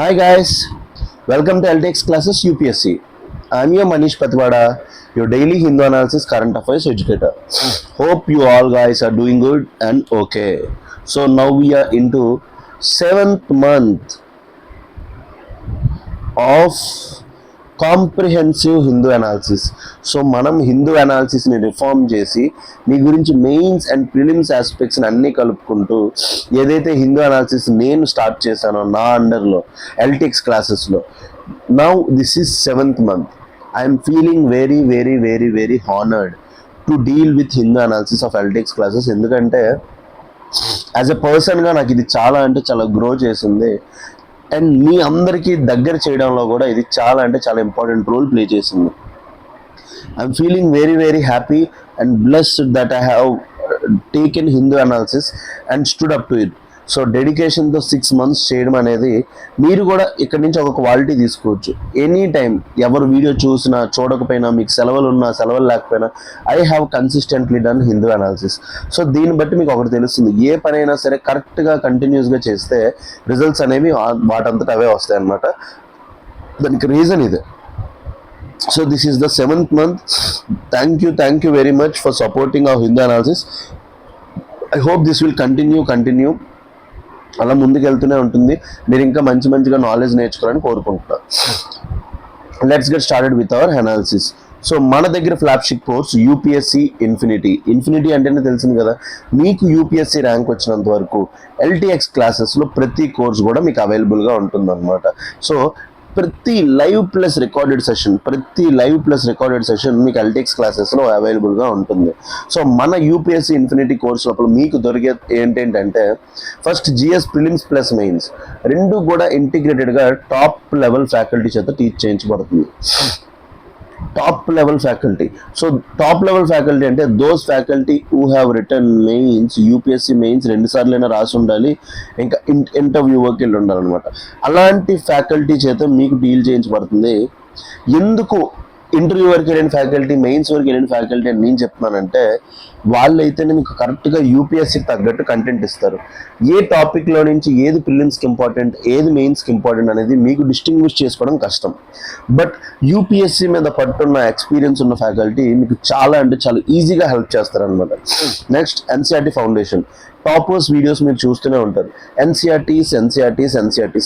Hi guys, welcome to LTX classes UPSC. I'm your Manish Patwada, your daily Hindu analysis current affairs educator. Hope you all guys are doing good and okay. So now we are into 7th month of comprehensive Hindu analysis. So మనం Hindu అనాలిసిస్ని reform చేసి మీ గురించి mains and prelims ఆస్పెక్ట్స్ని అన్నీ కలుపుకుంటూ ఏదైతే Hindu analysis నేను start చేశానో నా అండర్లో ఎల్టిక్స్ క్లాసెస్లో, now this is 7th month. I'm feeling very very very very honoured to deal with Hindu analysis of LTX classes. ఎందుకంటే యాజ్ ఎ పర్సన్గా నాకు ఇది చాలా అంటే చాలా గ్రో చేసింది అండ్ మీ అందరికీ దగ్గర చేయడంలో కూడా ఇది చాలా అంటే చాలా ఇంపార్టెంట్ రోల్ ప్లే చేసింది. I'm feeling very very happy and blessed that I have taken Hindu analysis and stood up to it. So డెడికేషన్తో 6 months చేయడం అనేది మీరు కూడా ఇక్కడ నుంచి ఒక క్వాలిటీ తీసుకోవచ్చు. ఎనీ టైం ఎవరు వీడియో చూసినా చూడకపోయినా, మీకు సెలవులు ఉన్నా సెలవులు లేకపోయినా, I have consistently done Hindu analysis. So దీన్ని బట్టి మీకు ఒకటి తెలుస్తుంది, ఏ పనైనా సరే కరెక్ట్గా కంటిన్యూస్గా చేస్తే రిజల్ట్స్ అనేవి వాటంతట అవే వస్తాయి అన్నమాట. దానికి రీజన్ ఇదే. So this is the 7th month. Thank you very much for supporting our Hindu analysis. I hope this will continue. అలా ముందుకు వెళ్తూనే ఉంటుంది. మీరు ఇంకా మంచిగా నాలెడ్జ్ నేర్చుకోవాలని కోరుకుంటున్నాను. Let's get started with our analysis. So మన దగ్గర ఫ్లాగ్షిప్ కోర్స్ యూపీఎస్సి ఇన్ఫినిటీ అంటేనే తెలిసింది కదా. మీకు యూపీఎస్సి ర్యాంక్ వచ్చినంత వరకు ఎల్టీఎక్స్ క్లాసెస్లో ప్రతి కోర్స్ కూడా మీకు అవైలబుల్గా ఉంటుందన్నమాట. సో ప్రతి లైవ్ ప్లస్ రికార్డెడ్ సెషన్ మీకు ఎల్టీఎక్స్ క్లాసెస్లో అవైలబుల్గా ఉంటుంది. సో మన యూపీఎస్సి ఇన్ఫినిటీ కోర్స్ లోపల మీకు దొరికే ఏంటంటే first GS prelims plus mains రెండు కూడా ఇంటిగ్రేటెడ్గా టాప్ లెవెల్ ఫ్యాకల్టీ చేత టీచ్ చేయించబడుతుంది. Top level faculty. So top level faculty అంటే those faculty who have written mains, UPSC mains 2 సార్లైనా రాసి ఉండాలి, ఇంకా ఇంటర్వ్యూకి వెళ్ళి ఉండాలన్నమాట. అలాంటి ఫ్యాకల్టీ చేత మీకు డీల్ చేయించబడుతుంది. ఎందుకు ఇంటర్వ్యూ వరకు వెళ్ళిన ఫ్యాకల్టీ, మెయిన్స్ వరకు వెళ్ళిన ఫ్యాకల్టీ అని నేను చెప్తున్నానంటే, వాళ్ళైతేనే మీకు కరెక్ట్గా యూపీఎస్సీకి తగ్గట్టు కంటెంట్ ఇస్తారు. ఏ టాపిక్లో నుంచి ఏది ప్రిలిమ్స్కి ఇంపార్టెంట్, ఏది మెయిన్స్కి ఇంపార్టెంట్ అనేది మీకు డిస్టింగ్విష్ చేసుకోవడం కష్టం. బట్ యూపీఎస్సీ మీద పట్టున్న ఎక్స్పీరియన్స్ ఉన్న ఫ్యాకల్టీ మీకు చాలా అంటే చాలా ఈజీగా హెల్ప్ చేస్తారనమాట. Next NCERT foundation. Toppers videos మీరు చూస్తూనే ఉంటారు. ఎన్సీఆర్టీస్.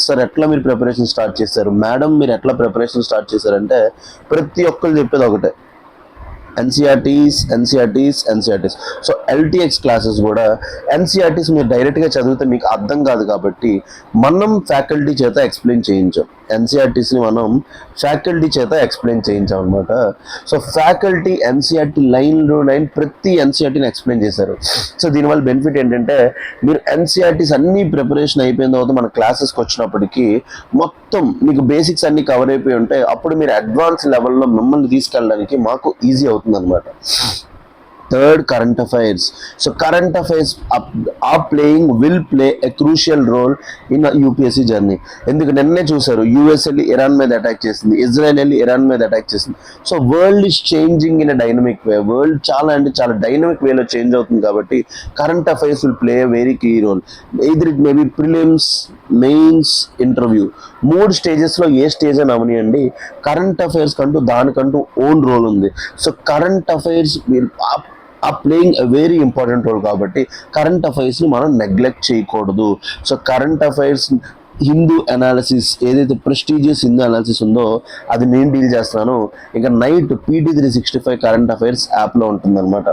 సార్ ఎట్లా మీరు ప్రిపరేషన్ స్టార్ట్ చేశారు, మేడం మీరు ఎట్లా ప్రిపరేషన్ స్టార్ట్ చేశారంటే ప్రతి ఒక్కరు చెప్పేది ఒకటే, ఎన్సీఆర్టీస్. సో ఎల్టీఎక్స్ క్లాసెస్ కూడా ఎన్సీఆర్టీస్ మీరు డైరెక్ట్గా చదివితే మీకు అర్థం కాదు కాబట్టి మనం ఫ్యాకల్టీ చేత ఎక్స్ప్లెయిన్ చేయించాం. ఎన్సీఆర్టీస్ని మనం ఫ్యాకల్టీ చేత ఎక్స్ప్లెయిన్ చేయించాం అనమాట. సో ఫ్యాకల్టీ ఎన్సీఆర్టీ లైన్ ప్రతి ఎన్సీఆర్టీని ఎక్స్ప్లెయిన్ చేశారు. సో దీనివల్ల బెనిఫిట్ ఏంటంటే మీరు ఎన్సీఆర్టీస్ అన్ని ప్రిపరేషన్ అయిపోయిన తర్వాత మన క్లాసెస్కి వచ్చినప్పటికీ మొత్తం మీకు బేసిక్స్ అన్ని కవర్ అయిపోయి ఉంటాయి. అప్పుడు మీరు అడ్వాన్స్ లెవెల్లో మిమ్మల్ని తీసుకెళ్ళడానికి మాకు ఈజీ అవుతుంది అనమాట. Third, current affairs. So current affairs will play a crucial role in a UPSC journey. ఎందుకు నిన్నే చూసారు, యుఎస్ వెళ్ళి ఇరాన్ మీద అటాక్ చేసింది, ఇజ్రాయెల్ వెళ్ళి ఇరాన్ మీద అటాక్ చేసింది. So world is changing in a dynamic way. World చాలా అంటే చాలా డైనమిక్ వేలో చేంజ్ అవుతుంది కాబట్టి current affairs will play a very key role. Either it may be prelims, mains, interview. 3 స్టేజెస్లో ఏ స్టేజ్ అని అవనియండి, కరెంట్ అఫైర్స్ కంటూ దానికంటూ ఓన్ రోల్ ఉంది. So current affairs playing a very important role కాబట్టి కరెంట్ అఫైర్స్ని మనం నెగ్లెక్ట్ చేయకూడదు. So current affairs Hindu analysis ఏదైతే ప్రెస్టీజియస్ హిందూ అనాలిసిస్ ఉందో అది నేను డీల్ చేస్తున్నాను. ఇంకా నైట్ PT365 కరెంట్ అఫైర్స్ యాప్లో ఉంటుందన్నమాట.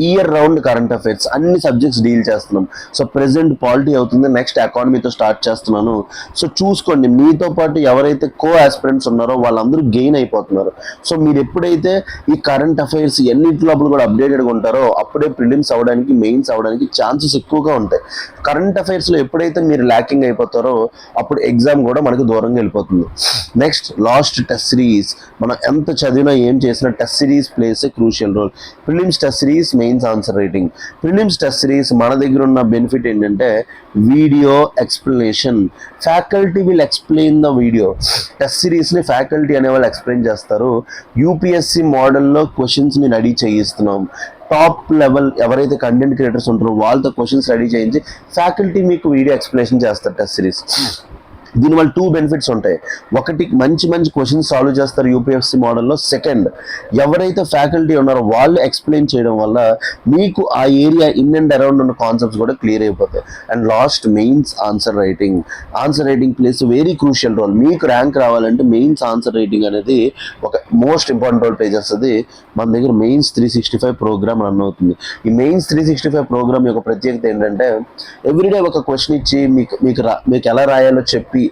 ఇయర్ రౌండ్ కరెంట్ అఫైర్స్ అన్ని సబ్జెక్ట్స్ డీల్ చేస్తున్నాం. సో ప్రెసెంట్ పాలిటీ అవుతుంది, నెక్స్ట్ ఎకానమీతో స్టార్ట్ చేస్తున్నాను. సో చూసుకోండి, మీతో పాటు ఎవరైతే కో ఆస్పిరెంట్స్ ఉన్నారో వాళ్ళందరూ గెయిన్ అయిపోతున్నారు. సో మీరు ఎప్పుడైతే ఈ కరెంట్ అఫైర్స్ ఎన్నింటి లోపల కూడా అప్డేటెడ్గా ఉంటారో అప్పుడే ప్రిలిమ్స్ అవ్వడానికి, మెయిన్స్ అవ్వడానికి ఛాన్సెస్ ఎక్కువగా ఉంటాయి. కరెంట్ అఫైర్స్లో ఎప్పుడైతే మీరు ల్యాకింగ్ అయిపోతారో అప్పుడు ఎగ్జామ్ కూడా మనకు దూరంగా వెళ్ళిపోతుంది. Next last test series. మనం ఎంత చదివినా ఏం చేసినా test series plays a crucial role. Prelims test series, mains answer writing. Prelims test series మన దగ్గర ఉన్న బెనిఫిట్ ఏంటంటే video explanation. Faculty will explain the video. Test సిరీస్ని ఫ్యాకల్టీ అనేవాళ్ళు ఎక్స్ప్లెయిన్ చేస్తారు. యూపీఎస్సీ మోడల్లో క్వశ్చన్స్ని రెడీ చేయిస్తున్నాం. టాప్ లెవెల్ ఎవరైతే కంటెంట్ క్రియేటర్స్ ఉంటారో వాళ్ళతో క్వశ్చన్స్ రెడీ చేయించి ఫ్యాకల్టీ మీకు వీడియో ఎక్స్ప్లెనేషన్ చేస్తారు టెస్ట్ సిరీస్. దీనివల్ల 2 బెనిఫిట్స్ ఉంటాయి. ఒకటి, మంచి మంచి క్వశ్చన్స్ సాల్వ్ చేస్తారు యూపీఎస్సీ మోడల్లో. సెకండ్, ఎవరైతే ఫ్యాకల్టీ ఉన్నారో వాళ్ళు ఎక్స్ప్లెయిన్ చేయడం వల్ల మీకు ఆ ఏరియా ఇన్ అండ్ అరౌండ్ ఉన్న కాన్సెప్ట్స్ కూడా క్లియర్ అయిపోతాయి. And last, mains answer writing. Answer writing plays very crucial role. మీకు ర్యాంక్ రావాలంటే మెయిన్స్ ఆన్సర్ రైటింగ్ అనేది ఒక మోస్ట్ ఇంపార్టెంట్ రోల్ ప్లే చేస్తుంది. మన దగ్గర మెయిన్స్ 365 ప్రోగ్రామ్ రన్ అవుతుంది. ఈ మెయిన్స్ 365 ప్రోగ్రామ్ యొక్క ప్రత్యేకత ఏంటంటే ఎవ్రీడే ఒక క్వశ్చన్ ఇచ్చి మీకు ఎలా రాయాలో చెప్పి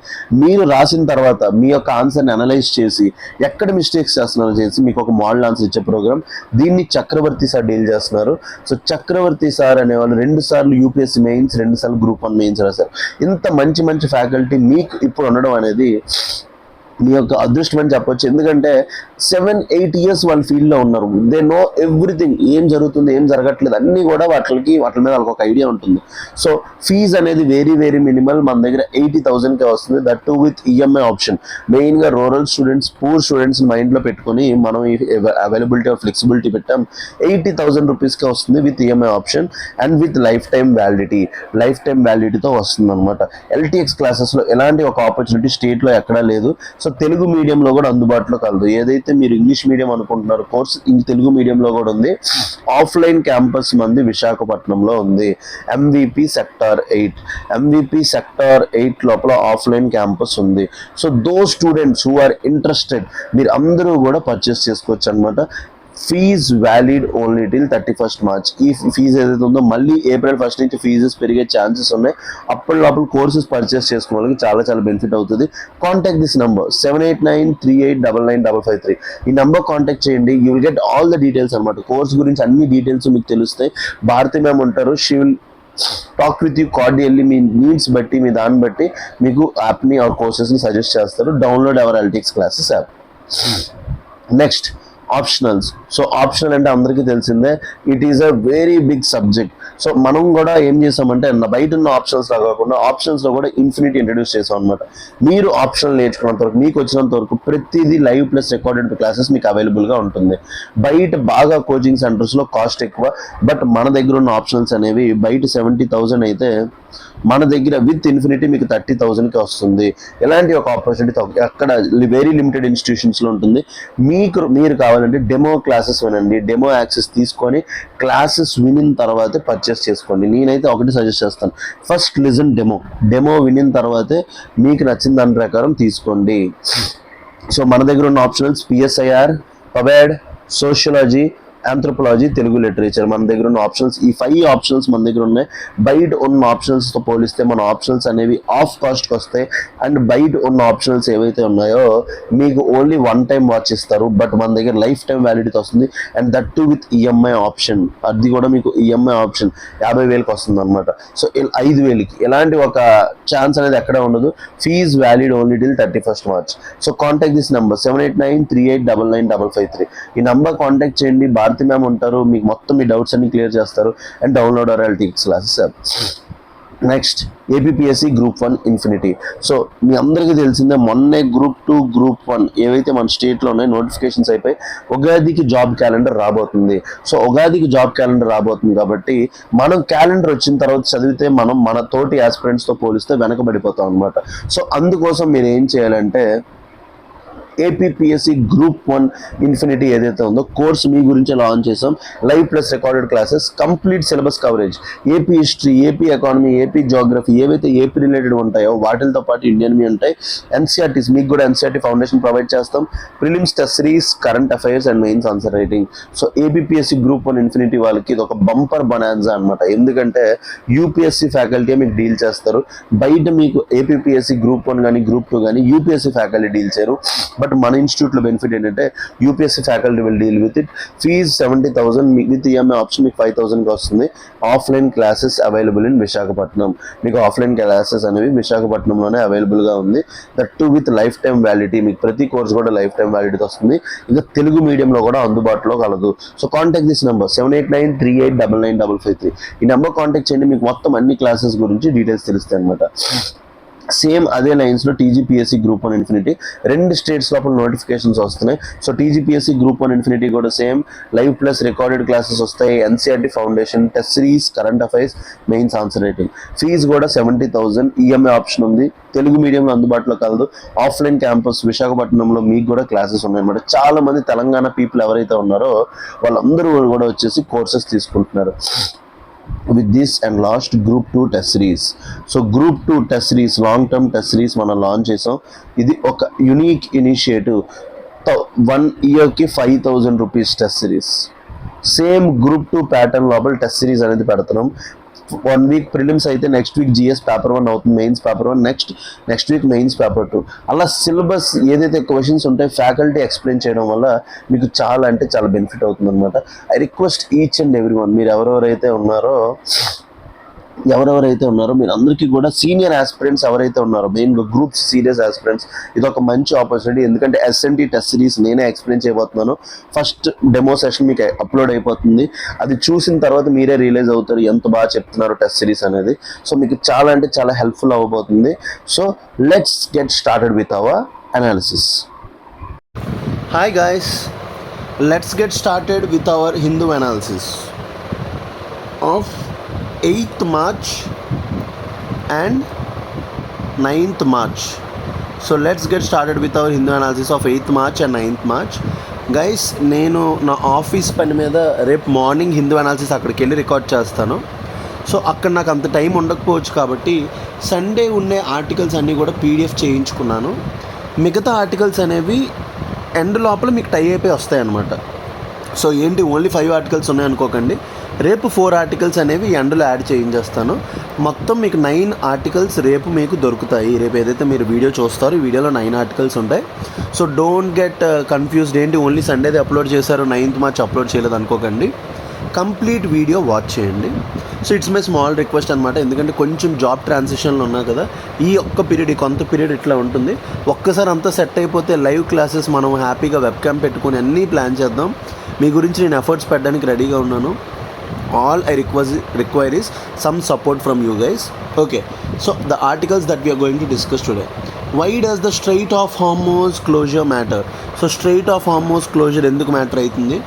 మీరు రాసిన తర్వాత మీ యొక్క ఆన్సర్ని అనలైజ్ చేసి ఎక్కడ మిస్టేక్స్ చేస్తున్నారో చేసి మీకు ఒక మోడల్ ఆన్సర్ ఇచ్చే ప్రోగ్రామ్. దీన్ని చక్రవర్తి సార్ డీల్ చేస్తున్నారు. సో చక్రవర్తి సార్ అనేవాళ్ళు 2 సార్లు యూపీఎస్సీ మెయిన్స్, 2 సార్లు గ్రూప్ 1 మెయిన్స్ రాశారు. ఇంత మంచి మంచి ఫ్యాకల్టీ మీకు ఇప్పుడు ఉండడం అనేది మీ యొక్క అదృష్టం అని చెప్పొచ్చు. ఎందుకంటే 7-8 ఇయర్స్ వాళ్ళ ఫీల్డ్లో ఉన్నారు. దే నో ఎవ్రీథింగ్, ఏం జరుగుతుంది ఏం జరగట్లేదు అన్నీ కూడా వాటి మీద వాళ్ళకి ఒక ఐడియా ఉంటుంది. సో ఫీజ్ అనేది వెరీ వెరీ మినిమల్. మన దగ్గర 80,000కే వస్తుంది. That too with EMI option. మెయిన్గా రూరల్ స్టూడెంట్స్, పూర్ స్టూడెంట్స్ మైండ్లో పెట్టుకొని మనం ఈ అవైలబిలిటీ ఆఫ్ ఫ్లెక్సిబిలిటీ పెట్టాం. 80,000 రూపీస్కే వస్తుంది with EMI option and with life time వ్యాలిడిటీతో వస్తుంది అనమాట. ఎల్టీఎక్స్ క్లాసెస్లో ఎలాంటి ఒక ఆపర్చునిటీ స్టేట్లో ఎక్కడా లేదు. సో తెలుగు మీడియంలో కూడా అందుబాటులో కలదు. ఏదైతే మీరు ఇంగ్లీష్ మీడియం అనుకుంటున్నారో కోర్స్ తెలుగు మీడియంలో కూడా ఉంది. ఆఫ్లైన్ క్యాంపస్ మంది విశాఖపట్నంలో ఉంది. ఎంవిపి సెక్టార్ 8 లోపల ఆఫ్లైన్ క్యాంపస్ ఉంది. So those students who are interested మీరు అందరూ కూడా పర్చేస్ చేసుకోవచ్చు అనమాట. Fee valid only till 31st March. ఈ ఫీజు ఏదైతే ఉందో మళ్ళీ April 1st నుంచి ఫీజెస్ పెరిగే ఛాన్సెస్ ఉన్నాయి. అప్పటి లోపల కోర్సెస్ పర్చేస్ చేసుకునే వాళ్ళకి చాలా చాలా బెనిఫిట్ అవుతుంది. Contact this number 7893895553. ఈ నంబర్ కాంటాక్ట్ చేయండి. You will get all the details అనమాట. కోర్స్ గురించి అన్ని డీటెయిల్స్ మీకు తెలుస్తాయి. భారతి మ్యామ్ ఉంటారు. She will talk with you cordially. మీ నీడ్స్ బట్టి, మీ దాన్ని బట్టి మీకు యాప్ని ఆర్ కోర్సెస్ని సజెస్ట్ చేస్తారు. Download our LTX classes app. Next, optionals. So optional అంటే అందరికీ తెలిసిందే, it is a very big subject. So మనం కూడా ఏం చేసామంటే బయట ఉన్న ఆప్షన్స్లో కాకుండా ఆప్షన్స్లో కూడా ఇన్ఫినిటీ ఇంట్రడ్యూస్ చేసాం అనమాట. మీరు ఆప్షనల్ నేర్చుకున్నంత వరకు, మీకు వచ్చినంత వరకు ప్రతిదీ లైవ్ ప్లస్ రికార్డెడ్ క్లాసెస్ మీకు అవైలబుల్గా ఉంటుంది. బయట బాగా కోచింగ్ సెంటర్స్లో కాస్ట్ ఎక్కువ, బట్ మన దగ్గర ఉన్న ఆప్షనల్స్ అనేవి బయట 70,000 అయితే మన దగ్గర విత్ ఇన్ఫినిటీ మీకు 30,000కి వస్తుంది. ఎలాంటి ఒక ఆపర్చునిటీ అక్కడ వెరీ లిమిటెడ్ ఇన్స్టిట్యూషన్స్లో ఉంటుంది. మీరు కావాలంటే డెమో క్లాసెస్ వినండి. డెమో యాక్సెస్ తీసుకొని క్లాసెస్ వినిన తర్వాతే పర్చేస్ చేసుకోండి. నేనైతే ఒకటి సజెస్ట్ చేస్తాను, ఫస్ట్ లిజన్ డెమో వినిన తర్వాతే మీకు నచ్చిన దాని ప్రకారం తీసుకోండి. సో మన దగ్గర ఉన్న optionals PSIR, PubAd, sociology, anthropology, Telugu literature. మన దగ్గర ఉన్న ఆప్షన్స్ ఈ 5 ఆప్షన్స్ మన దగ్గర ఉన్నాయి. బయట ఉన్న ఆప్షన్స్తో పోలిస్తే మన ఆప్షన్స్ అనేవి ఆఫ్ కాస్ట్కి వస్తాయి. అండ్ బయట ఉన్న ఆప్షన్స్ ఏవైతే ఉన్నాయో మీకు ఓన్లీ 1 టైం వాచ్ ఇస్తారు, బట్ మన దగ్గర లైఫ్ టైం వ్యాలిడిటీ వస్తుంది. And that too with EMI option. అది కూడా మీకు ఈఎంఐ ఆప్షన్ 50,000కి వస్తుంది అనమాట. సో 5,000కి ఎలాంటి ఒక ఛాన్స్ అనేది ఎక్కడ ఉండదు. Fee valid only till 31st March. So contact this number 7893899553. ఈ నెంబర్ కాంటాక్ట్ చేయండి. భారతి మ్యామ్ ఉంటారు, మీకు మొత్తం మీ డౌట్స్ అన్ని క్లియర్ చేస్తారు. And download our LTX classes. Next, APPSC group 1 infinity. So మీ అందరికీ తెలిసిందే, మొన్నే గ్రూప్ 2, గ్రూప్ 1 ఏవైతే మన స్టేట్లో ఉన్నాయో నోటిఫికేషన్స్ అయిపోయి ఉగాదికి జాబ్ క్యాలెండర్ రాబోతుంది. సో ఉగాదికి జాబ్ క్యాలెండర్ రాబోతుంది కాబట్టి మనం క్యాలెండర్ వచ్చిన తర్వాత చదివితే మనం మన తోటి ఆస్పిరెంట్స్తో పోలిస్తే వెనకబడిపోతాం అనమాట. సో అందుకోసం మీరు ఏం చేయాలంటే ఏపీపీఎస్సీ గ్రూప్ 1 ఇన్ఫినిటీ ఏదైతే ఉందో కోర్స్ మీ గురించి లాంచ్ చేసాం. Live plus recorded classes, complete syllabus coverage, AP history, AP economy, AP geography, ఏవైతే ఏపీ రిలేటెడ్ ఉంటాయో వాటితో పాటు ఇండియన్వి ఉంటాయి. ఎన్సీఆర్టీస్, మీకు కూడా ఎన్సీఆర్టీ ఫౌండేషన్ ప్రొవైడ్ చేస్తాం. Prelims test series, current affairs and mains answer writing. So APPSC group 1 infinity వాళ్ళకి ఇది ఒక బంపర్ బనాన్సా అనమాట. ఎందుకంటే యూపీఎస్సీ ఫ్యాకల్టీ మీకు డీల్ చేస్తారు. బయట మీకు ఏపీపీఎస్సీ గ్రూప్ 1 కానీ గ్రూప్ 2 కానీ యూపీఎస్సీ ఫ్యాకల్టీ డీల్ చేయరు. బట్ మన ఇన్స్టిట్యూట్లో బెనిఫిట్ ఏంటంటే UPSC faculty will deal with it. Fee 70,000 with EMI option మీకు 5,000కి వస్తుంది. Offline classes available in Visakhapatnam. మీకు ఆఫ్లైన్ క్లాసెస్ అనేవి విశాఖపట్నంలోనే అవైలబుల్గా ఉంది. That too with life time validity. మీకు ప్రతి కోర్స్ కూడా లైఫ్ టైం వ్యాలిడిటీ వస్తుంది. ఇంకా తెలుగు మీడియంలో కూడా అందుబాటులో కలదు. So contact this number 7893899553. ఈ నెంబర్ కాంటాక్ట్ చేయండి. మీకు మొత్తం అన్ని క్లాసెస్ గురించి డీటెయిల్స్ తెలుస్తాయి అనమాట. సేమ్ అదే లైన్స్లో టీజీపీఎస్సీ గ్రూప్ 1 ఇన్ఫినిటీ 2 స్టేట్స్ లోపల నోటిఫికేషన్స్ వస్తున్నాయి. సో టీజీపీఎస్సీ గ్రూప్ 1 ఇన్ఫినిటీ కూడా same live plus recorded classes వస్తాయి. NCERT foundation, test series, current affairs, mains answer writing. Fees కూడా 70,000. ఈఎంఐ ఆప్షన్ ఉంది. తెలుగు మీడియంలో అందుబాటులో కలదు. ఆఫ్లైన్ క్యాంపస్ విశాఖపట్నంలో మీకు కూడా క్లాసెస్ ఉన్నాయన్నమాట. చాలా మంది తెలంగాణ పీపుల్ ఎవరైతే ఉన్నారో వాళ్ళందరూ కూడా వచ్చేసి కోర్సెస్ తీసుకుంటున్నారు. with this and last group 2 test series. So group 2 test series, long term test series మనం లాంచ్ చేసాం. ఇది ఒక యునిక్ ఇనిషియేటివ్. 1 year కి 5,000 rupees test series. Same group 2 pattern లోపల టెస్ట్ సిరీస్ అనేది పెడుతున్నాం. 1 week ప్రిలిమ్స్ అయితే నెక్స్ట్ వీక్ జిఎస్ పేపర్ 1 అవుతుంది, mains paper 1, next week mains paper 2. అలా సిలబస్ ఏదైతే క్వశ్చన్స్ ఉంటాయో ఫ్యాకల్టీ ఎక్స్ప్లెయిన్ చేయడం వల్ల మీకు చాలా అంటే చాలా బెనిఫిట్ అవుతుంది అనమాట. I request each and every one, మీరు ఎవరెవరైతే ఉన్నారో మీరు అందరికీ కూడా సీనియర్ ఆస్పిరెంట్స్ ఎవరైతే ఉన్నారో మెయిన్గా గ్రూప్స్ సీరియస్ ఆస్పిరెంట్స్, ఇది ఒక మంచి ఆపర్చునిటీ. ఎందుకంటే ఎస్ఎన్టీ టెస్ట్ సిరీస్ నేనే ఎక్స్ప్లెయిన్ చేయబోతున్నాను. ఫస్ట్ డెమో సెషన్ మీకు అప్లోడ్ అయిపోతుంది. అది చూసిన తర్వాత మీరే రియలైజ్ అవుతారు ఎంత బాగా చెప్తున్నారు టెస్ట్ సిరీస్ అనేది. సో మీకు చాలా అంటే చాలా హెల్ప్ఫుల్ అవ్వబోతుంది. So let's get started with our analysis. Hi guys, let's get started with our Hindu analysis of 8th March and 9th March. So let's get started with our Hindu analysis of 8th March and 9th March. Guys, నేను నా office పని మీద రేపు morning Hindu analysis అక్కడికి వెళ్ళి record చేస్తాను. So అక్కడ నాకు అంత టైం ఉండకపోవచ్చు కాబట్టి సండే ఉండే ఆర్టికల్స్ అన్నీ కూడా పీడిఎఫ్ చేయించుకున్నాను. మిగతా ఆర్టికల్స్ అనేవి ఎండ్ లోపల మీకు టై అయిపోయి వస్తాయి అన్నమాట. సో ఏంటి ఓన్లీ 5 ఆర్టికల్స్ ఉన్నాయనుకోకండి, రేపు 4 ఆర్టికల్స్ అనేవి ఎండ్లో యాడ్ చేయించేస్తాను. మొత్తం మీకు 9 ఆర్టికల్స్ రేపు మీకు దొరుకుతాయి. రేపు ఏదైతే మీరు వీడియో చూస్తారో ఈ వీడియోలో 9 ఆర్టికల్స్ ఉంటాయి. సో డోంట్ గెట్ కన్ఫ్యూజ్డ్, ఏంటి ఓన్లీ సండేది అప్లోడ్ చేశారు 9th March అప్లోడ్ చేయలేదు అనుకోకండి. కంప్లీట్ వీడియో వాచ్ చేయండి. So it's my small request అనమాట. ఎందుకంటే కొంచెం జాబ్ ట్రాన్సిషన్లో ఉన్నా కదా, ఈ కొంత పీరియడ్ ఇట్లా ఉంటుంది. ఒక్కసారి అంతా సెట్ అయిపోతే లైవ్ క్లాసెస్ మనం హ్యాపీగా వెబ్ క్యామ్ పెట్టుకొని అన్నీ ప్లాన్ చేద్దాం. మీ గురించి నేను ఎఫర్ట్స్ పెట్టడానికి రెడీగా ఉన్నాను. All I require is some support from you guys. Okay, so the articles that we are going to discuss today. Why does the Strait of Hormuz closure matter? So Strait of Hormuz closure enduku matter aitundi?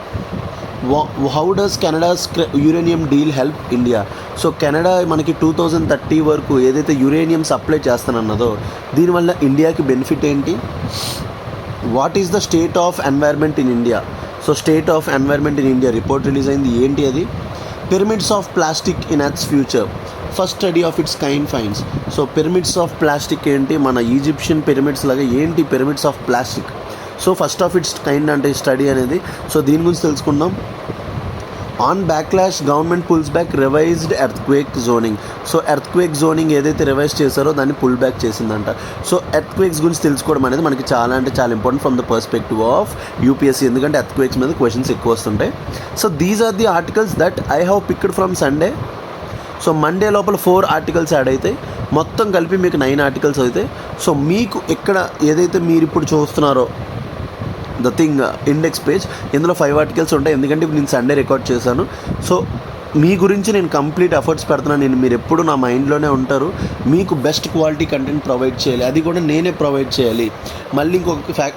How does Canada's uranium deal help India? So Canada మనకి 2030 వరకు ఏదైతే uranium supply చేస్తానన్నదో దీనివల్ల ఇండియాకి benefit ఏంటి? What is the state of environment in India? So state of environment in India report release అయింది, ఏంటి అది? Pyramids of plastic in earth's future, first study of its kind finds. So pyramids of plastic ఏంటి? మన Egyptian pyramids లాగా ఏంటి pyramids of plastic? So first of its kind అంటే study అనేది. So దీని గురించి తెలుసుకుందాం. On backlash government pulls back revised earthquake zoning. So earthquake zoning ఏదైతే రివైజ్ చేశారో దాన్ని పుల్ బ్యాక్ చేసిందంట. సో ఎర్త్క్వేక్స్ గురించి తెలుసుకోవడం అనేది మనకి చాలా అంటే చాలా important from the perspective of UPSC, ఎందుకంటే ఎర్త్క్వేక్స్ మీద క్వశ్చన్స్ ఎక్కువ వస్తుంటాయి. So these are the articles that I have picked from Sunday. So Monday లోపల 4 ఆర్టికల్స్ యాడ్ అవుతాయి, మొత్తం కలిపి మీకు 9 ఆర్టికల్స్ అవుతాయి. సో మీకు ఇక్కడ ఏదైతే మీరు ఇప్పుడు చూస్తున్నారో ద థింగ్ ఇండెక్స్ పేజ్, ఇందులో 5 ఆర్టికల్స్ ఉంటాయి. ఎందుకంటే ఇప్పుడు నేను సండే రికార్డ్ చేశాను. సో మీ గురించి నేను కంప్లీట్ ఎఫర్ట్స్ పెడుతున్నాను. మీరు ఎప్పుడు నా మైండ్లోనే ఉంటారు. మీకు బెస్ట్ క్వాలిటీ కంటెంట్ ప్రొవైడ్ చేయాలి, అది కూడా నేనే ప్రొవైడ్ చేయాలి. మళ్ళీ ఇంకొక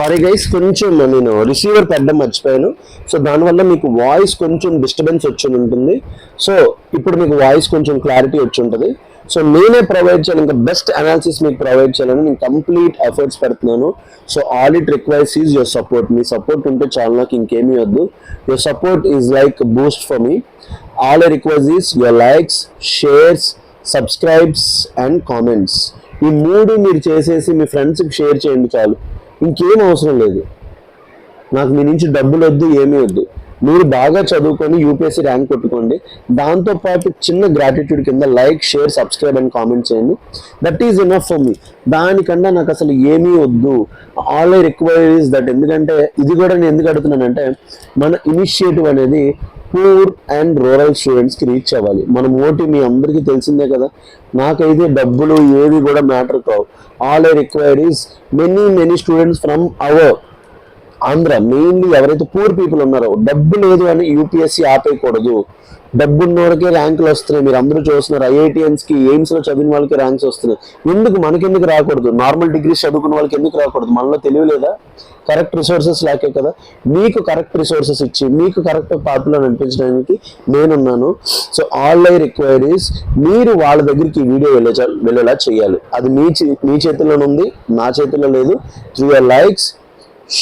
సారీ గైస్, కొంచెం నేను రిసీవర్ పెట్టడం మర్చిపోయాను. సో దానివల్ల మీకు వాయిస్ కొంచెం డిస్టర్బెన్స్ వచ్చి ఉంటుంది. సో ఇప్పుడు మీకు వాయిస్ కొంచెం క్లారిటీ వచ్చి ఉంటుంది. సో నేనే ప్రొవైడ్ చేయాలి, ఇంకా బెస్ట్ అనాలిసిస్ మీకు ప్రొవైడ్ చేయాలని నేను కంప్లీట్ ఎఫర్ట్స్ పెడుతున్నాను. So all it requires is your support. Me support ఉంటే చాలా, నాకు ఇంకేమీ వద్దు. Your support is like Boost for me. All I requires is your likes, shares, subscribes and comments. ఈ 3 మీరు చేసేసి మీ ఫ్రెండ్స్కి షేర్ చేయండి చాలు, ఇంకేం అవసరం లేదు. నాకు మీ నుంచి డబ్బులు వద్దు, ఏమీ వద్దు. మీరు బాగా చదువుకొని యూపీఎస్సీ ర్యాంక్ కొట్టుకోండి. దాంతోపాటు చిన్న గ్రాటిట్యూడ్ కింద like, share, subscribe and comment చేయండి. That is enough for me. దానికన్నా నాకు అసలు ఏమీ వద్దు. All I require is that. ఎందుకంటే ఇది కూడా నేను ఎందుకు అడుగుతున్నానంటే, మన ఇనిషియేటివ్ అనేది పూర్ అండ్ రూరల్ స్టూడెంట్స్కి రీచ్ అవ్వాలి. మన మోటివ్ మీ అందరికీ తెలిసిందే కదా. నాకైతే డబ్బులు ఏవి కూడా మ్యాటర్ కావు. All I require is many students from our Andhra mainly ఎవరైతే పూర్ పీపుల్ ఉన్నారో డబ్బు లేదు అని యూపీఎస్సీ ఆపేయకూడదు. డబ్బు ఉన్నోడికే ర్యాంకులు వస్తున్నాయి. మీరు అందరూ చూస్తున్నారు ఐఐటిఎన్స్కి ఎయిమ్స్లో చదివిన వాళ్ళకి ర్యాంక్స్ వస్తున్నాయి. మనకెందుకు రాకూడదు? నార్మల్ డిగ్రీస్ చదువుకున్న వాళ్ళకి ఎందుకు రాకూడదు? మనలో తెలివి లేదా? కరెక్ట్ రిసోర్సెస్ లేకే కదా. మీకు కరెక్ట్ రిసోర్సెస్ ఇచ్చి మీకు కరెక్ట్ పాత్రలో నడిపించడానికి నేనున్నాను. So all I require is మీరు వాళ్ళ దగ్గరికి ఈ వీడియో వెళ్ళేలా చేయాలి. అది మీ చేతిలోనే ఉంది, నా చేతిలో లేదు. Through your likes,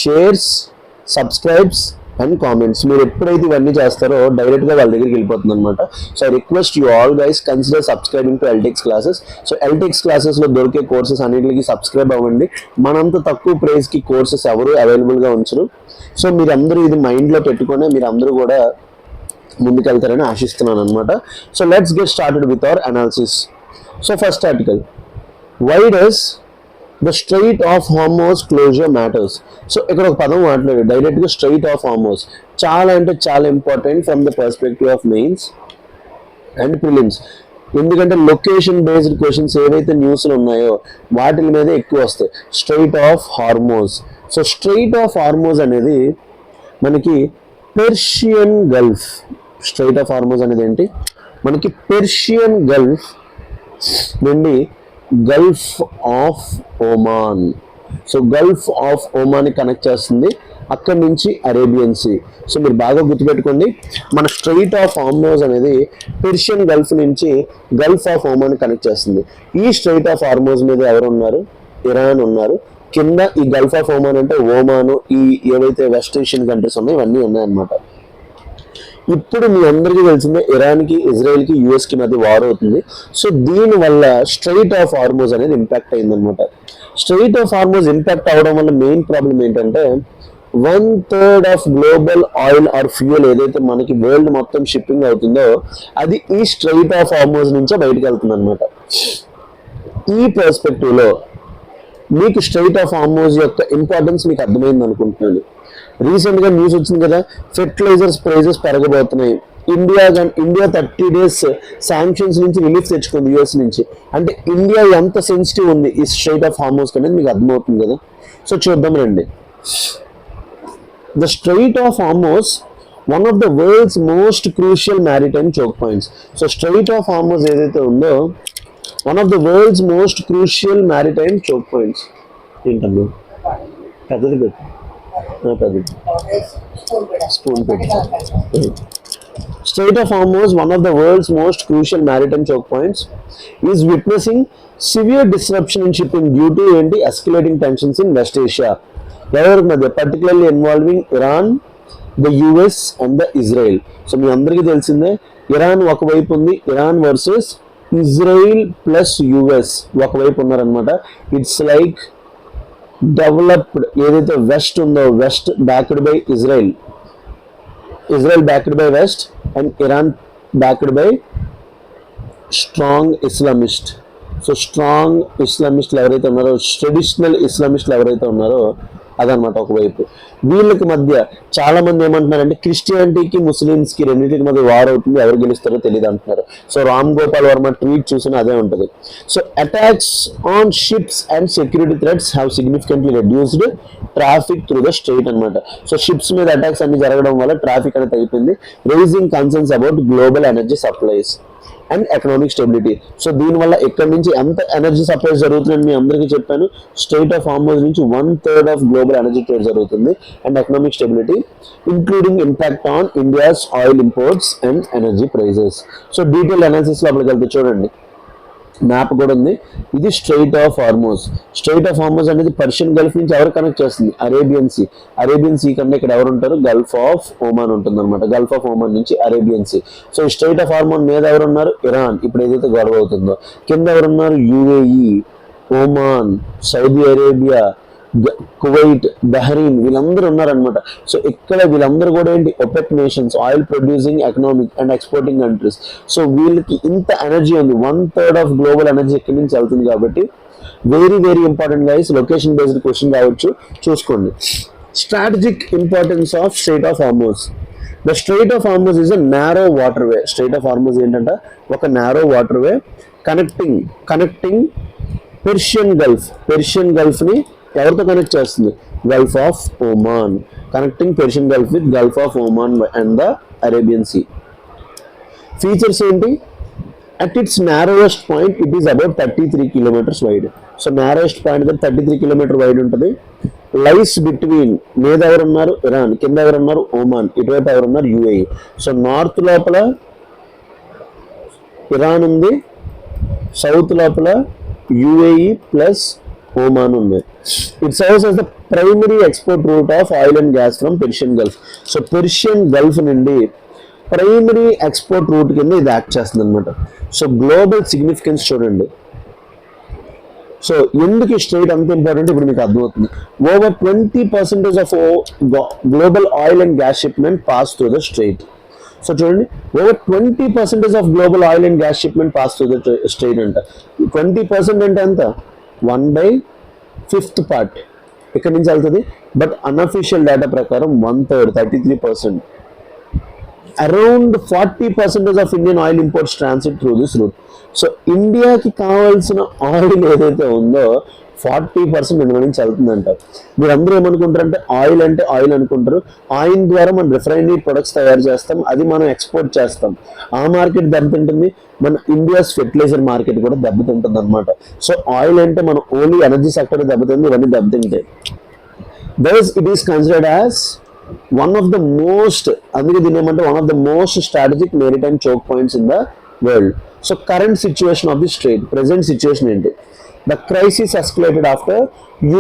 shares, subscribes and comments. మీరు ఎప్పుడైతే ఇవన్నీ చేస్తారో డైరెక్ట్గా వాళ్ళ దగ్గరికి వెళ్ళిపోతుంది అనమాట. So I request you all guys consider subscribing to LTX classes. So LTX క్లాసెస్లో దొరికే కోర్సెస్ అన్నింటికి సబ్స్క్రైబ్ అవ్వండి. మనంత తక్కువ ప్రైస్కి కోర్సెస్ ఎవరు అవైలబుల్గా ఉంచరు. సో మీరందరూ ఇది మైండ్లో పెట్టుకొని మీరందరూ కూడా ముందుకెళ్తారని ఆశిస్తున్నాను అనమాట. So let's get started with our analysis. So first article, why does the strait of Hormuz closure matters. So ఇక్కడ ఒక పదం మాట్లాడారు డైరెక్ట్గా, స్ట్రైట్ ఆఫ్ హార్మోస్. చాలా అంటే చాలా important from the perspective of mains and prelims. ఎందుకంటే లొకేషన్ బేస్డ్ క్వశ్చన్స్ ఏవైతే న్యూస్లో ఉన్నాయో వాటి మీద ఎక్కువ వస్తాయి. Straight of హార్మోస్. So strait of Hormuz అనేది మనకి Persian Gulf. Straight of Hormuz అనేది ఏంటి? మనకి పెర్షియన్ గల్ఫ్ నుండి Gulf of Oman. So Gulf of Oman connect చేస్తుంది, అక్కడి నుంచి అరేబియన్ సీ. సో మీరు బాగా గుర్తుపెట్టుకోండి, మన స్ట్రైట్ ఆఫ్ హార్మోస్ అనేది పెర్షియన్ గల్ఫ్ నుంచి గల్ఫ్ ఆఫ్ ఒమాన్ కనెక్ట్ చేస్తుంది. ఈ స్ట్రైట్ ఆఫ్ హార్మోస్ మీద ఎవరు ఉన్నారు? ఇరాన్ ఉన్నారు. కింద ఈ గల్ఫ్ ఆఫ్ ఒమాన్ అంటే ఒమాను, ఈ ఏవైతే వెస్ట్ ఏషియన్ కంట్రీస్ ఉన్నాయో ఇవన్నీ ఉన్నాయన్నమాట. ఇప్పుడు మీ అందరికీ తెలిసిందే ఇరాన్కి, ఇజ్రాయెల్కి, యుఎస్కి మధ్య వార్ అవుతుంది. సో దీనివల్ల స్ట్రైట్ ఆఫ్ హార్మోస్ అనేది ఇంపాక్ట్ అయిందనమాట. స్ట్రైట్ ఆఫ్ హార్మోస్ ఇంపాక్ట్ అవడం వల్ల మెయిన్ ప్రాబ్లం ఏంటంటే 1/3 of global oil are fuel ఏదైతే మనకి వరల్డ్ మొత్తం షిప్పింగ్ అవుతుందో అది ఈ స్ట్రైట్ ఆఫ్ హార్మోస్ నుంచే బయటకు వెళ్తుంది అనమాట. ఈ పర్స్పెక్టివ్లో మీకు స్ట్రైట్ ఆఫ్ హార్మోస్ యొక్క ఇంపార్టెన్స్ మీకు అర్థమైంది అనుకుంటున్నాను. రీసెంట్గా న్యూస్ వచ్చింది కదా, ఫెర్టిలైజర్స్ ప్రైజెస్ పెరగబోతున్నాయి. ఇండియా 30 days శాంక్షన్స్ నుంచి రిలీఫ్ తెచ్చుకుంది యూఎస్ నుంచి. అంటే ఇండియా ఎంత సెన్సిటివ్ ఉంది ఈ స్ట్రైట్ ఆఫ్ హార్మోస్ అనేది మీకు అర్థమవుతుంది కదా. సో చూద్దాం రండి. The strait of హార్మోస్ one of the world's most crucial maritime choke points. So strait of హార్మోస్ ఏదైతే ఉందో one of the world's most crucial maritime choke points. ఏంటన్నా పెద్దది పెట్టు, స్పూన్ పెట్టి. Strait of Hormuz, one of the world's most crucial maritime choke points, is witnessing severe disruption in shipping due to escalating tensions in West Asia, particularly involving Iran, the US and the Israel. So మీ అందరికీ తెలిసిందే, Iran ఒకవైపు ఉంది, Iran versus Israel plus US ఒకవైపు ఉన్నారనమాట. It's like developed ఏదైతే West ఉందో, West backed by Israel backed by West and Iran backed by strong Islamist. So strong ఇస్లామిస్టులు ఎవరైతే ఉన్నారో, ట్రెడిషనల్ ఇస్లామిస్టులు ఎవరైతే ఉన్నారో అదనమాట ఒకవైపు. వీళ్ళకి మధ్య చాలా మంది ఏమంటున్నారంటే క్రిస్టియానిటీకి ముస్లిమ్స్కి రెండింటికి మధ్య వార్ అవుతుంది, ఎవరు గెలుస్తారో తెలియదు అంటున్నారు. సో రామ్ గోపాల్ వర్మ ట్వీట్ చూసినా అదే ఉంటుంది. So attacks on ships and security threats have significantly reduced traffic through the strait అనమాట. సో షిప్స్ మీద అటాక్స్ అన్ని జరగడం వల్ల ట్రాఫిక్ అనేది అయిపోయింది. Rising concerns about global energy supplies and economic stability. So దీనివల్ల ఎక్కడి నుంచి ఎంత ఎనర్జీ సప్లై జరుగుతుందని మీ అందరికీ చెప్పాను. స్ట్రైట్ ఆఫ్ హార్మోస్ నుంచి 1/3 ఆఫ్ గ్లోబల్ ఎనర్జీ ట్రేడ్ జరుగుతుంది and economic stability including impact on India's oil imports and energy prices. So detail analysis లోపలికి వెళ్తే చూడండి, మ్యాప్ కూడా ఉంది. ఇది strait of Hormuz. Strait of Hormuz అనేది పర్షియన్ గల్ఫ్ నుంచి ఎవరు కనెక్ట్ చేస్తుంది? Arabian sea. అరేబియన్ సీ కన్నా ఇక్కడ ఎవరు ఉంటారు? గల్ఫ్ ఆఫ్ ఒమాన్ ఉంటుంది అనమాట. గల్ఫ్ ఆఫ్ ఒమాన్ నుంచి అరేబియన్ సీ. సో ఈ స్ట్రైట్ ఆఫ్ హార్మోన్ మీద ఎవరు ఉన్నారు? ఇరాన్, ఇప్పుడు ఏదైతే గొడవ అవుతుందో. కింద ఎవరున్నారు? UAE, Oman, Saudi Arabia, Kuwait, Bahrain, వీళ్ళందరూ ఉన్నారనమాట. సో ఇక్కడ వీళ్ళందరూ కూడా ఏంటి? OPEC nations, oil producing economic and exporting countries. So వీళ్ళకి ఇంత ఎనర్జీ ఉంది, 1/3 ఆఫ్ గ్లోబల్ ఎనర్జీ ఎక్కడి నుంచి వెళ్తుంది కాబట్టి very very important guys. Location based question కావచ్చు, చూసుకోండి. Strategic importance of straight of హార్మోస్. The strait of హార్మోస్ is a narrow water way. Straight of హార్మోస్ ఏంటంటే ఒక నారో వాటర్ వే కనెక్టింగ్ పెర్షియన్ గల్ఫ్ని ఎవరితో కనెక్ట్ చేస్తుంది? Gulf of Oman, connecting Persian Gulf with Gulf of Oman and the Arabian Sea. Features ఏంటి? At its narrowest point, it is about 33 kilometers wide. So narrowest point దగ్గర 33 kilometer wide ఉంటుంది. Lies between మీద ఎవరు ఉన్నారు? Iran, కింద ఎవరు ఉన్నారు? Oman, ఇటువైపు ఎవరు ఉన్నారు? యుఏఈ. సో నార్త్ లోపల ఇరాన్ ఉంది, సౌత్ లోపల యుఏఈ ప్లస్ ఒమాన్ ఉంది. It serves as the primary export route of oil and gas from Persian Gulf. So Persian Gulf నుండి ప్రైమరీ ఎక్స్పోర్ట్ రూట్ కింద ఇది యాక్ట్ చేస్తుంది అనమాట. సో గ్లోబల్ సిగ్నిఫికెన్స్ చూడండి. సో ఎందుకు ఈ స్ట్రైట్ అంత ఇంపార్టెంట్ ఇప్పుడు మీకు అర్థమవుతుంది. Over 20% of global oil and gas shipment pass through the strait. So చూడండి, over 20% of global oil and gas shipment pass through the strait అంట. 20% అంటే ఎంత? 1/5 పార్ట్ ఇక్కడి నుంచి వెళ్తుంది. బట్ అన్అఫీషియల్ డేటా ప్రకారం 1/3, 33%. Around 40% of Indian oil imports transit through this route. So ఇండియాకి కావాల్సిన ఆయిల్ ఏదైతే ఉందో 40% ఇందులో నుంచి వెళ్తుందంట. మీరు అందరూ ఏమనుకుంటారంటే ఆయిల్ అంటే ఆయిల్ అనుకుంటారు. ఆయిల్ ద్వారా మనం రిఫైనరీ ప్రొడక్ట్స్ తయారు చేస్తాం, అది మనం ఎక్స్పోర్ట్ చేస్తాం. ఆ మార్కెట్ దెబ్బతింటుంది, మన ఇండియాస్ ఫెర్టిలైజర్ మార్కెట్ కూడా దెబ్బతింటుంది అనమాట. సో ఆయిల్ అంటే మనం ఓన్లీ ఎనర్జీ సెక్టర్ దెబ్బతింది, ఇవన్నీ దెబ్బతింటాయి. Thus it is considered as one of the most, అందుకే దీని ఏమంటే one of the most strategic maritime choke points in the world. So current situation of the strait, present situation ఏంటి? The crisis escalated after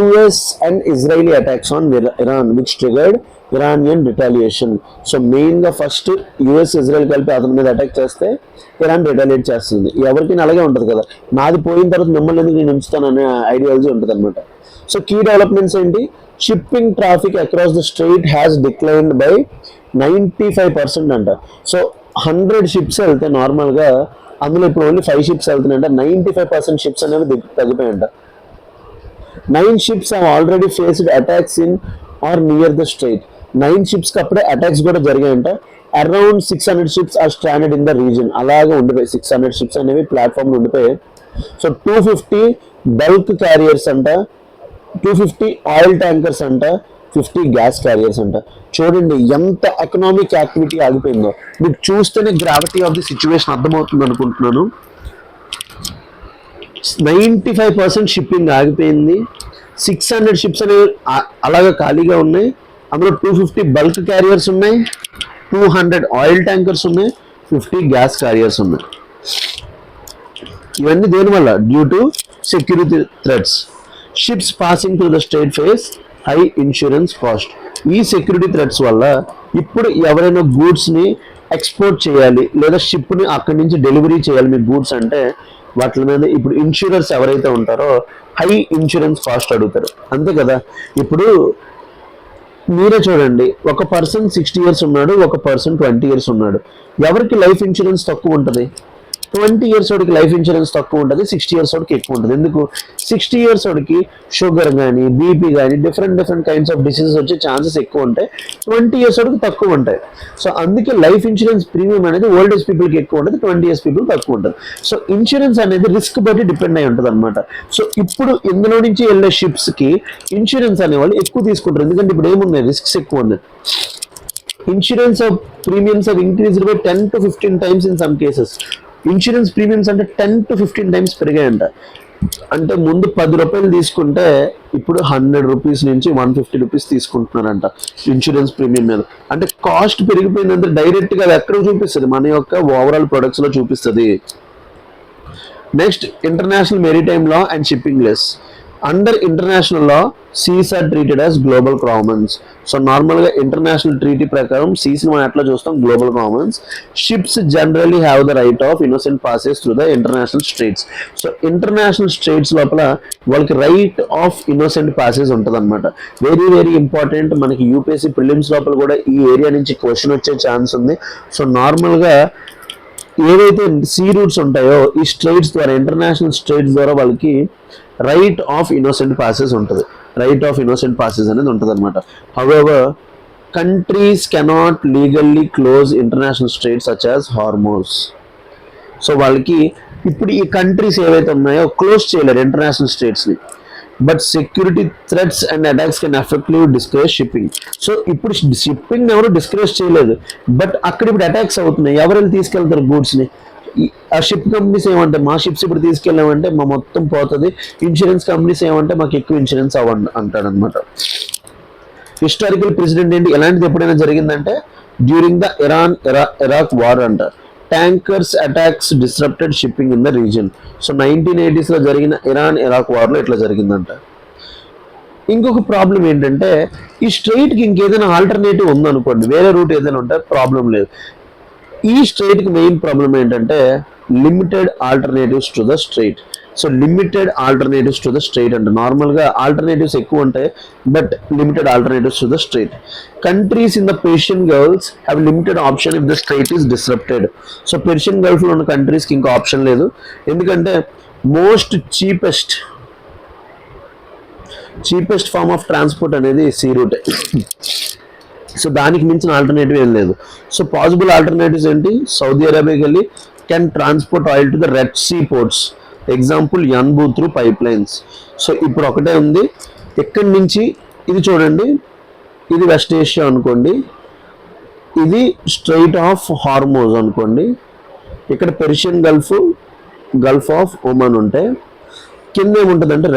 US and Israeli attacks on Iran, which triggered Iranian retaliation. So main గా first US Israel కలిపి అతని మీద attack చేస్తే Iran retaliate చేస్తుంది. ఎవరికైనా అలాగే ఉంటుంది కదా, నాది పోయిన తర్వాత మిమ్మల్ని ఎందుకు నేను ఉంచుతాననే ఐడియాలజీ ఉంటుంది అనమాట. సో కీ డెవలప్మెంట్స్ ఏంటి? Shipping traffic across the straight has declined by 95% అంట. సో 100 షిప్స్ వెళ్తే నార్మల్గా అందులో ఇప్పుడు ఓన్లీ 5 షిప్స్ వెళ్తున్నాయంట. 95% షిప్స్ అనేవి తగ్గిపోయాయంట. 9 ships have already faced attacks in or near the strait. 9 షిప్స్కి అప్పుడే అటాక్స్ కూడా జరిగాయంట. Around 600 ships are stranded in the region. అలాగే ఉండిపోయి 600 షిప్స్ అనేవి ప్లాట్ఫామ్లో ఉండిపోయాయి. సో 250 బల్క్ క్యారియర్స్ అంట, 250 ఆయిల్ ట్యాంకర్స్ అంట, 50 గ్యాస్ క్యారియర్స్ అంట. చూడండి ఎంత ఎకనామిక్ యాక్టివిటీ ఆగిపోయిందో. మీకు చూస్తేనే గ్రావిటీ ఆఫ్ ది సిచ్యువేషన్ అర్థమవుతుంది అనుకుంటున్నాను. 95% షిప్పింగ్ ఆగిపోయింది. 600 షిప్స్ అనేవి అలాగే ఖాళీగా ఉన్నాయి. అందులో 250 బల్క్ క్యారియర్స్ ఉన్నాయి, 200 ఆయిల్ ట్యాంకర్స్ ఉన్నాయి, 50 గ్యాస్ క్యారియర్స్ ఉన్నాయి. ఇవన్నీ దేనివల్ల? Due to security threats. Ships passing through the straight face high insurance cost. ఈ సెక్యూరిటీ థ్రెట్స్ వల్ల ఇప్పుడు ఎవరైనా గూడ్స్ని ఎక్స్పోర్ట్ చేయాలి లేదా షిప్ని అక్కడి నుంచి డెలివరీ చేయాలి మీ గూడ్స్ అంటే వాటి మీద ఇప్పుడు ఇన్సూరెన్స్ ఎవరైతే ఉంటారో హై ఇన్సూరెన్స్ కాస్ట్ అడుగుతారు, అంతే కదా. ఇప్పుడు మీరే చూడండి, ఒక పర్సన్ 60 years ఉన్నాడు, ఒక పర్సన్ 20 years ఉన్నాడు. ఎవరికి లైఫ్ ఇన్సూరెన్స్ తక్కువ ఉంటుంది? 20 years వాడికి లైఫ్ ఇన్సూరెన్స్ తక్కువ ఉంటుంది, 60 years వాడికి ఎక్కువ ఉంటుంది. ఎందుకు? 60 years వాడికి షుగర్ కానీ బీపీ కానీ డిఫరెంట్ కైండ్స్ ఆఫ్ డిసీజెస్ వచ్చే ఛాన్సెస్ ఎక్కువ ఉంటాయి, 20 years వాడికి తక్కువ ఉంటాయి. సో అందుకే లైఫ్ ఇన్సూరెన్స్ ప్రీమియం అనేది ఓల్డ్ ఏజ్ పీపుల్కి ఎక్కువ ఉంటుంది, 20 years పీపుల్ తక్కువ ఉంటుంది. సో ఇన్సూరెన్స్ అనేది రిస్క్ బట్టి డిపెండ్ అయి ఉంటుంది అనమాట. సో ఇప్పుడు ఇందులో నుంచి వెళ్ళే షిప్స్కి ఇన్సూరెన్స్ అనేవాళ్ళు ఎక్కువ తీసుకుంటారు, ఎందుకంటే ఇప్పుడు ఏమున్నాయి, రిస్క్స్ ఎక్కువ ఉన్నాయి. Insurance of premiums have increased by 10 to 15 times in some cases. Insurance premiums అంటే 10 to 15 times పెరిగాయంట. అంటే ముందు 10 రూపాయలు తీసుకుంటే ఇప్పుడు 100 రూపీస్ నుంచి 150 రూపీస్ తీసుకుంటున్నారంట ఇన్సూరెన్స్ ప్రీమియం మీద. అంటే కాస్ట్ పెరిగిపోయిందంటే డైరెక్ట్గా అది ఎక్కడ చూపిస్తుంది? మన యొక్క ఓవరాల్ ప్రొడక్ట్స్లో చూపిస్తుంది. Next, international maritime law and shipping lanes. Under international law seas are treated as global commons. So నార్మల్గా ఇంటర్నేషనల్ ట్రీటీ ప్రకారం సీస్ని మనం ఎట్లా చూస్తాం? Global commons. Ships generally have the right of innocent passage through the international straits. So international straits లోపల వాళ్ళకి right of innocent passes ఉంటుంది అనమాట. Very important. మనకి యూపీఎస్సీ ప్రిలిమ్స్ లోపల కూడా ఈ ఏరియా నుంచి క్వశ్చన్ వచ్చే ఛాన్స్ ఉంది. సో నార్మల్గా ఏవైతే సీ రూట్స్ ఉంటాయో ఈ స్ట్రైట్స్ ద్వారా, ఇంటర్నేషనల్ స్ట్రైట్స్ ద్వారా వాళ్ళకి రైట్ ఆఫ్ ఇన్నోసెంట్ పాసెస్ ఉంటుంది. రైట్ ఆఫ్ ఇన్నోసెంట్ పాసెస్ అనేది ఉంటుంది అనమాట. However countries cannot legally close international straits such as Hormuz. So వాళ్ళకి ఇప్పుడు ఈ కంట్రీస్ ఏవైతే ఉన్నాయో క్లోజ్ చేయలేరు ఇంటర్నేషనల్ స్ట్రైట్స్ని. But security threats and attacks can effectively discourage shipping. So ఇప్పుడు షిప్పింగ్ ఎవరు డిస్కరేజ్ చేయలేదు, బట్ అక్కడ ఇప్పుడు అటాక్స్ అవుతున్నాయి. ఎవరు తీసుకెళ్తారు గూడ్స్ని? ఆ షిప్ కంపెనీస్ ఏమంటే మా షిప్స్ ఇప్పుడు తీసుకెళ్ళామంటే మా మొత్తం పోతుంది. ఇన్సూరెన్స్ కంపెనీస్ ఏమంటే మాకు ఎక్కువ ఇన్సూరెన్స్ అవ్వండి అంటాడనమాట. హిస్టారికల్ ప్రెసిడెంట్ ఏంటి, ఎలాంటిది ఎప్పుడైనా జరిగిందంటే డ్యూరింగ్ ద ఇరాక్ వార్ అంటారు. Tankers attacks disrupted shipping in the reason. So 1980s లో జరిగిన ఇరాక్ వార్లో ఇట్లా జరిగిందంట. ఇంకొక ప్రాబ్లం ఏంటంటే ఈ స్ట్రైట్కి ఇంకేదైనా ఆల్టర్నేటివ్ ఉందనుకోండి, వేరే రూట్ ఏదైనా ఉంటే ప్రాబ్లం లేదు. ఈ స్ట్రైట్కి మెయిన్ ప్రాబ్లం ఏంటంటే limited alternatives to the strait. So limited alternatives to the strait అంటే నార్మల్గా ఆల్టర్నేటివ్స్ ఎక్కువ ఉంటాయి, but limited alternatives to the strait. Countries in the Persian Gulf have limited option if the strait is disrupted. So Persian గల్ఫ్లో ఉన్న కంట్రీస్కి ఇంకా option లేదు, ఎందుకంటే most cheapest form of transport అనేది సీ రూట్. సో దానికి మించిన ఆల్టర్నేటివ్ ఏం లేదు. సో పాసిబుల్ ఆల్టర్నేటివ్స్ ఏంటి, సౌదీ అరేబియాకి వెళ్ళి can transport oil to the Red Sea ports, example Yanbu through pipelines. So ఇప్పుడు ఒకటే ఉంది, ఎక్కడి నుంచి ఇది చూడండి, ఇది వెస్ట్ ఏషియా అనుకోండి, ఇది స్ట్రైట్ ఆఫ్ హార్మోజ్ అనుకోండి, ఇక్కడ పెర్షియన్ గల్ఫ్ ఆఫ్ ఒమన్ ఉంటే కింద ఏముంటుందంటే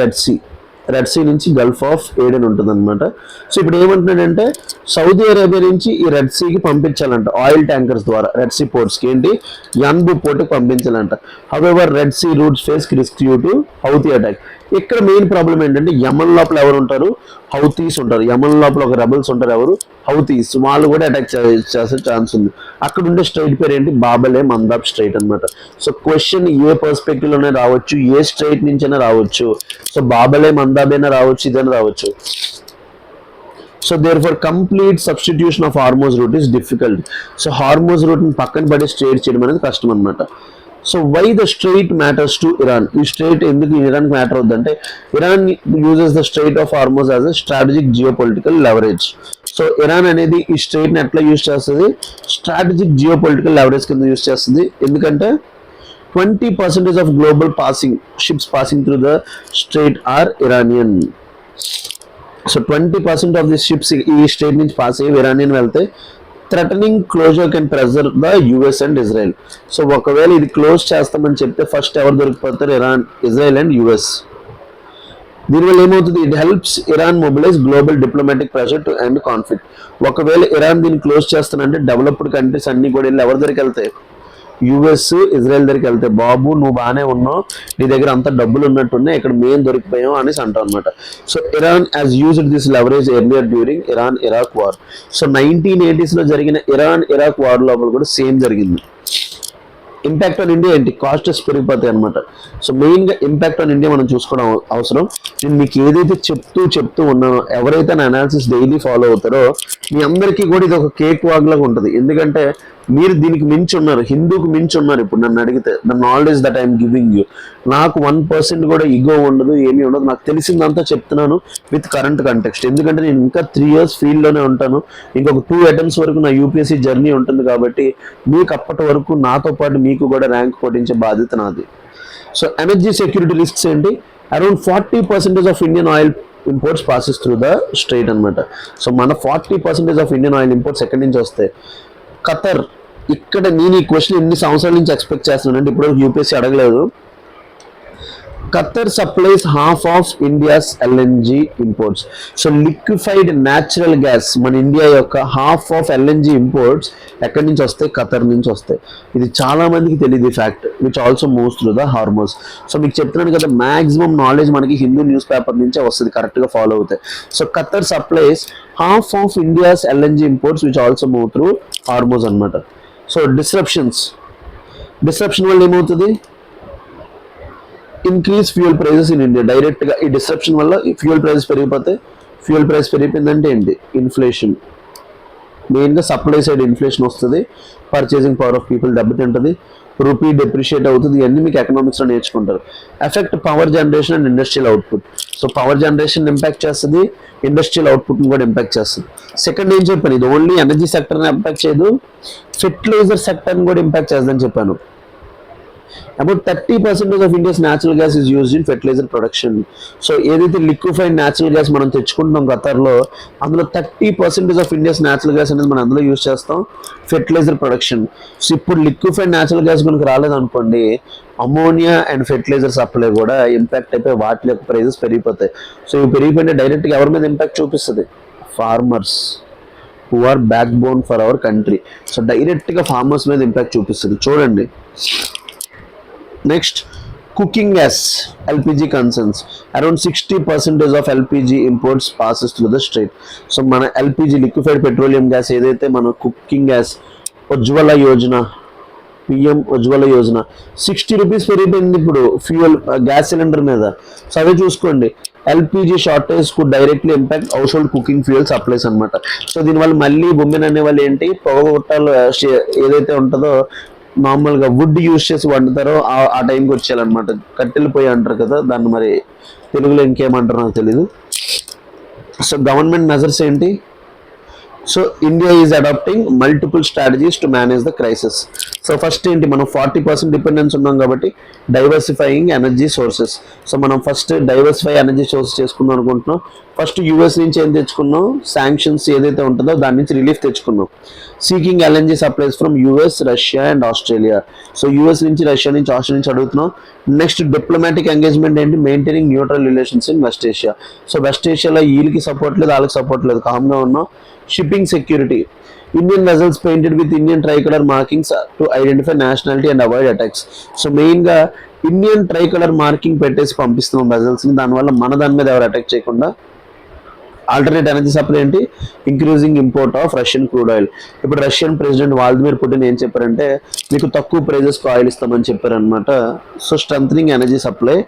రెడ్ సీ నుంచి గల్ఫ్ ఆఫ్ ఏడెన్ ఉంటుంది అనమాట. సో ఇప్పుడు ఏమంటున్నాడంటే సౌదీ అరేబియా నుంచి ఈ రెడ్ సీకి పంపించాలంట ఆయిల్ ట్యాంకర్స్ ద్వారా, రెడ్ సీ పోర్ట్స్కి ఏంటి యన్బూ పోర్ట్కి పంపించాలంట. However Red Sea routes face risk due to Houthi attack. ఇక్కడ మెయిన్ ప్రాబ్లం ఏంటంటే యమన్ లోపల ఎవరు ఉంటారు, హౌతీస్ ఉంటారు. యమన్ లోపల ఒక రెబల్స్ ఉంటారు, ఎవరు హౌతీస్, వాళ్ళు కూడా అటాక్ చేసే ఛాన్స్ ఉంది. అక్కడ ఉండే స్ట్రైట్ పేరు ఏంటి, బాబలే మందాబ్ స్ట్రైట్ అనమాట. సో క్వశ్చన్ ఏ పర్స్పెక్టివ్ లోనే రావచ్చు, ఏ స్ట్రైట్ నుంచైనా రావచ్చు. సో బాబలే మందాబ్ అయినా రావచ్చు, ఇదైనా రావచ్చు. So therefore complete substitution of Hormuz route is difficult. So Hormuz రూట్ని పక్కన పడి స్ట్రైట్ చేయడం అనేది కష్టం అనమాట. So why the strait matters to Iran? ఈ స్ట్రైట్ ఎందుకు ఇరాన్కి మ్యాటర్ అవుతుందంటే Iran uses the strait of Hormuz as a strategic geopolitical leverage. So Iran అనేది ఈ స్ట్రైట్ని ఎట్లా యూజ్ చేస్తుంది, స్ట్రాటజిక్ జియోపొలిటికల్ లెవరేజ్ కింద యూజ్ చేస్తుంది. ఎందుకంటే 20% of global ships passing through the straight are Iranian. So 20% of the ships ఈ strait నుంచి పాస్ అయ్యి ఇరానియన్ వెళ్తే threatening closure can pressure the US and Israel. So ఒకవేళ ఇది క్లోజ్ చేస్తామని చెప్తే ఫస్ట్ ఎవరు దొరికిపోతారు, ఇజ్రాయెల్ అండ్ యుఎస్. దీనివల్ల ఏమవుతుంది, it helps Iran mobilise global diplomatic pressure to end conflict. ఒకవేళ ఇరాన్ దీన్ని క్లోజ్ చేస్తానంటే డెవలప్డ్ కంట్రీస్ అన్ని కూడా వెళ్ళి ఎవరి దగ్గరికి వెళ్తాయి, యుఎస్ ఇజ్రాయెల్ దగ్గరికి వెళ్తే, బాబు నువ్వు బాగానే ఉన్నావు, నీ దగ్గర అంత డబ్బులు ఉన్నట్టున్నాయి, ఇక్కడ మేము దొరికిపోయాం అనేసి అంటాం అనమాట. So Iran has used this leverage earlier during Iraq war. So 1980s లో జరిగిన ఇరాక్ వార్ లోపల కూడా సేమ్ జరిగింది. ఇంపాక్ట్ ఆన్ ఇండియా ఏంటి, కాస్టెస్ పెరిగిపోతాయి అనమాట. సో మెయిన్గా ఇంపాక్ట్ ఆన్ ఇండియా మనం చూసుకోవడం అవసరం. నేను మీకు ఏదైతే చెప్తూ ఉన్నానో, ఎవరైతే నా అనాలిసిస్ డైలీ ఫాలో అవుతారో మీ అందరికీ కూడా ఇది ఒక కేక్ వాగ్ లాగా ఉంటుంది. ఎందుకంటే మీరు దీనికి మించి ఉన్నారు, హిందూకి మించి ఉన్నారు. ఇప్పుడు నన్ను అడిగితే the knowledge that I'm giving you, నాకు 1% కూడా ఈగో ఉండదు, ఏమీ ఉండదు. నాకు తెలిసిందంతా చెప్తున్నాను విత్ కరెంట్ కంటెక్స్ట్. ఎందుకంటే నేను ఇంకా 3 years ఫీల్డ్లోనే ఉంటాను, ఇంకొక 2 attempts వరకు నా యూపీఎస్సీ జర్నీ ఉంటుంది. కాబట్టి మీకు అప్పటి వరకు నాతో పాటు మీకు కూడా ర్యాంక్ కొట్టించే బాధ్యత నాది. సో ఎనర్జీ సెక్యూరిటీ రిస్క్స్ ఏంటి, around 40% of Indian oil imports passes through the strait అనమాట. సో మన 40% ఆఫ్ ఇండియన్ ఆయిల్ ఇంపోర్ట్స్ ఎక్కడి నుంచి వస్తాయి, ఖతర్. ఇక్కడ నేను ఈ క్వశ్చన్ ఎన్ని సంవత్సరాల నుంచి ఎక్స్పెక్ట్ చేస్తున్నాను అంటే ఇప్పుడు యూపీఎస్సీ అడగలేదు. Qatar supplies half of India's LNG imports. So liquefied natural gas మన ఇండియా యొక్క హాఫ్ ఆఫ్ ఎల్ఎన్జీ ఇంపోర్ట్స్ ఎక్కడి నుంచి వస్తాయి, ఖతర్ నుంచి వస్తాయి. ఇది చాలా మందికి తెలియదు fact, which also moves through the హార్మోస్. So మీకు చెప్తున్నాను కదా, మాక్సిమం నాలెడ్జ్ మనకి హిందూ న్యూస్ పేపర్ నుంచే వస్తుంది, కరెక్ట్గా ఫాలో అవుతాయి. So Qatar supplies half of India's LNG imports which also move through Hormuz అనమాట. సో డిస్రప్షన్ వల్ల ఏమవుతుంది, increase fuel prices in India. డైరెక్ట్గా ఈ డిస్రప్షన్ వల్ల ఫ్యూయల్ ప్రైజెస్ పెరిగిపోతాయి. ఫ్యూయల్ ప్రైస్ పెరిగిపోయిందంటే ఏంటి, ఇన్ఫ్లేషన్. మెయిన్గా సప్లై సైడ్ ఇన్ఫ్లేషన్ వస్తుంది, పర్చేసింగ్ పవర్ ఆఫ్ పీపుల్ దెబ్బతింటుంది, రూపీ డెప్రిషియేట్ అవుతుంది. ఇవన్నీ మీకు ఎకనామిక్స్లో నేర్చుకుంటారు. Effect power generation and industrial output. So power generation impact చేస్తుంది, ఇండస్ట్రియల్ అవుట్పుట్ని కూడా ఇంపాక్ట్ చేస్తుంది. సెకండ్ ఏం చెప్పాను, ఇది ఓన్లీ ఎనర్జీ సెక్టర్ని ఇంపాక్ట్ చేయదు, ఫెర్టిలైజర్ సెక్టర్ని కూడా ఇంపాక్ట్ చేస్తుందని చెప్పాను. About 30% of India's natural gas is used in fertiliser production. So ఏదైతే లిక్విఫైడ్ న్యాచురల్ గ్యాస్ మనం తెచ్చుకుంటున్నాం ఖతర్లో, అందులో 30% ఆఫ్ ఇండియాస్ న్యాచురల్ గ్యాస్ అనేది మనం అందులో యూజ్ చేస్తాం ఫెర్టిలైజర్ ప్రొడక్షన్. సో ఇప్పుడు లిక్విఫైడ్ న్యాచురల్ గ్యాస్ మనకు రాలేదనుకోండి, అమోనియా అండ్ ఫెర్టిలైజర్ సప్లై కూడా ఇంపాక్ట్ అయిపోయి వాటి యొక్క ప్రైజెస్ పెరిగిపోతాయి. సో ఇవి పెరిగిపోయిన డైరెక్ట్గా ఎవరి మీద ఇంపాక్ట్ చూపిస్తుంది? Farmers who are backbone for our country. So డైరెక్ట్గా ఫార్మర్స్ మీద ఇంపాక్ట్ చూపిస్తుంది. చూడండి next, cooking gas LPG concerns. Around 60% of LPG imports passes through the strait. So మన ఎల్పిజి లిక్విఫైడ్ పెట్రోలియం గ్యాస్ ఏదైతే మన cooking gas Ujjwala Yojana, PM Ujjwala Yojana 60 rupees పెరిగిపోయింది ఇప్పుడు fuel gas cylinder మీద. సో అదే చూసుకోండి, ఎల్పిజి షార్టేజ్ కు directly impact household cooking fuel supplies అనమాట. సో దీనివల్ల మళ్ళీ ఉమెన్ అనే వాళ్ళు ఏంటి, పొగగొట్టాలు ఏదైతే ఉంటుందో నార్మల్గా వుడ్ యూజ్ చేసి వండుతారో ఆ టైంకి వచ్చేయాలన్నమాట. కట్టెలు పొయ్యి అంటారు కదా దాన్ని, మరి తెలుగులో ఇంకేమంటారో నాకు తెలీదు. సో గవర్నమెంట్ మెజర్స్ ఏంటి? So India is adapting multiple strategies to manage the crisis. So first ఏంటి, మనం 40% డిపెండెన్స్ ఉన్నాం కాబట్టి డైవర్సిఫైయింగ్ ఎనర్జీ సోర్సెస్. సో మనం ఫస్ట్ డైవర్సిఫై ఎనర్జీ సోర్సెస్ చేసుకుందాం అనుకుంటున్నాం. ఫస్ట్ యూఎస్ నుంచి ఏం తెచ్చుకున్నాం, శాంక్షన్స్ ఏదైతే ఉంటుందో దాని నుంచి రిలీఫ్ తెచ్చుకున్నాం. Seeking LNG supplies from US, Russia and Australia. So US నుంచి, రష్యా నుంచి, ఆస్ట్రేలియా నుంచి అడుగుతున్నాం. నెక్స్ట్ డిప్లొమాటిక్ ఎంగేజ్మెంట్ ఏంటి, maintaining neutral relations in West Asia. So West ఏషియాలో వీళ్ళకి సపోర్ట్ లేదు, వాళ్ళకి సపోర్ట్ లేదు, కామ్గా ఉన్నాం. Shipping security, Indian vessels painted with Indian tricolor markings to identify nationality and avoid attacks. So మెయిన్గా ఇండియన్ ట్రైకలర్ మార్కింగ్ పెట్టేసి పంపిస్తున్నాం వెజల్స్ని, దానివల్ల మన దాని మీద ఎవరు అటాక్ చేయకుండా. ఆల్టర్నేట్ ఎనర్జీ సప్లై ఏంటి, increasing import of Russian crude oil. ఇప్పుడు రష్యన్ ప్రెసిడెంట్ వ్లాదిమిర్ పుటిన్ ఏం చెప్పారంటే, మీకు తక్కువ ప్రైజెస్కి ఆయిల్ ఇస్తామని చెప్పారనమాట. So strengthening energy supply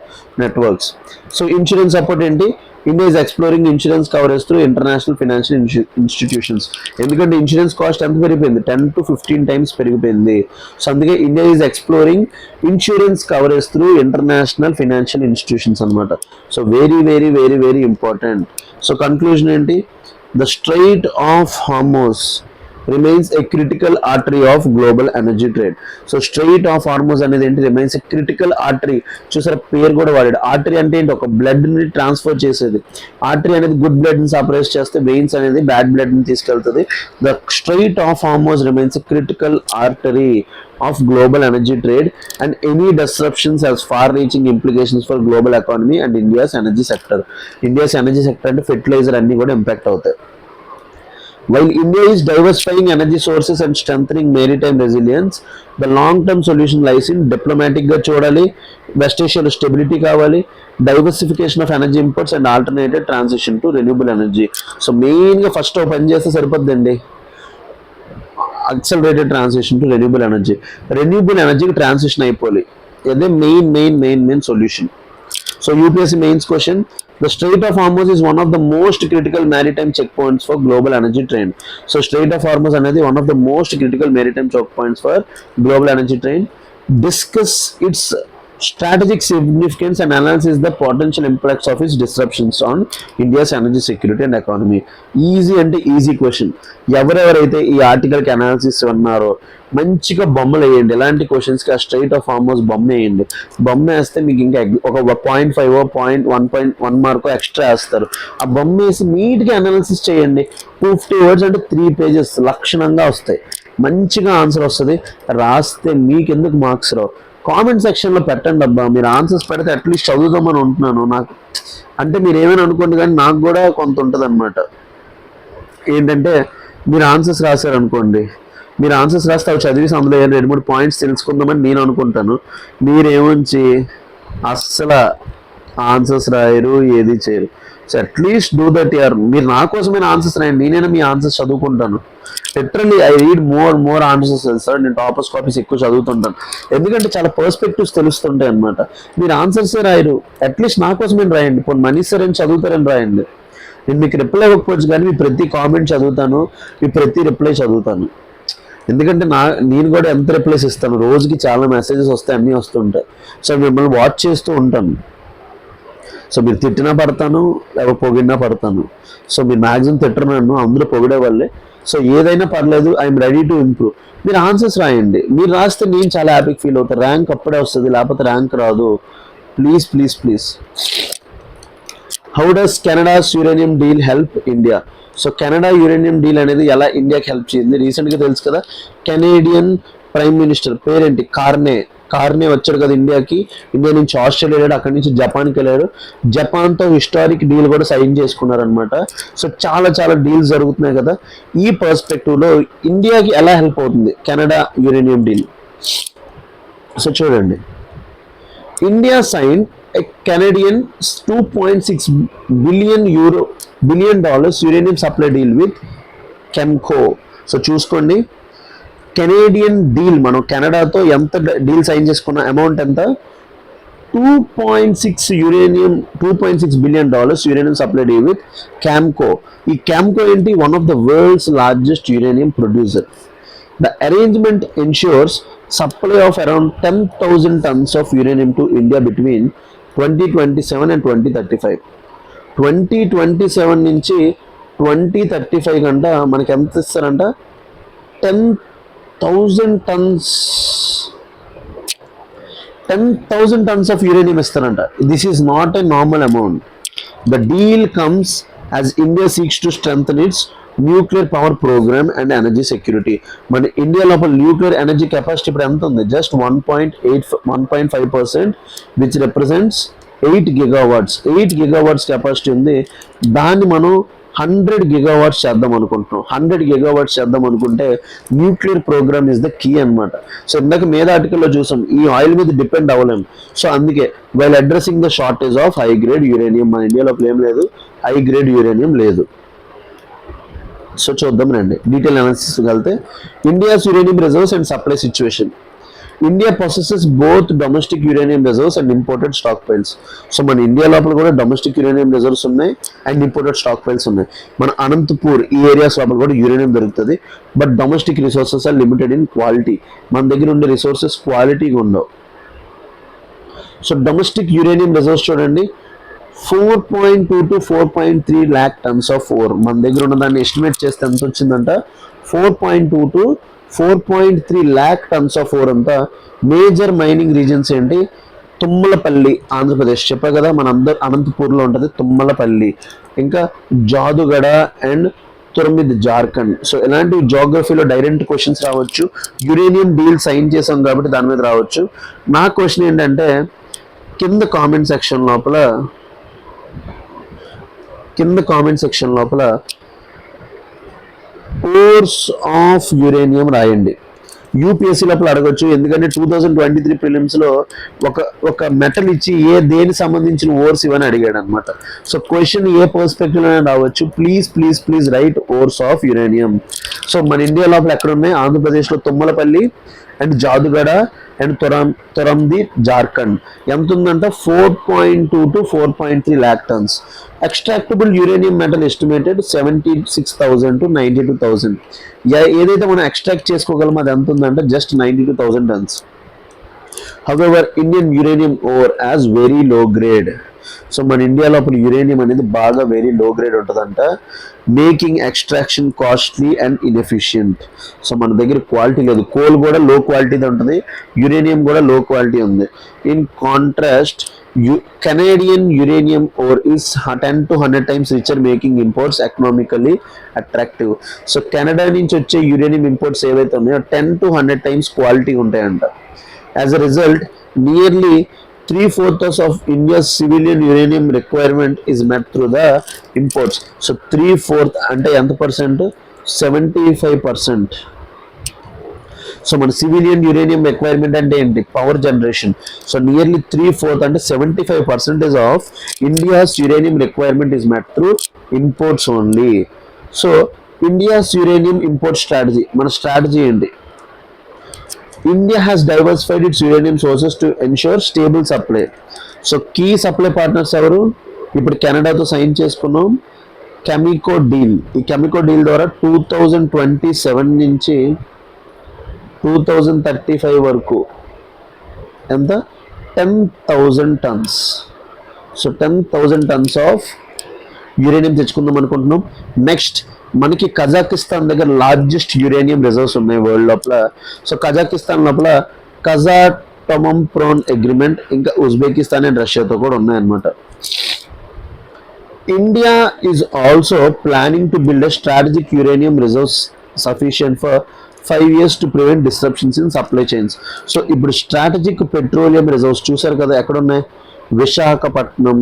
networks. So insurance support ఏంటి, India is exploring insurance coverage through international financial institutions. ఎందుకంటే ఇన్సూరెన్స్ కాస్ట్ ఎంత పెరిగిపోయింది, 10 to 15 times పెరిగిపోయింది. సో అందుకే India is exploring insurance coverage through international financial institutions అనమాట. So very very very very important. So conclusion ఏంటి, the strait of Hormuz remains a critical artery of global energy trade. So strait of Hormuz అనేది ఏంటి, remains a critical artery. చూసారా పేరు కూడా వాడాడు. Artery అంటే ఏంటి, ఒక బ్లడ్ ని ట్రాన్స్ఫర్ చేసేది. ఆర్టరీ అనేది గుడ్ బ్లడ్ ని సపరేట్ చేస్తే, వెయిన్స్ అనేది బ్యాడ్ బ్లడ్ ని తీసుకెళ్తుంది. The strait of హార్మోస్ remains a critical artery of global energy trade, and any disruptions has far-reaching implications for global economy and India's energy sector. India's energy sector అంటే fertiliser అన్ని కూడా impact అవుతాయి. While India is diversifying energy sources and strengthening maritime resilience, the long-term solution lies in diplomatic గా చూడాలి, west ఏషియాలో stability కావాలి, diversification of energy imports and alternative transition to renewable energy. So మెయిన్గా first పని చేస్తే సరిపోద్దండి, accelerated transition to renewable energy. Renewable energy transition అయిపోవాలి, అదే main solution. So UPSC mains question, the Strait of Hormuz is one of the most critical maritime checkpoints for global energy trade. So Strait of Hormuz అనేది one of the most critical maritime checkpoints for global energy trade. Discuss its strategic significance and analysis the potential impacts of its disruptions on India's energy security and economy. Easy అంటే easy question. ఎవరెవరైతే ఈ ఆర్టికల్కి analysis ఉన్నారో మంచిగా బొమ్మలు వేయండి. ఎలాంటి క్వశ్చన్స్కి ఆ స్ట్రైట్ ఆఫ్ హార్మోస్ బొమ్మ వేయండి. బొమ్మ వేస్తే మీకు ఇంకా ఒక 0.5 1.1 మార్కో ఎక్స్ట్రా వేస్తారు. ఆ బొమ్మ వేసి నీట్గా అనాలిసిస్ చేయండి. 50 words అంటే 3 pages లక్షణంగా వస్తాయి. మంచిగా ఆన్సర్ వస్తుంది. రాస్తే మీకు ఎందుకు మార్క్స్ రావు, కామెంట్ సెక్షన్లో పెట్టండి అబ్బా. మీరు ఆన్సర్స్ పెడితే అట్లీస్ట్ చదువుదామని ఉంటున్నాను. నాకు అంటే మీరు ఏమైనా అనుకోండి, కానీ నాకు కూడా కొంత ఉంటుంది అనమాట. ఏంటంటే మీరు ఆన్సర్స్ రాశారనుకోండి, మీరు ఆన్సర్స్ రాస్తే అవి చదివేసి అందులో 2-3 పాయింట్స్ తెలుసుకుందామని నేను అనుకుంటాను. మీరేముంచి అస్సలు ఆన్సర్స్ రాయరు, ఏది చేయరు. So at least do that year. మీరు నా కోసమైన ఆన్సర్స్ రాయండి, నేనైనా మీ ఆన్సర్స్ చదువుకుంటాను. Literally I read more answers తెలుసా. నేను టాపర్స్ కాపీస్ ఎక్కువ చదువుతుంటాను, ఎందుకంటే చాలా పర్స్పెక్టివ్స్ తెలుస్తుంటాయి అనమాట. మీరు ఆన్సర్సే రాయరు, అట్లీస్ట్ నా కోసమేం రాయండి. పోనీ మనీష్ సార్ అని చదువుతారని రాయండి. నేను మీకు రిప్లై ఇవ్వకపోవచ్చు, కానీ మీ ప్రతి కామెంట్ చదువుతాను, మీ ప్రతి రిప్లై చదువుతాను. ఎందుకంటే నేను కూడా ఎంత రిప్లైస్ ఇస్తాను, రోజుకి చాలా మెసేజెస్ వస్తాయి, అన్నీ వస్తుంటాయి. సో మిమ్మల్ని వాచ్ చేస్తూ ఉంటాను. సో మీరు తిట్టినా పడతాను, ఎవరు పొగిడినా పడతాను. సో మీరు మ్యాక్సిమం తిట్టరు నన్ను, అందరూ పొగిడే వాళ్ళే. సో ఏదైనా పర్లేదు, ఐఎమ్ రెడీ టు ఇంప్రూవ్. మీరు ఆన్సర్స్ రాయండి. మీరు రాస్తే నేను చాలా హ్యాపీగా ఫీల్ అవుతాను. ర్యాంక్ అప్పుడే వస్తుంది, లేకపోతే ర్యాంక్ రాదు. Please please please. How does Canada's uranium deal help India? So Canada uranium deal అనేది ఎలా ఇండియాకి హెల్ప్ చేసింది? రీసెంట్గా తెలుసు కదా, కెనేడియన్ ప్రైమ్ మినిస్టర్ పేరేంటి, కార్నే వచ్చాడు కదా ఇండియాకి. ఇండియా నుంచి ఆస్ట్రేలియా వెళ్ళాడు, అక్కడి నుంచి జపాన్కి వెళ్ళాడు. జపాన్తో హిస్టారిక్ డీల్ కూడా సైన్ చేసుకున్నారనమాట. సో చాలా చాలా డీల్స్ జరుగుతున్నాయి కదా. ఈ పర్స్పెక్టివ్లో ఇండియాకి ఎలా హెల్ప్ అవుతుంది కెనడా యురేనియం డీల్? సో చూడండి, India sign a Canadian 2.6 billion dollars uranium supply deal with Chemco. So చూసుకోండి, కెనేడియన్ డీల్, మనం కెనడాతో ఎంత డీల్ సైన్ చేసుకున్న అమౌంట్ ఎంత? 2.6 billion dollars uranium supply deal with Cameco. ఈ క్యామ్కో ఏంటి? One of the world's largest uranium producer. The arrangement ensures supply of around 10,000 tons of uranium to India between 2027 and 2035. 2027 నుంచి 2035 కంట మనకి ఎంత ఇస్తారంట? 10,000 tons of uranium ఇస్తారంట. This is not a normal amount. The deal comes as India seeks to strengthen its nuclear power programme and energy security. మన India లోపల nuclear energy capacity ఇప్పుడు ఎంత ఉంది? Just 1.5%, which represents 8 gigawatts. 8 gigawatts capacity ఉంది. దాన్ని మనం 100 gigawatts చేద్దాం అనుకుంటున్నాం. 100 gigawatts చేద్దాం అనుకుంటే nuclear programme is the key అనమాట. సో ఇందాక మీద ఆర్టికల్లో చూసాం, ఈ ఆయిల్ మీద డిపెండ్ అవ్వలేం. సో అందుకే while addressing the shortage of high grade uranium, మన ఇండియా లోపల ఏం లేదు, హై గ్రేడ్ యురేనియం లేదు. సో చూద్దాం రండి, డీటెయిల్ అనాలిసిస్ వెళ్తే, India's uranium reserves and supply situation. India possesses both domestic uranium reserves and imported stockpiles. So మన India లోపల కూడా డొమెస్టిక్ యురేనియం రిజర్వ్స్ ఉన్నాయి అండ్ ఇంపోర్టెడ్ స్టాక్ ఫైల్స్ ఉన్నాయి. మన అనంతపూర్ ఈ ఏరియాస్ లోపల కూడా యురేనియం దొరుకుతుంది. But domestic resources are limited in quality. మన దగ్గర ఉండే రిసోర్సెస్ క్వాలిటీగా ఉండవు. సో డొమెస్టిక్ యురేనియం రిజర్వ్స్ చూడండి, 4.2 to 4.3 lakh tons of ore. మన దగ్గర ఉన్న దాన్ని ఎస్టిమేట్ చేస్తే ఎంత వచ్చిందంట? 4.2 to 4.3 lakh tons of ore అంతా. మేజర్ మైనింగ్ రీజన్స్ ఏంటి? తుమ్మలపల్లి ఆంధ్రప్రదేశ్, చెప్పా కదా, మన అనంతపూర్లో ఉంటుంది తుమ్మలపల్లి. ఇంకా జాదుగడ అండ్ తుర్మిద్ జార్ఖండ్. సో ఇలాంటి జాగ్రఫీలో డైరెక్ట్ క్వశ్చన్స్ రావచ్చు. యురేనియం డీల్ సైన్ చేసాం కాబట్టి దాని మీద రావచ్చు. నా క్వశ్చన్ ఏంటంటే, కింద కామెంట్ సెక్షన్ లోపల ఓర్స్ ఆఫ్ యురేనియం రాయండి. యూపీఎస్సీ లోపల అడగొచ్చు, ఎందుకంటే 2023 ప్రిలిమ్స్లో ఒక మెటల్ ఇచ్చి దేని సంబంధించిన ఓర్స్ ఇవని అడిగాడు అనమాట. సో క్వశ్చన్ ఏ పర్స్పెక్టివ్ రావచ్చు. Please write ores of uranium. So మన ఇండియా లోపల ఎక్కడ ఉన్నాయి? ఆంధ్రప్రదేశ్లో తుమ్మలపల్లి అండ్ జాదుగడ అండ్ తొరంది జార్ఖండ్. ఎంత ఉందంట? 4.2 to 4.3 lakh tons. Extractable uranium metal estimated 76,000 to 92,000. ఏదైతే మనం ఎక్స్ట్రాక్ట్ చేసుకోగలమో అది ఎంత ఉందంటే just 92,000 tons. However, Indian uranium ore as very low grade. So మన ఇండియా లోపల యురేనియం అనేది బాగా వెరీ లో గ్రేడ్ ఉంటుందంట, making extraction costly and inefficient. So మన దగ్గర క్వాలిటీ లేదు. కోల్ కూడా లో క్వాలిటీది ఉంటుంది, యురేనియం కూడా లో క్వాలిటీ ఉంది. In contrast, Canadian uranium ore is 10 to 100 times richer, making imports economically attractive. So Canada నుంచి వచ్చే యురేనియం ఇంపోర్ట్స్ ఏవైతే ఉన్నాయో 10 to 100 times క్వాలిటీ ఉంటాయంట. As a result, nearly 3/4 of India's civilian uranium requirement is met through the imports. So 3/4 అంటే ఎంత percent? 75%. So మన civilian uranium requirement అంటే ఏంటి? Power generation. సో నియర్లీ 3/4 అంటే 75% of India's uranium requirement is met through imports only. So India's uranium import strategy, మన strategy ఏంటి? India has diversified its uranium sources to ensure stable supply. So key supply partners ఎవరు? ఇప్పుడు కెనడాతో sign చేసుకున్నాం కెమికో deal. ఈ కెమికో deal ద్వారా 2027 నుంచి 2035 వరకు ఎంత? 10,000 tons. So 10,000 tons of uranium తెచ్చుకుందాం అనుకుంటున్నాం. నెక్స్ట్ మనకి కజాకిస్తాన్ దగ్గర లార్జెస్ట్ యురేనియం రిజర్వ్స్ ఉన్నాయి వరల్డ్ లోపల. సో కజాకిస్తాన్ లోపల కజాటొమంప్రోన్ అగ్రిమెంట్, ఇంకా ఉజ్బెకిస్తాన్ అండ్ రష్యాతో కూడా ఉన్నాయన్నమాట. India is also planning to build a strategic uranium reserves sufficient for 5 years to prevent disruptions in supply chains. So ఇప్పుడు స్ట్రాటజిక్ పెట్రోలియం రిజర్వ్స్ చూసారు కదా ఎక్కడ ఉన్నాయి, విశాఖపట్నం,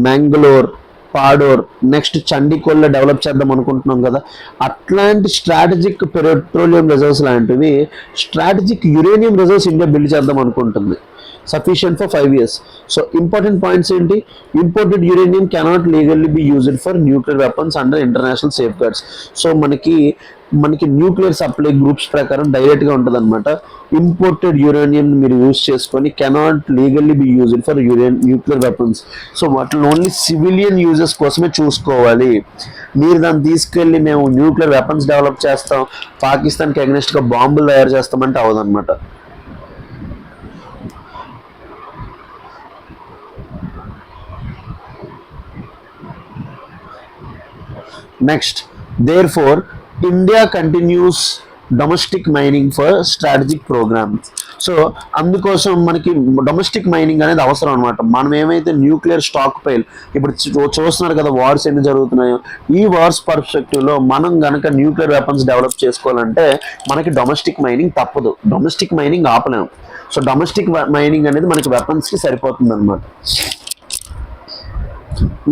మ్యాంగ్లూర్, పాడోర్, నెక్స్ట్ చండీగఢ్లో డెవలప్ చేద్దాం అనుకుంటున్నాం కదా. అట్లాంటి స్ట్రాటజిక్ పెట్రోలియం రిజర్వ్స్ లాంటివి strategic uranium reserves India build చేద్దాం అనుకుంటుంది, sufficient for 5 years. So important points ఏంటి, imported uranium cannot legally be used for nuclear weapons under international safeguards. So మనకి న్యూక్లియర్ సప్లై గ్రూప్స్ ప్రకారం డైరెక్ట్గా ఉంటుంది అనమాట. ఇంపోర్టెడ్ యురేనియం మీరు యూజ్ చేసుకొని cannot legally be used for nuclear weapons. So వాటిని only civilian uses కోసమే చూసుకోవాలి. మీరు దాన్ని తీసుకెళ్ళి మేము న్యూక్లియర్ వెపన్స్ డెవలప్ చేస్తాం, పాకిస్తాన్కి అగెనిస్ట్గా బాంబులు తయారు చేస్తామంటే అవదనమాట. Next, therefore, India continues domestic mining for strategic programmes. So అందుకోసం మనకి డొమెస్టిక్ మైనింగ్ అనేది అవసరం అనమాట. మనం ఏమైతే న్యూక్లియర్ స్టాక్ పైల్ ఇప్పుడు చూస్తున్నారు కదా వార్స్ ఎన్ని జరుగుతున్నాయో, ఈ వార్స్ పర్స్పెక్టివ్లో మనం కనుక న్యూక్లియర్ వెపన్స్ డెవలప్ చేసుకోవాలంటే మనకి డొమెస్టిక్ మైనింగ్ తప్పదు, డొమెస్టిక్ మైనింగ్ ఆపలేము. సో డొమెస్టిక్ మైనింగ్ అనేది మనకి వెపన్స్కి సరిపోతుంది అనమాట.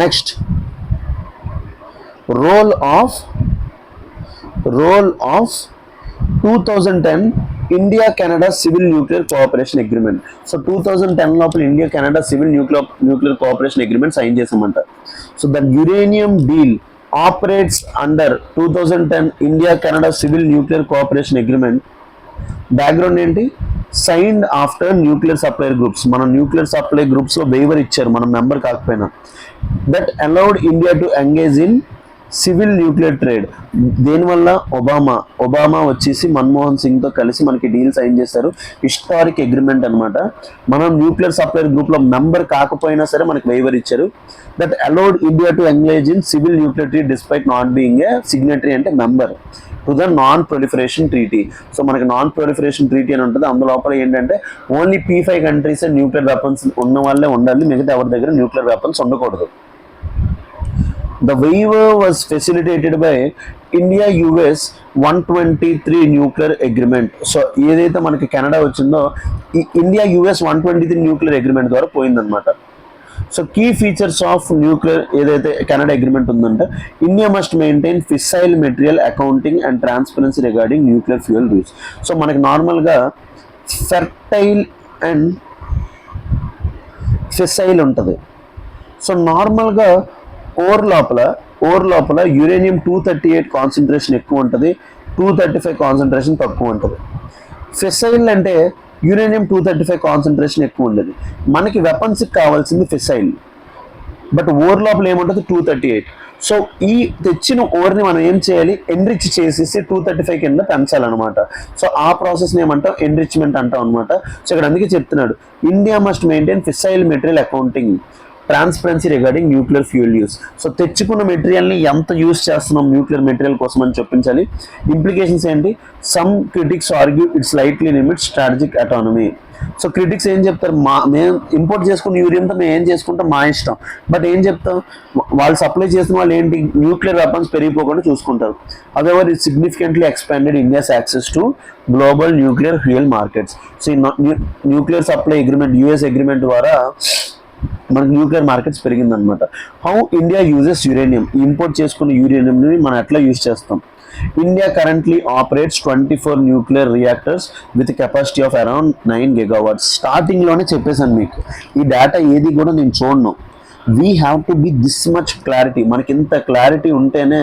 Next, role of 2010 India Canada civil nuclear cooperation agreement. So 2010 లోపల India Canada civil nuclear cooperation agreement sign చేసామంట. So the uranium deal operates under 2010 India Canada civil nuclear cooperation agreement. Background ఏంటి, signed after nuclear supply groups. మనం nuclear supply గ్రూప్స్లో waiver ఇచ్చారు, మనం member కాకపోయినా. That allowed India to engage in civil nuclear trade. దేనివల్ల Obama వచ్చేసి మన్మోహన్ సింగ్తో కలిసి మనకి డీల్ సైన్ చేశారు, హిస్టారిక్ అగ్రిమెంట్ అనమాట. మనం న్యూక్లియర్ సప్లైర్ గ్రూప్లో మెంబర్ కాకపోయినా సరే మనకి వేవర్ ఇచ్చారు. That allowed India to engage in civil nuclear trade despite not being a signatory అంటే member to the non proliferation treaty. So మనకి నాన్ ప్రొలిఫరేషన్ ట్రీటీ అని ఉంటుంది, అందులోపల ఏంటంటే only P5 countries nuclear weapons ఉన్న వాళ్ళే ఉండాలి, మిగతా ఎవరి దగ్గర న్యూక్లియర్ వెపన్స్ ఉండకూడదు. The waiver was facilitated by India-US 123 nuclear agreement. So ఏదైతే మనకి కెనడా వచ్చిందో ఈ India-US 123 న్యూక్లియర్ అగ్రిమెంట్ ద్వారా పోయిందనమాట. So key features of nuclear ఏదైతే కెనడా అగ్రిమెంట్ ఉందంటే, India must maintain fissile material accounting and transparency regarding nuclear fuel use. So మనకి నార్మల్గా ఫెర్టైల్ అండ్ ఫిసైల్ ఉంటుంది. సో నార్మల్గా ఓర్ లోపల యురేనియం 238 కాన్సన్ట్రేషన్ ఎక్కువ ఉంటుంది, 235 కాన్సన్ట్రేషన్ తక్కువ ఉంటుంది. ఫిసైల్ అంటే యురేనియం 235 కాన్సన్ట్రేషన్ ఎక్కువ ఉండదు. మనకి వెపన్స్కి కావాల్సింది ఫిసైల్, బట్ ఓర్ లోపల ఏముంటుంది 238. సో ఈ తెచ్చిన ఓర్ని మనం ఏం చేయాలి, ఎన్రిచ్ చేసేసి 235 కింద పెంచాలన్నమాట. సో ఆ ప్రాసెస్ని ఏమంటాం, ఎన్రిచ్మెంట్ అంటాం అనమాట. సో ఇక్కడ అందుకే చెప్తున్నాడు, India must maintain fissile material accounting, transparency regarding nuclear fuel use. So తెచ్చుకున్న మెటీరియల్ని ఎంత యూస్ చేస్తున్నాం న్యూక్లియర్ మెటీరియల్ కోసం అని చూపించాలి. ఇంప్లికేషన్స్ ఏంటి, some critics argue it's slightly limit strategic autonomy. So critics ఏం చెప్తారు, మేము ఇంపోర్ట్ చేసుకున్న యూరియంతో మేము ఏం చేసుకుంటాం మా ఇష్టం, బట్ ఏం చెప్తాం, వాళ్ళు సప్లై చేసిన వాళ్ళు ఏంటి, న్యూక్లియర్ వెపన్స్ పెరిగిపోకుండా చూసుకుంటారు. Otherwise it significantly expanded India's access to global nuclear fuel markets. So nuclear supply agreement US agreement ద్వారా మనకి న్యూక్లియర్ మార్కెట్స్ పెరిగిందనమాట. How India uses uranium, import చేసుకున్న యురేనియంని మనం ఎట్లా యూజ్ చేస్తాం. India currently operates 24 nuclear reactors with capacity of around 9 gigawatts. స్టార్టింగ్లోనే చెప్పేశాను మీకు, ఈ డేటా ఏది కూడా నేను చూడను. We have to be this much clarity. మనకి ఇంత క్లారిటీ ఉంటేనే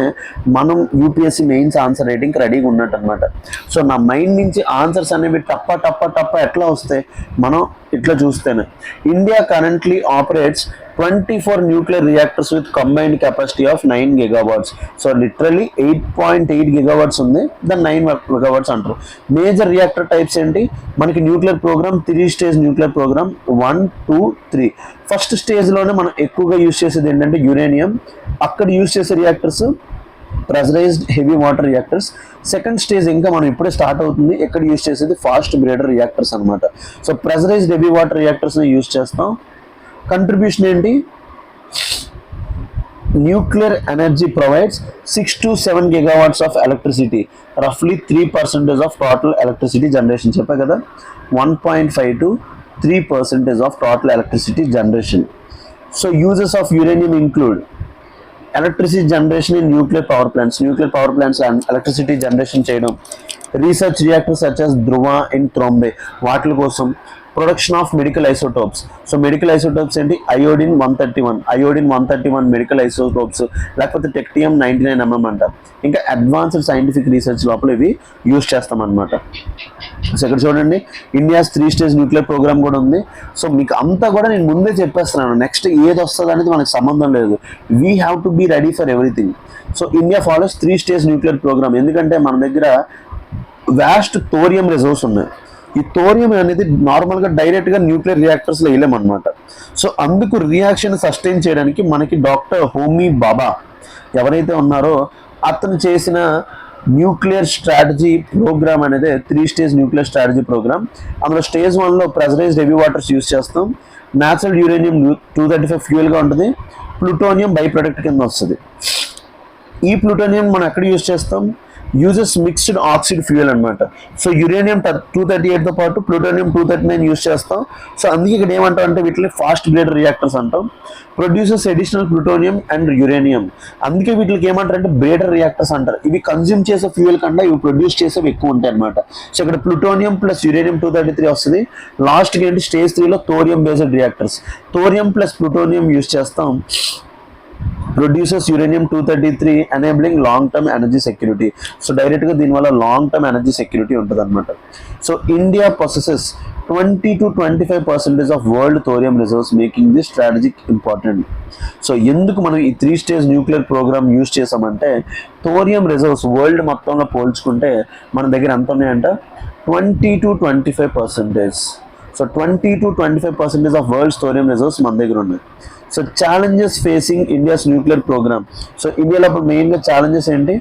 మనం UPSC మెయిన్స్ ఆన్సర్ రైటింగ్కి రెడీగా ఉన్నట్టు అనమాట. సో నా మైండ్ నుంచి ఆన్సర్స్ అనేవి టప్ప ఎట్లా వస్తాయి, మనం ఇట్లా చూస్తేనే. India currently operates 24 nuclear reactors with combined capacity of 9 gigawatts. So literally 8.8 gigawatts ఉంది, దాన్ని 9 గీగావాట్స్ అంటారు. మేజర్ రియాక్టర్ టైప్స్ ఏంటి, మనకి nuclear programme 3 stage nuclear programme 1, 2, 3. First స్టేజ్లోనే మనం ఎక్కువగా యూజ్ చేసేది ఏంటంటే యురేనియం, అక్కడ యూజ్ చేసే reactors pressurised heavy water reactors. Second stage ఇంకా మనం ఇప్పుడే స్టార్ట్ అవుతుంది, ఎక్కడ యూజ్ చేసేది ఫాస్ట్ బ్రేడర్ రియాక్టర్స్ అనమాట. సో ప్రెజరైజ్డ్ హెవీ వాటర్ రియాక్టర్స్ని యూజ్ చేస్తాం. కంట్రిబ్యూషన్ ఏంటి, nuclear energy provides 6 to 7 gigawatts of electricity, రఫ్లీ 3% ఆఫ్ టోటల్ ఎలక్ట్రిసిటీ జనరేషన్. చెప్పా కదా, 1.5 to 3% of total electricity generation. So uses of uranium include electricity generation in nuclear power plants, electricity generation చేయడం. Research reactors such as Dhruva in Trombay, వాటి కోసం. Production of medical isotopes. So medical isotopes ఏంటి, iodine 131 medical isotopes, లేకపోతే technetium 99 అంటారు. ఇంకా advanced scientific research లోపల ఇవి use చేస్తాం అనమాట. సో ఇక్కడ చూడండి, ఇండియాస్ 3 stage న్యూక్లియర్ ప్రోగ్రామ్ కూడా ఉంది. సో మీకు అంతా కూడా నేను ముందే చెప్పేస్తున్నాను, నెక్స్ట్ ఏది వస్తుంది అనేది మనకు సంబంధం లేదు. We have to be ready for everything. So India follows 3 stage nuclear programme, ఎందుకంటే మన దగ్గర వ్యాస్ట్ థోరియం రిజర్వ్స్ ఉన్నాయి. ఈ థోరియం అనేది నార్మల్గా డైరెక్ట్గా న్యూక్లియర్ రియాక్టర్స్లో వేయలేమన్నమాట. సో అందుకు రియాక్షన్ సస్టైన్ చేయడానికి మనకి డాక్టర్ హోమీ బాబా ఎవరైతే ఉన్నారో అతను చేసిన న్యూక్లియర్ స్ట్రాటజీ ప్రోగ్రామ్ అనేది 3 stage న్యూక్లియర్ స్ట్రాటజీ ప్రోగ్రామ్. అందులో స్టేజ్ 1లో ప్రెజరైజ్డ్ హెవీ వాటర్స్ యూజ్ చేస్తాం. న్యాచురల్ యురేనియం 235 ఫ్యూయల్గా ఉంటుంది. ప్లూటోనియం బై ప్రొడక్ట్ కింద వస్తుంది. ఈ ప్లూటోనియం మనం ఎక్కడ యూజ్ చేస్తాం, యూజెస్ మిక్స్డ్ ఆక్సిడ్ ఫ్యూయల్ అనమాట. సో యురేనియం 238తో పాటు ప్లూటోనియం 239 యూజ్ చేస్తాం. సో అందుకే ఇక్కడ ఏమంటాం అంటే వీటిని ఫాస్ట్ బ్రేడర్ రియాక్టర్స్ అంటాం. Produces additional plutonium and uranium, అందుకే వీటికి ఏమంటారు అంటే బ్రేడర్ రియాక్టర్స్ అంటారు. ఇవి కన్జ్యూమ్ చేసే ఫ్యూయల్ కన్నా ఇవి ప్రొడ్యూస్ చేసేవి ఎక్కువ ఉంటాయి అనమాట. సో ఇక్కడ ప్లూటోనియం ప్లస్ యురేనియం 233 వస్తుంది. లాస్ట్కి ఏంటి, స్టేజ్ 3లో thorium based reactors, thorium plus plutonium use చేస్తాం. Produces uranium 233 enabling long term energy security. So డైరెక్ట్గా దీనివల్ల లాంగ్ టర్మ్ ఎనర్జీ సెక్యూరిటీ ఉంటుంది అనమాట. So India possesses 20 to 25% of world thorium reserves, making this strategic important. So ఎందుకు మనం ఈ 3 stage nuclear programme use చేసామంటే, thorium reserves world మొత్తంలో పోల్చుకుంటే మన దగ్గర ఎంత ఉన్నాయంట, 20 to 25%. So 20 to 25% of world's thorium reserves మన దగ్గర ఉన్నాయి. So challenges facing India's nuclear programme. So ఇండియాలో మెయిన్గా ఛాలెంజెస్ ఏంటి,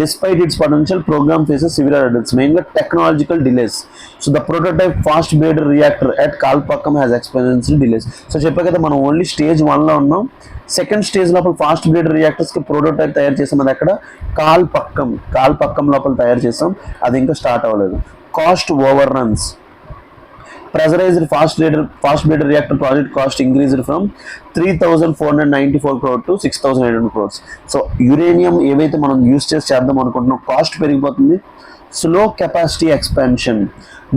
despite its potential programme faces severe hurdles, మెయిన్గా technological delays. So the prototype fast breeder reactor at Kalpakkam has experienced delays. So చెప్పే కదా మనం ఓన్లీ స్టేజ్ 1లో ఉన్నాం. సెకండ్ స్టేజ్ లోపల ఫాస్ట్ బ్రేడర్ రియాక్టర్స్కి ప్రోటోటైప్ తయారు చేసాం, అది అక్కడ కాల్పక్కం లోపల తయారు చేసాం, అది ఇంకా స్టార్ట్ అవ్వలేదు. Cost over runs. Pressurized fast breeder reactor project cost increased from 3,494 crore to 6,800 crores. So uranium ఏవైతే మనం యూస్ చేద్దాం అనుకుంటున్నాం, కాస్ట్ పెరిగిపోతుంది. Slow capacity expansion.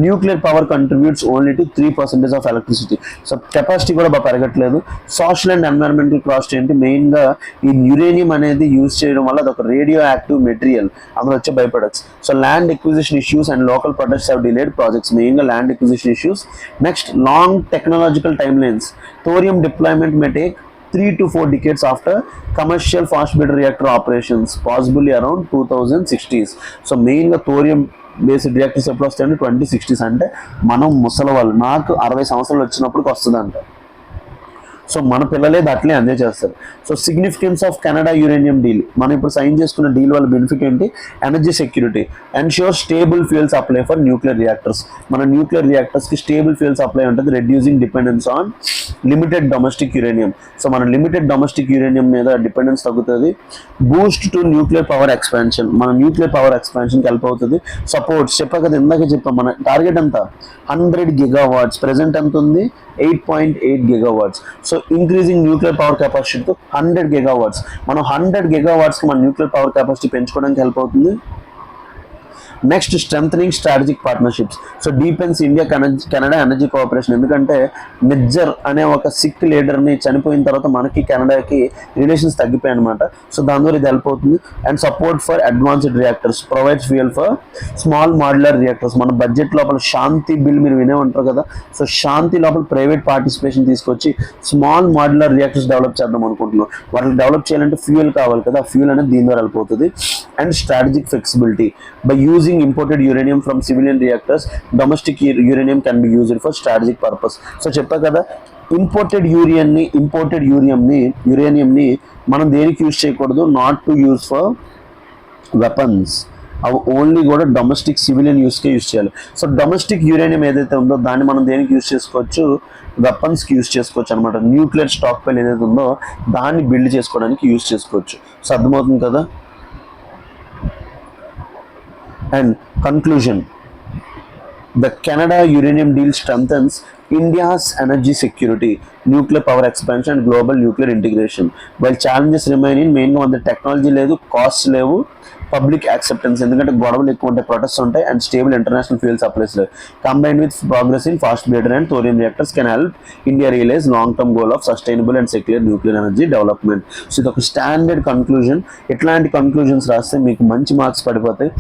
Nuclear power contributes only to 3% of electricity. So capacity కూడా బాగా పెరగట్లేదు. Social and environmental cost ఏంటి, మెయిన్గా ఈ యురేనియం అనేది యూజ్ చేయడం వల్ల అదొక రేడియో యాక్టివ్ మెటీరియల్, అందులో వచ్చే byproducts. So land acquisition issues and local products have delayed projects, మెయిన్గా land acquisition issues. Next long technological timelines. Thorium deployment may take 3 to 4 decades after commercial fast breeder reactor operations, possibly around 2060s. So మెయిన్గా thorium based reactors ఎప్పుడు వస్తాయంటే 2060s, అంటే మనం ముసలి వాళ్ళు, నాకు 60 సంవత్సరాలు వచ్చినప్పటికి వస్తుందంట. సో మన పిల్లలే అట్లే ఎంజాయ్ చేస్తారు. So significance of Canada uranium deal, మనం ఇప్పుడు సైన్ చేసుకున్న డీల్ వల్ల బెనిఫిట్ ఏంటి, energy security, ensure stable fuel supply for nuclear reactors. మన న్యూక్లియర్ రియాక్టర్స్కి స్టేబుల్ ఫ్యూయల్ సప్లై ఉంటుంది, reducing dependence on limited domestic uranium. So మన లిమిటెడ్ డొమెస్టిక్ యురేనియం మీద dependence తగ్గుతుంది. Boost to nuclear power expansion, మన nuclear power ఎక్స్పాన్షన్కి help అవుతుంది. Support చెప్పా కదా, ఇందాక చెప్పాం మన టార్గెట్ ఎంత 100 gigawatts, ప్రెసెంట్ ఎంత ఉంది 8.8 gigawatts. So increasing nuclear power capacity to 100 gigawatts. మనం 100 gigawattsకి మన న్యూక్లియర్ పవర్ కెపాసిటీ పెంచుకోవడానికి హెల్ప్ అవుతుంది. Next strengthening strategic partnerships. So deepens India Canada energy cooperation, ఎందుకంటే నిజ్జర్ అనే ఒక సిక్ లీడర్ని చనిపోయిన తర్వాత మనకి కెనడాకి రిలేషన్స్ తగ్గిపోయాయి అనమాట. సో దాని ద్వారా ఇది హెల్ప్ అవుతుంది. And support for advanced reactors, provides fuel for small modular reactors. మన బడ్జెట్ లోపల శాంతి బిల్ మీరు వినే ఉంటారు కదా, సో శాంతి లోపల ప్రైవేట్ పార్టిసిపేషన్ తీసుకొచ్చి స్మాల్ మాడ్యులర్ రియాక్టర్స్ డెవలప్ చేద్దాం అనుకుంటున్నాం. వాటిని డెవలప్ చేయాలంటే ఫ్యూయల్ కావాలి కదా, ఆ ఫ్యూయల్ అనేది దీని ద్వారా హెల్ప్ అవుతుంది. And strategic flexibility, by using imported uranium from civilian reactors, domestic uranium can be used for strategic purpose. So చెప్పా కదా, ఇంపోర్టెడ్ యురేనియంని మనం దేనికి యూజ్ చేయకూడదు, not to use for weapons, అవి ఓన్లీ కూడా డొమెస్టిక్ సివిలియన్ యూస్కే యూజ్ చేయాలి. So domestic uranium ఏదైతే ఉందో దాన్ని మనం దేనికి యూజ్ చేసుకోవచ్చు, వెపన్స్కి యూజ్ చేసుకోవచ్చు అనమాట. న్యూక్లియర్ స్టాక్ పైల్ ఏదైతే ఉందో దాన్ని బిల్డ్ చేసుకోవడానికి యూజ్ చేసుకోవచ్చు. సో అర్థమవుతుంది కదా. And conclusion, the Canada uranium deal strengthens India's energy security, nuclear power expansion and global nuclear integration. While challenges remain in mainly on the technology లేదు, cost లేవు, public acceptance ఎందుకంటే గొడవలు ఎక్కువ ఉంటాయి, ప్రొటెస్ట్ ఉంటాయి, and stable international fuel supplies లేవు. Combined with progress in fast breeder and thorium reactors can help India realise long term goal of sustainable and secure nuclear energy development. So ఇది ఒక standard conclusion. ఇట్లాంటి conclusions రాస్తే మీకు మంచి marks పడిపోతాయి.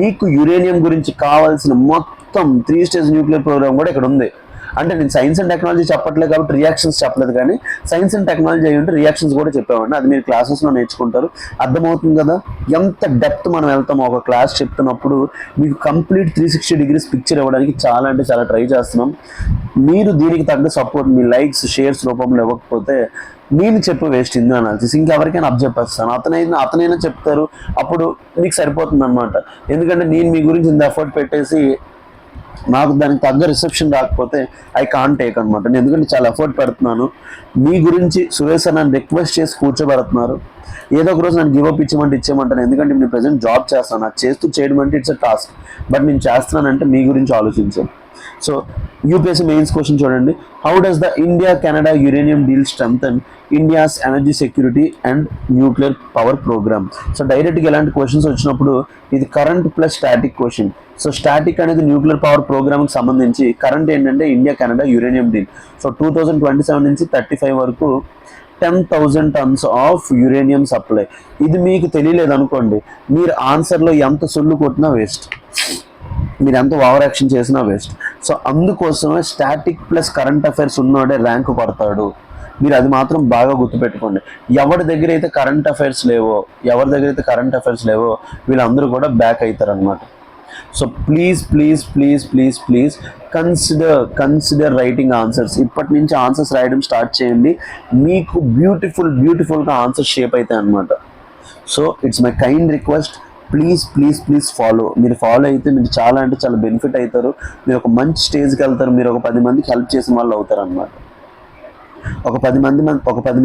మీకు uranium గురించి కావాల్సిన మొత్తం 3 స్టేజ్ న్యూక్లియర్ ప్రోగ్రామ్ కూడా ఇక్కడ ఉంది. అంటే నేను సైన్స్ అండ్ టెక్నాలజీ చెప్పట్లేదు కాబట్టి రియాక్షన్స్ చెప్పలేదు, కానీ సైన్స్ అండ్ టెక్నాలజీ అయ్యి ఉంటే రియాక్షన్స్ కూడా చెప్పామండి. అది మీరు క్లాసెస్లో నేర్చుకుంటారు. అర్థమవుతుంది కదా ఎంత డెప్త్ మనం వెళ్తామో ఒక క్లాస్ చెప్తున్నప్పుడు. మీకు కంప్లీట్ 360 degrees పిక్చర్ ఇవ్వడానికి చాలా అంటే చాలా ట్రై చేస్తున్నాం. మీరు దీనికి తగ్గ సపోర్ట్ మీ లైక్స్ షేర్స్ రూపంలో ఇవ్వకపోతే నేను చెప్పే వేస్ట్ ఇందు అనాలిసిస్ ఇంకెవరికైనా అబ్జెప్పిస్తాను. అతనైనా చెప్తారు, అప్పుడు మీకు సరిపోతుంది అనమాట. ఎందుకంటే నేను మీ గురించి ఇంత ఎఫర్ట్ పెట్టేసి నాకు దానికి తగ్గ రిసెప్షన్ రాకపోతే ఐ కాంట్ టేక్ అనమాట. నేను ఎందుకంటే చాలా ఎఫర్ట్ పెడుతున్నాను మీ గురించి. సురేష్ సార్ నన్ను రిక్వెస్ట్ చేసి కూర్చోబెడుతున్నారు. ఏదో ఒక రోజు నన్ను గివప్ ఇచ్చేయమంటాను. ఎందుకంటే నేను ప్రజెంట్ జాబ్ చేస్తాను, అది చేయడం అంటే ఇట్స్ అ టాస్క్. బట్ నేను చేస్తున్నానంటే మీ గురించి ఆలోచించాను. సో యూపీఎస్సీ మెయిన్స్ క్వశ్చన్ చూడండి. How does the India Canada uranium deal strengthen India's energy security and nuclear power programme? So డైరెక్ట్గా ఇలాంటి క్వశ్చన్స్ వచ్చినప్పుడు ఇది current plus static question. So static అనేది న్యూక్లియర్ పవర్ ప్రోగ్రామ్కి సంబంధించి, కరెంట్ ఏంటంటే India Canada uranium deal. So 2027 నుంచి 35 వరకు 10,000 tons ఆఫ్ యురేనియం సప్లై. ఇది మీకు తెలియలేదు అనుకోండి, మీరు ఆన్సర్లో ఎంత సొల్లు కొట్టినా వేస్ట్, మీరు ఎంత ఓవర్ యాక్షన్ చేసినా వేస్ట్. సో అందుకోసమే స్టాటిక్ ప్లస్ కరెంట్ అఫైర్స్ ఉన్నవాడే ర్యాంకు పడతాడు. మీరు అది మాత్రం బాగా గుర్తుపెట్టుకోండి. ఎవరి దగ్గర అయితే కరెంట్ అఫైర్స్ లేవో వీళ్ళందరూ కూడా బ్యాక్ అవుతారు అనమాట. So please consider writing answers. ఇప్పటి నుంచి ఆన్సర్స్ రాయడం స్టార్ట్ చేయండి. మీకు బ్యూటిఫుల్గా ఆన్సర్స్ షేప్ అవుతాయి అనమాట. So it's my kind request. Please follow. మీరు ఫాలో అయితే మీరు చాలా అంటే చాలా బెనిఫిట్ అవుతారు. మీరు ఒక మంచి స్టేజ్కి వెళ్తారు. మీరు ఒక 10 మందికి హెల్ప్ చేసిన వాళ్ళు అవుతారు అనమాట. ఒక 10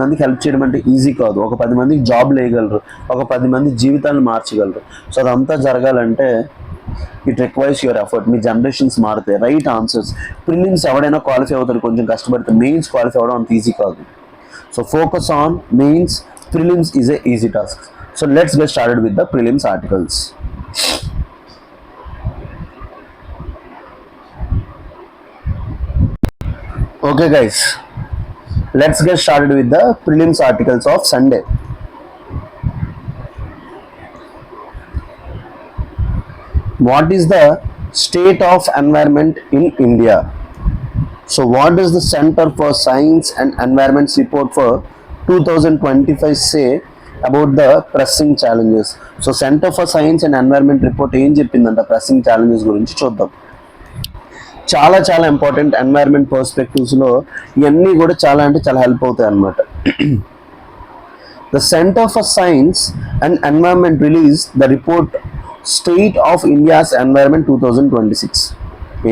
మందికి హెల్ప్ చేయడం అంటే ఈజీ కాదు. ఒక 10 మందికి జాబ్ వేయగలరు, ఒక 10 మంది జీవితాలను మార్చగలరు. సో అదంతా జరగాలంటే ఇట్ రిక్వైర్స్ యువర్ ఎఫర్ట్. మీ జనరేషన్స్ మారుతాయి. Write answers. ప్రిలిమ్స్ ఎవడైనా క్వాలిఫై అవుతారు కొంచెం కష్టపడితే, మెయిన్స్ క్వాలిఫై అవ్వడం అంత ఈజీ కాదు. So focus on mains. Prelims is a easy task. So let's get started with the prelims articles. Okay guys, let's get started with the prelims articles of Sunday. What is the state of environment in India? So what does the Center for Science and Environment report for 2025 say about the pressing challenges? So centre for science and environment report ఏం చెప్పిందంట pressing challenges గురించి చూద్దాం. చాలా important. Environment పర్స్పెక్టివ్స్లో ఇవన్నీ కూడా చాలా అంటే చాలా హెల్ప్ అవుతాయి అన్నమాట. The centre for science and environment release the report state of India's environment 2026.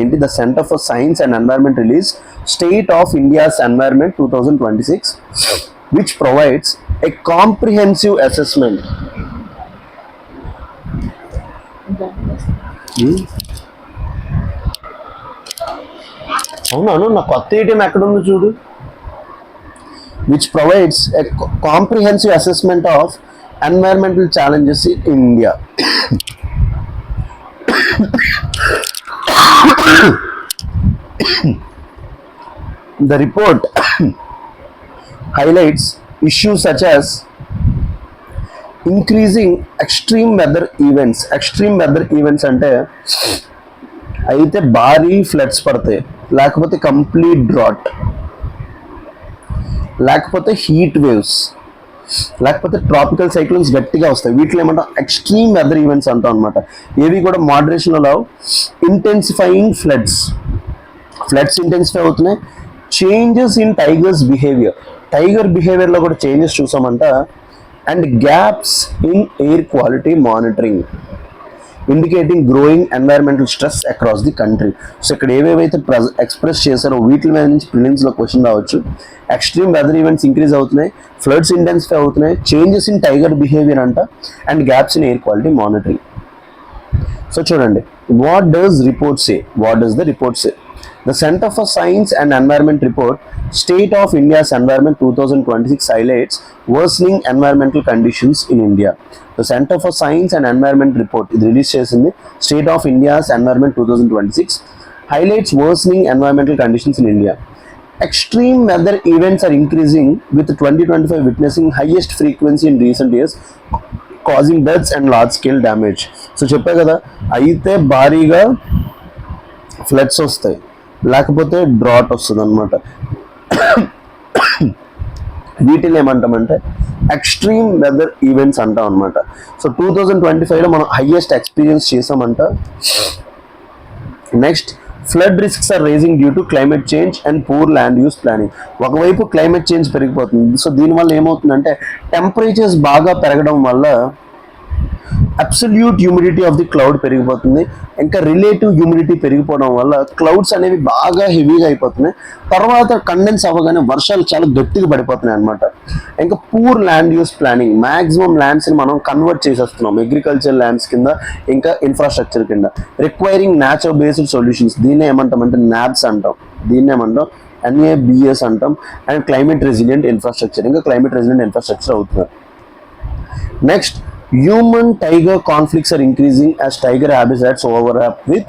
ఏంటి? The centre for science and environment release state of India's environment 2026 which provides a comprehensive assessment. అవును నా కొత్త ఏటీఎం ఎక్కడ ఉందో చూడు. which provides a comprehensive assessment of environmental challenges in India. The report highlights issues such as increasing extreme weather events. Extreme weather events అంటే అయితే భారీ floods పడతాయి, లేకపోతే కంప్లీట్ డ్రాట్, లేకపోతే హీట్ వేవ్స్, లేకపోతే ట్రాపికల్ సైక్లోన్స్ గట్టిగా వస్తాయి. వీటిలో ఏమంటాం? ఎక్స్ట్రీమ్ వెదర్ ఈవెంట్స్ అంటాం అనమాట. ఏవి కూడా మోడరేషన్లో ఇంటెన్సిఫైయింగ్ ఫ్లడ్స్ ఇంటెన్సిఫై అవుతున్నాయి. Changes in tigers behaviour. Tiger బిహేవియర్లో కూడా చేంజెస్ చూసామంట. And gaps in air quality monitoring indicating growing environmental stress across the country. So ఇక్కడ ఏవేవైతే ఎక్స్ప్రెస్ చేశారో వీటి మీద నుంచి ప్రిలిమ్స్లో క్వశ్చన్ రావచ్చు. ఎక్స్ట్రీమ్ వెదర్ ఈవెంట్స్ ఇంక్రీజ్ అవుతున్నాయి, ఫ్లడ్స్ ఇంటెన్సిఫై అవుతున్నాయి, చేంజెస్ ఇన్ టైగర్ బిహేవియర్ అంట, and gaps in air quality monitoring. So చూడండి, what does report say? What does the report say? The Center for Science and Environment report, State of India's Environment 2026 highlights worsening environmental conditions in India. The Center for Science and Environment report, ఇది release చేసింది, State of India's Environment 2026 highlights worsening environmental conditions in India. Extreme weather events are increasing with 2025 witnessing highest frequency in recent years, causing deaths and large scale damage. So చెప్పా కదా, అయితే భారీగా floods వస్తాయి, లేకపోతే drought వస్తుంది అనమాట. వీటిని ఏమంటామంటే ఎక్స్ట్రీమ్ వెదర్ ఈవెంట్స్ అంటాం అనమాట. సో 2025లో మనం హైయెస్ట్ ఎక్స్పీరియన్స్ చేసామంట. Next, flood risks are rising due to climate change and poor land use planning. ఒకవైపు క్లైమేట్ చేంజ్ పెరిగిపోతుంది, సో దీనివల్ల ఏమవుతుందంటే టెంపరేచర్స్ బాగా పెరగడం వల్ల absolute humidity of the cloud పెరిగిపోతుంది, ఇంకా రిలేటివ్ హ్యూమిడిటీ పెరిగిపోవడం వల్ల క్లౌడ్స్ అనేవి బాగా హెవీగా అయిపోతున్నాయి. తర్వాత కండెన్స్ అవ్వగానే వర్షాలు చాలా గట్టిగా పడిపోతున్నాయి అనమాట. ఇంకా poor land use planning, maximum ల్యాండ్స్ని మనం కన్వర్ట్ చేసేస్తున్నాం అగ్రికల్చర్ ల్యాండ్స్ కింద, ఇంకా ఇన్ఫ్రాస్ట్రక్చర్ కింద. రిక్వైరింగ్ న్యాచురల్ బేస్డ్ సొల్యూషన్స్, దీన్నే ఏమంటామంటే నాబ్స్ అంటాం, దీన్నే ఏమంటాం NABS అంటాం. అండ్ క్లైమేట్ రెసిలియంట్ ఇన్ఫ్రాస్ట్రక్చర్, ఇంకా క్లైమేట్ రెసిలియంట్ ఇన్ఫ్రాస్ట్రక్చర్ అవుతున్నారు. Next, human tiger conflicts are increasing as tiger habitats overlap with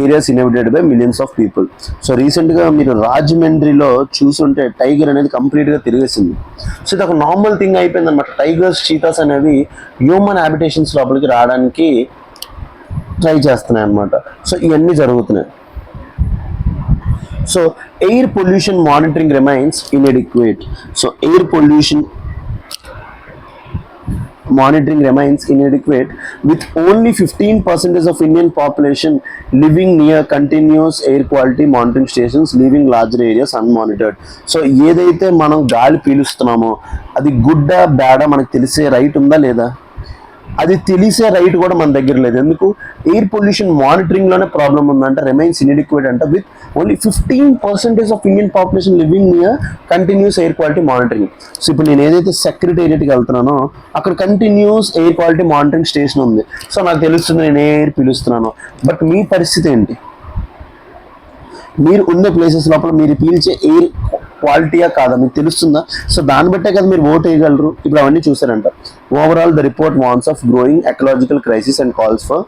areas inhabited by millions of people. So రీసెంట్గా మీరు రాజమండ్రిలో చూసుంటే టైగర్ అనేది కంప్లీట్గా తిరిగేసింది. సో ఇది ఒక నార్మల్ థింగ్ అయిపోయింది అనమాట. టైగర్స్, చీతాస్ అనేవి హ్యూమన్ హ్యాబిటేషన్స్ లోపలికి రావడానికి ట్రై చేస్తున్నాయి అనమాట. సో ఇవన్నీ జరుగుతున్నాయి. So air pollution monitoring remains inadequate. So air pollution monitoring remains inadequate with only 15% of Indian population living near continuous air quality monitoring stations, leaving larger areas unmonitored. So ఏదైతే మనం గాలి పీలుస్తున్నామో అది గుడ్డా బ్యాడా మనకు తెలిసే రైట్ ఉందా లేదా? అది తెలిసే రైట్ కూడా మన దగ్గర లేదు. ఎందుకు? ఎయిర్ పొల్యూషన్ మానిటరింగ్లోనే ప్రాబ్లం ఉందంటే రిమైన్స్ ఇన్ఎడిక్వేట్ అంట with only 15% of Indian population living near continuous air quality monitoring. So ఇప్పుడు నేను ఏదైతే సెక్రటేరియట్కి వెళ్తున్నానో అక్కడ continuous air quality monitoring station ఉంది. సో నాకు తెలుస్తుంది నేను ఎయిర్ పీలుస్తున్నాను. బట్ మీ పరిస్థితి ఏంటి? మీరు ఉన్న ప్లేసెస్ లోపల మీరు పీల్చే ఎయిర్ క్వాలిటీయా కాదా మీకు తెలుస్తుందా? సో దాన్ని బట్టే కదా మీరు ఓట్ వేయగలరు. ఇప్పుడు అవన్నీ చూసారంట. Overall the report warns of growing ecological crisis and calls for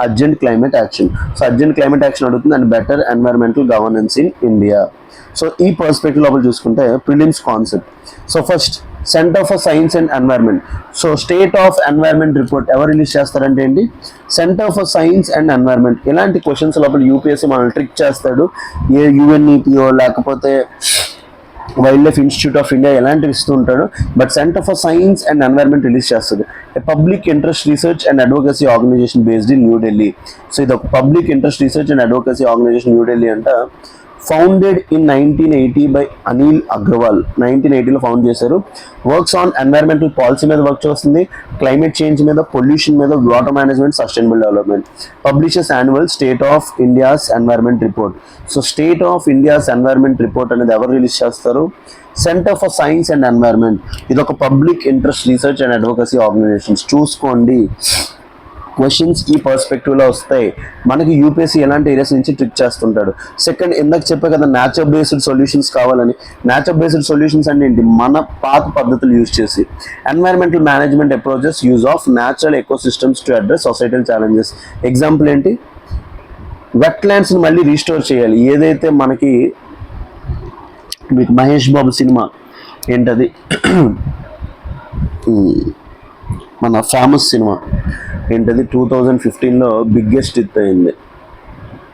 urgent climate action. So urgent climate action అడుగుతుంది and better environmental governance in India. So ఈ పర్స్పెక్టివ్ లోపల చూసుకుంటే prelims concept. So first, centre for science and environment. So state of environment report ఎవరు release చేస్తారంటే ఏంటి? Centre for science and environment. ఇలాంటి questions లోపల UPSC మనల్ని ట్రిక్ చేస్తాడు. ఏ UNEPO లేకపోతే wild life institute of India ఎలాంటివి ఇస్తూ ఉంటాడు. But centre for science and environment release చేస్తుంది. Public interest research and advocacy organisation based in New Delhi. So ఇది ఒక public interest research and advocacy organisation New Delhi అంట. Founded in 1980 by Anil Agrawal. 1980లో found చేశారు. Works on environmental policy మీద వర్క్ చేస్తుంది, climate change మీద, pollution మీద, water management, sustainable development. Publishes annual state of India's environment report. So state of India's environment report అనేది ఎవరు release చేస్తారు? Centre for science and environment. ఇది ఒక public interest research and advocacy organisations. చూసుకోండి, questions ఈ పర్స్పెక్టివ్లో వస్తాయి. మనకి యూపీఎస్సీ ఎలాంటి ఏరియాస్ నుంచి ట్రిక్ చేస్తుంటాడు. సెకండ్, ఇందాక చెప్పే కదా న్యాచురల్ బేస్డ్ సొల్యూషన్స్ కావాలని. న్యాచురల్ బేస్డ్ సొల్యూషన్స్ అంటే ఏంటి? మన పాత పద్ధతులు యూజ్ చేసి. Environmental management approaches, use of natural ecosystems to address societal challenges. Example ఏంటి? వెట్లాండ్స్ని మళ్ళీ రీస్టోర్ చేయాలి. ఏదైతే మనకి మీకు మహేష్ బాబు సినిమా ఏంటది మన ఫేమస్ సినిమా ఏంటది 2015లో బిగ్గెస్ట్ హిట్ అయింది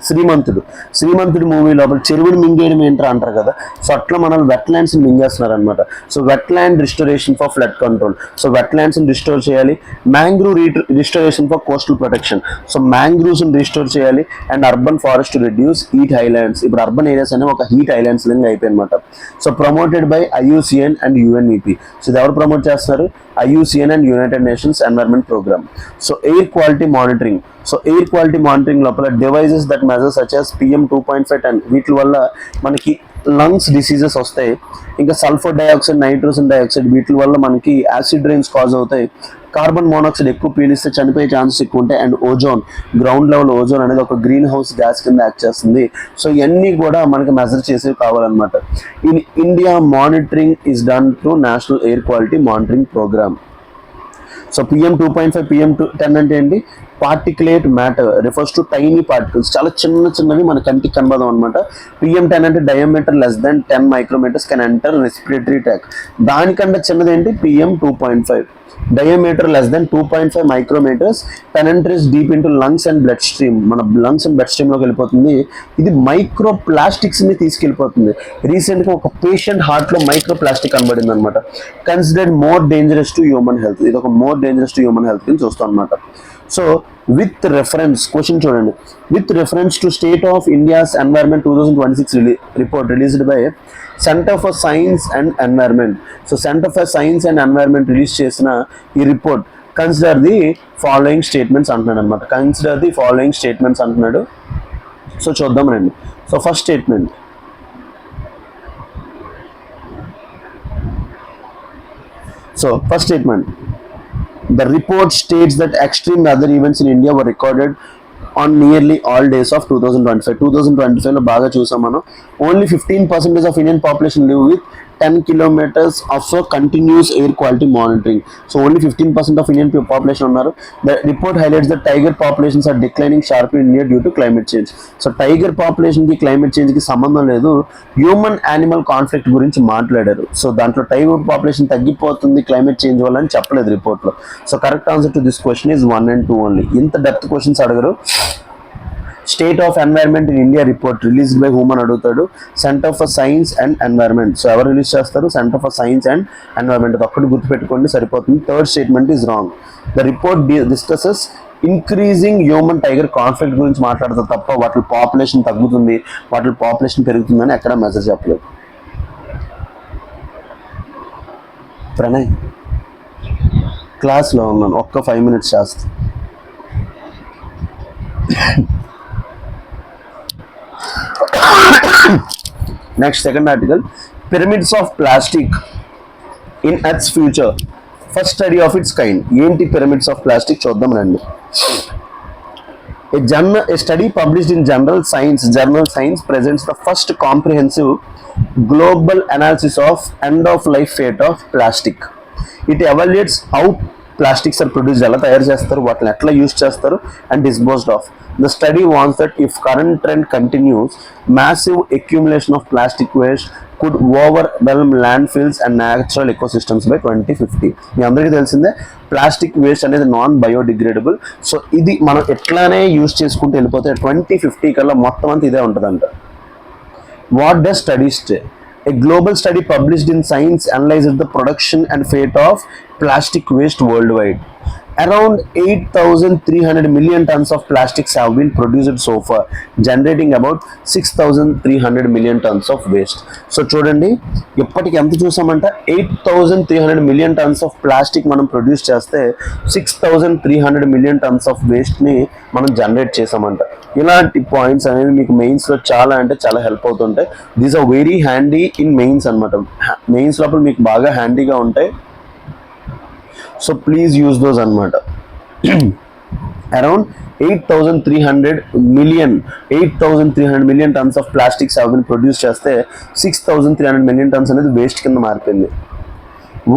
శ్రీమంతుడు మూవీ లోపల చెరువుని మింగేయడం ఏంట్రా అంటారు కదా, సో అట్లా మనం వెట్లాండ్స్ మింగేస్తున్నారు అనమాట. So wetland restoration for flood control, so wetlands restore చేయాలి. Mangrove restoration for coastal protection, so mangroves restore చేయాలి. And urban forest to reduce heat islands, ఇప్పుడు అర్బన్ ఏరియాస్ అనేవి ఒక హీట్ ఐలాండ్స్ లాగా అయిపోయి అనమాట. So promoted by IUCN and UNEP. So ఇది ఎవరు ప్రమోట్ చేస్తున్నారు? IUCN and United Nations Environment Programme. So air quality monitoring, so air quality monitoring లోపల devices that measure such as PM 2.5 10, వీటి వల్ల మనకి లంగ్స్ డిసీజెస్ వస్తాయి. ఇంకా సల్ఫర్ డైఆక్సైడ్, నైట్రోజన్ డైఆక్సైడ్, వీటి వల్ల మనకి యాసిడ్ రైన్స్ కాజ్ అవుతాయి. కార్బన్ మోనాక్సైడ్ ఎక్కువ పీలిస్తే చనిపోయే ఛాన్సెస్ ఎక్కువ ఉంటాయి. And ozone, ground level ozone అనేది ఒక గ్రీన్ హౌస్ గ్యాస్ కింద యాక్ట్ చేస్తుంది. సో ఇవన్నీ కూడా మనకి మెజర్ చేసేవి కావాలన్నమాట. In India monitoring is done through National Air quality Monitoring Programme. So PM 2.5, PM 10 అంటే ఏంటి? Particulate matter, refers to tiny particles, చాలా చిన్నవి మన కంటికి కనబడదు అనమాట. PM 10 అంటే diameter less than 10 micrometres can enter respiratory tract. దానికంటే చిన్నది ఏంటి? PM 2.5, diameter less than 2.5 micrometres, penetrates deep into lungs and bloodstream, మన లంగ్స్ అండ్ బ్లడ్ స్ట్రీమ్ లోకి వెళ్ళిపోతుంది. ఇది మైక్రో ప్లాస్టిక్స్ ని తీసుకెళ్ళిపోతుంది. రీసెంట్ గా ఒక పేషెంట్ హార్ట్ లో మైక్రో ప్లాస్టిక్ కనబడింది అనమాట. Considered more dangerous to human health, ఇది ఒక more dangerous to human health ని చూస్తాం అనమాట. సో విత్ రెఫరెన్స్, క్వశ్చన్ చూడండి, with reference to state of India's environment 2026 report released by centre for science and environment. So centre for science and environment release చేసిన ఈ report consider the following statements అంటున్నాడు అనమాట. Consider the following statements అంటున్నాడు. So చూద్దాం రండి. So first statement, the report states that extreme weather events in India were recorded on nearly all days of 2025. 2025 లో బాగా చూసాం మనం. Only 15% of Indian population live with 10 kilometers of continuous air quality monitoring. So only 15% of Indian population ఉన్నారు. The report highlights that tiger populations are declining sharply in India due to climate change. So tiger population కి climate change కి సంబంధం లేదు, human animal conflict గురించి మాట్లాడారు. So దాంట్లో tiger population తగ్గిపోతుంది climate change వల్ల అని చెప్పలేదు రిపోర్ట్ లో. So correct answer to this question is 1 and 2 only. ఇంత డెప్త్ క్వశ్చన్స్ అడగరు. State of environment in India report released by whom అని అడుగుతాడు. Centre for science and environment, so ఎవరు రిలీజ్ చేస్తారు? Centre for science and environment. ఒక్కటి గుర్తుపెట్టుకోండి సరిపోతుంది. Third statement is wrong. The report discusses increasing human tiger conflict గురించి మాట్లాడతారు తప్ప వాటి పాపులేషన్ తగ్గుతుంది, వాటి పాపులేషన్ పెరుగుతుందని ఎక్కడ మెసేజ్ చెప్పలేదు. ప్రణయ్ క్లాస్లో ఉన్నాను, ఒక్క 5 minutes చేస్తా. Next second article, pyramids of plastic in earth's future, first study of its kind. ఏంటి పిరమిడ్స్ ఆఫ్ ప్లాస్టిక్ చూద్దాం రండి. A study published in Journal Science presents the first comprehensive global analysis of end-of-life fate of plastic. It evaluates how plastics are produced, ఎలా తయారు చేస్తారు, వాటిని ఎట్లా use చేస్తారు, and disposed of. The study warns that if current trend continues, massive accumulation of plastic waste could overwhelm landfills and natural ecosystems by 2050. మీ అందరికీ తెలిసిందే plastic waste అనేది non biodegradable. So ఇది మనం ఎట్లానే యూజ్ చేసుకుంటూ వెళ్ళిపోతే 2050 కల్లా మొత్తం అంతా ఇదే ఉంటుందంట. What does study stay? A global study published in Science analyzed the production and fate of plastic waste worldwide. Around 8,300 million tons of plastics have been produced so far, generating about 6,300 million tons of waste. So చూడండి ఇప్పటికి ఎంత చూసామంట, 8,300 million tons of plastic మనం produce చేస్తే 6,300 million tons of waste ని మనం generate చేసామంట. ఇలాంటి points అనేవి మీకు మెయిన్స్ లో చాలా అంటే చాలా హెల్ప్ అవుతుంటాయి. These are very handy in mains అనమాట. మెయిన్స్ లోపల మీకు బాగా హ్యాండీగా ఉంటాయి. సో ప్లీజ్ యూజ్ దోస్ అనమాట. Around 8,300 million tons of plastics have been produce చేస్తే 6,300 million tons అనేది వేస్ట్ కింద మారిపోయింది.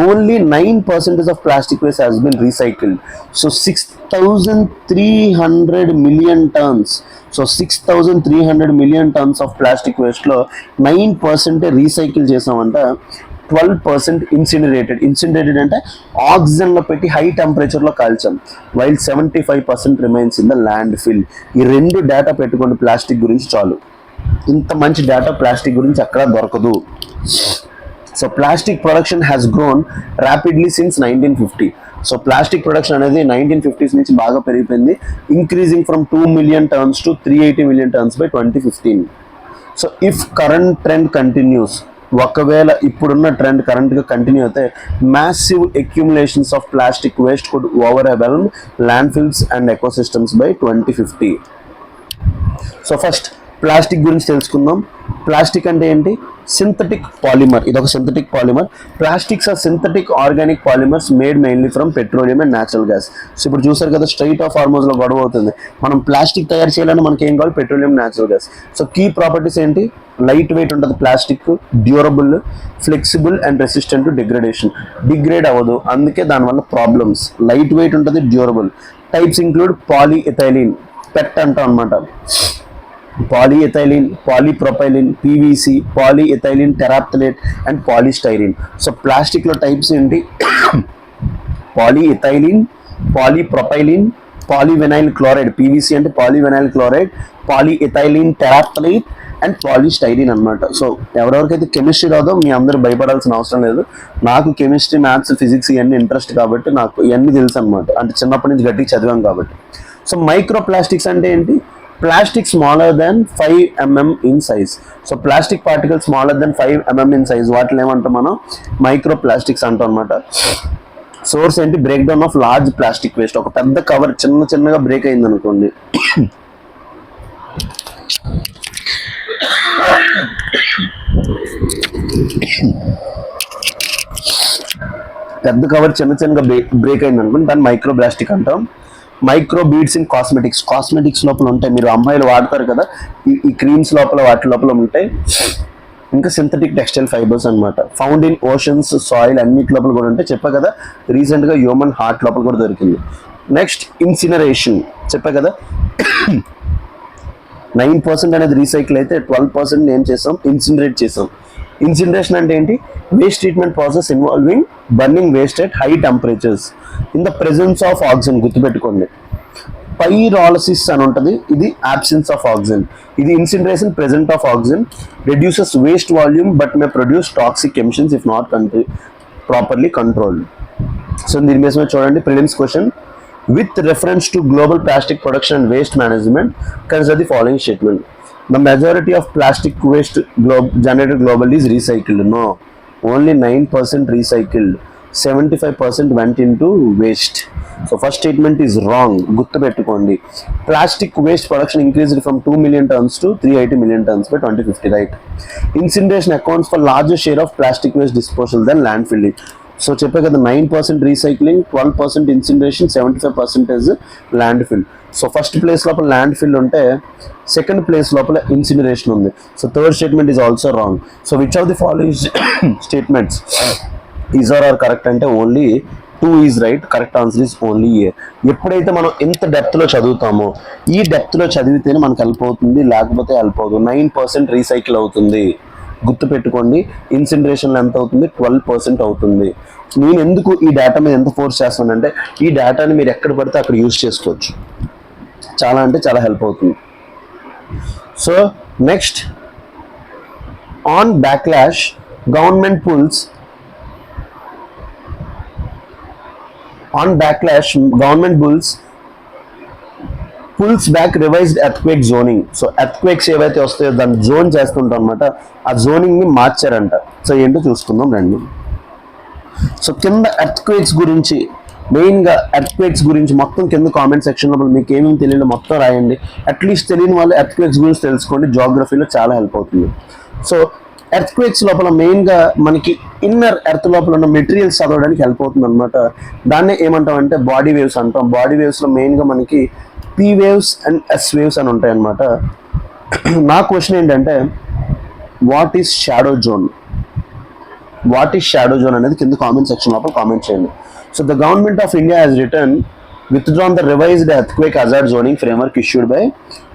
Only 9% of plastic waste has been recycled. So 6,300 million tons. So 6,300 million tons of plastic వేస్ట్లో 9% రీసైకిల్ చేసామంట. 12% incinerated అంటే ఆక్సిజన్లో పెట్టి హై టెంపరేచర్లో కాల్చాం, while 75% remains in the land fill. ఈ రెండు డేటా పెట్టుకోండి ప్లాస్టిక్ గురించి చాలు. ఇంత మంచి డేటా ప్లాస్టిక్ గురించి ఎక్కడా దొరకదు. So plastic production has grown rapidly since 1950. So plastic production అనేది 1950s నుంచి బాగా పెరిగిపోయింది, increasing from 2 million tons to 380 million tons by 2015. So if current trend continues, ఒకవేళ ఇప్పుడున్న ట్రెండ్ కరెంట్గా కంటిన్యూ అయితే massive accumulations of plastic waste could overwhelm landfills and ecosystems by 2050. So first plastic గురించి తెలుసుకుందాం. Plastic అంటే ఏంటి? Synthetic polymer. ఇది ఒక synthetic polymer. Plastics are synthetic organic polymers made mainly from petroleum and natural gas. So ఇప్పుడు చూసారు కదా, straight of హార్మోన్స్లో గొడవ అవుతుంది. మనం ప్లాస్టిక్ తయారు చేయాలని మనకి ఏం కావాలి? Petroleum, natural gas. So key properties ఏంటి? లైట్ వెయిట్ ఉంటుంది plastic, durable, flexible and resistant to degradation. Degrade అవ్వదు, అందుకే దానివల్ల ప్రాబ్లమ్స్. లైట్ వెయిట్ ఉంటుంది, durable. Types include polyethylene, PET అంటాం అనమాట, polyethylene, polypropylene, PVC, polyethylene terephthalate and polystyrene. So ప్లాస్టిక్లో types ఏంటి? Polyethylene, polypropylene, polyvinyl chloride, PVC అంటే polyvinyl chloride, polyethylene terephthalate and polystyrene అనమాట. సో ఎవరెవరికైతే కెమిస్ట్రీ రాదో మీ అందరూ భయపడాల్సిన అవసరం లేదు. నాకు కెమిస్ట్రీ, మ్యాథ్స్, ఫిజిక్స్ ఇవన్నీ ఇంట్రెస్ట్ కాబట్టి నాకు ఇవన్నీ తెలుసు అనమాట, అంటే చిన్నప్పటి నుంచి గట్టిగా చదివాం కాబట్టి. సో మైక్రో ప్లాస్టిక్స్ అంటే ఏంటి? Plastic smaller than 5 mm in size. So plastic particle smaller than 5 mm in size, వాటిని ఏమంటాం మనం? మైక్రో ప్లాస్టిక్స్ అంటాం అనమాట. సోర్స్ ఏంటి? Break down of large plastic waste. ఒక పెద్ద కవర్ చిన్నగా బ్రేక్ అయింది అనుకోండి, పెద్ద కవర్ చిన్నగా బ్రేక్ అయింది అనుకోండి, దాన్ని మైక్రో ప్లాస్టిక్ అంటాం. మైక్రో బీడ్స్ ఇన్ కాస్మెటిక్స్ లోపల ఉంటాయి, మీరు అమ్మాయిలు వాడతారు కదా, ఈ క్రీమ్స్ లోపల వాటి లోపల ఉంటాయి. ఇంకా సింథటిక్ టెక్స్టైల్ ఫైబర్స్ అనమాట. ఫౌండ్ ఇన్ ఓషన్స్, సాయిల్ అన్నిటి లోపల కూడా ఉంటాయి. చెప్పా కదా, రీసెంట్గా హ్యూమన్ హార్ట్ లోపల కూడా దొరికింది. Next incineration. చెప్పా కదా 9% అనేది రీసైకిల్ అయితే 12% ఏం చేసాం? ఇన్సినరేట్ చేసాం. ఇన్సినరేషన్ అంటే ఏంటి? Waste treatment process involving burning waste at high temperatures in the presence of oxygen. గుర్తుపెట్టుకోండి, పైరాలసిస్ అని ఉంటుంది, ఇది absence ఆఫ్ ఆక్సిజన్. ఇది incineration, present of oxygen, reduces waste volume but May produce toxic emissions if not properly controlled. So దీని మీద చూడండి, prelims question. With reference to global plastic production and waste management, consider the following statement. The majority of plastic waste generated globally is recycled. No, only 9% recycled. 75% went into waste. So first statement is wrong. Guttupetukondi. Plastic waste production increased from 2 million tons to 380 million tons by 2050, right? Incineration accounts for larger share of plastic waste disposal than landfilling. So చెప్పే కదా, 9% recycling, 12% incineration, 75% landfill. So first place లోపల landfill ఉంటే second place లోపల incineration ఉంది. So third statement is also wrong. So which of the following statements is are correct అంటే only 2 is right. Correct answer is only A. ఎప్పుడైతే మనం ఎంత డెప్త్లో చదువుతామో, ఈ డెప్త్లో చదివితేనే మనకు హెల్ప్ అవుతుంది, లేకపోతే హెల్ప్ అవుతుంది. 9% రీసైకిల్ అవుతుంది. గుర్తుపెట్టుకోండి, ఇన్సినరేషన్లో ఎంత అవుతుంది? 12% అవుతుంది. నేను ఎందుకు ఈ డేటా మీద ఎంత ఫోర్స్ చేస్తానంటే, ఈ డేటాని మీరు ఎక్కడ పడితే అక్కడ యూజ్ చేసుకోవచ్చు, చాలా అంటే చాలా హెల్ప్ అవుతుంది. So next, on backlash government pulls back revised earthquake zoning. So earthquakes ఏవైతే వస్తాయో దాన్ని జోన్ చేస్తుంటాం అనమాట, ఆ జోనింగ్ని మార్చారంట. సో ఏంటో చూసుకుందాం రండి. సో కింద ఎర్త్క్వేక్స్ గురించి, మెయిన్గా ఎర్త్క్వేక్స్ గురించి మొత్తం కింద కామెంట్ సెక్షన్లో మీకు ఏమేమి తెలియదు మొత్తం రాయండి. అట్లీస్ట్ తెలియని వాళ్ళు ఎర్త్క్వేక్స్ గురించి తెలుసుకోండి, జాగ్రఫీలో చాలా హెల్ప్ అవుతుంది. సో ఎర్త్క్వేక్స్ లోపల మెయిన్గా మనకి ఇన్నర్ ఎర్త్ లోపల ఉన్న మెటీరియల్స్ చదవడానికి హెల్ప్ అవుతుంది అనమాట. దాన్నే ఏమంటాం అంటే బాడీ వేవ్స్ అంటాం. బాడీ వేవ్స్లో మెయిన్గా మనకి P waves and S waves అని ఉంటాయి అన్నమాట. నా క్వశ్చన్ ఏంటంటే, వాట్ ఈస్ షాడో జోన్ అనేది కింద కామెంట్ సెక్షన్ లోపల కామెంట్ చేయండి. So the government of India has return withdrawn the revised earthquake hazard zoning framework issued by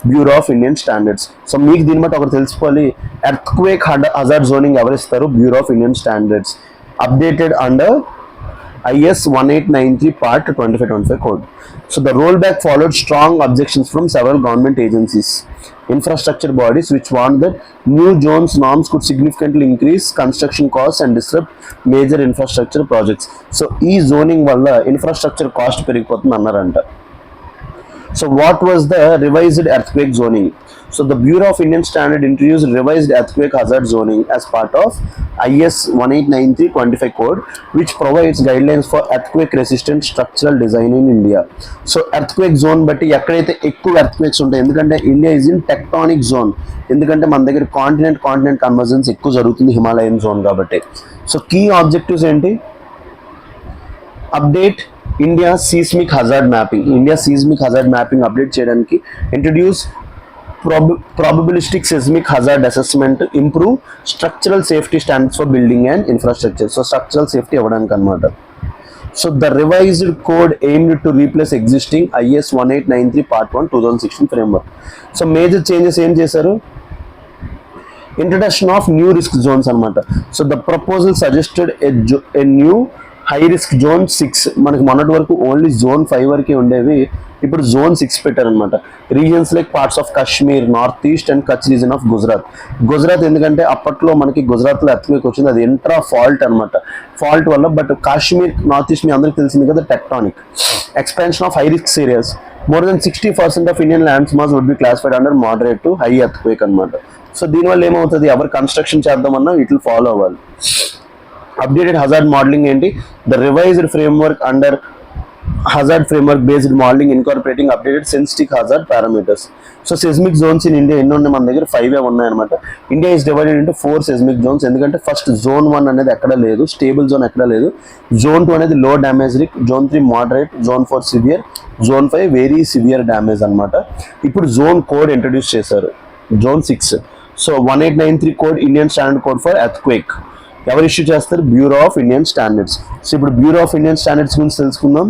Bureau of Indian Standards. So మీకు దీని బట్టి ఒకటి తెలుసుకోవాలి, ఎర్త్క్వేక్ హజార్డ్ జోనింగ్ ఎవరు ఇస్తారు? Bureau of Indian standards. updated under IS 1893 Part 2525 code. So the rollback followed strong objections from several government agencies, infrastructure bodies, which warned that new zones norms could significantly increase construction costs and disrupt major infrastructure projects. So ఈ zoning వల్ల infrastructure cost పెరిగిపోతుంది అన్నారంట. So what was the revised earthquake zoning? So the Bureau of Indian Standard introduced revised earthquake hazard zoning as part of IS 1893-25 code, which provides guidelines for earthquake resistant structural design in India. So earthquake zone బట్టి ఎక్కడైతే ఎక్కువ earthquakes ఉంటాయి, ఎందుకంటే India is in tectonic zone, ఎందుకంటే మన దగ్గర continent convergence ఎక్కువ జరుగుతుంది హిమాలయన్ జోన్ కాబట్టి. సో కీ ఆబ్జెక్టివ్స్ ఏంటి? Update India seismic hazard mapping update చేయడానికి introduce probabilistic seismic hazard assessment, improve structural safety standards for building and infrastructure. So structural safety avvadaniki anamata. So the revised code aimed to replace existing IS 1893 Part 1 2016 framework. So major changes em chesaru? Introduction of new risk zones anamata. So the proposal suggested a new high risk zone 6. మనకి మొన్నటి వరకు only zone 5 వరకే ఉండేవి, ఇప్పుడు zone 6 పెట్టారనమాట. Regions like parts of Kashmir, north east and Kutch region of Gujarat ఎందుకంటే అప్పట్లో మనకి గుజరాత్లో ఎర్త్క్వేక్ వచ్చింది, అది ఎంట్రా ఫాల్ట్ అనమాట. ఫాల్ట్ వల్ల, బట్ కాశ్మీర్, నార్త్ ఈస్ట్ మీ అందరికీ తెలిసింది కదా, tectonic. Expansion of high risk areas, more than 60% of Indian lands mass would be classified under moderate to high earthquake అనమాట. సో దీనివల్ల ఏమవుతుంది, ఎవరు కన్స్ట్రక్షన్ చేద్దామన్నా వీటిని ఫాలో అవ్వాలి. అప్డేటెడ్ హజార్డ్ మోడలింగ్ ఏంటి? The revised framework under hazard framework based modeling incorporating updated sensitive hazard parameters. So seismic zones in India ఎన్ని ఉన్నాయి మన దగ్గర? 5 ఉన్నాయి అనమాట. India is divided into 4 seismic zones, ఎందుకంటే ఫస్ట్ జోన్ 1 అనేది ఎక్కడ లేదు, స్టేబుల్ జోన్ ఎక్కడ లేదు. జోన్ 2 అనేది low damage risk, zone 3 moderate, zone 4 severe, zone 5 very severe damage అనమాట. ఇప్పుడు జోన్ కోడ్ ఇంట్రడ్యూస్ చేశారు, zone 6. So 1893 code, Indian standard code for earthquake. ఎవరు ఇష్యూ చేస్తారు? Bureau of Indian standards. So ఇప్పుడు bureau of Indian standards గురించి తెలుసుకుందాం.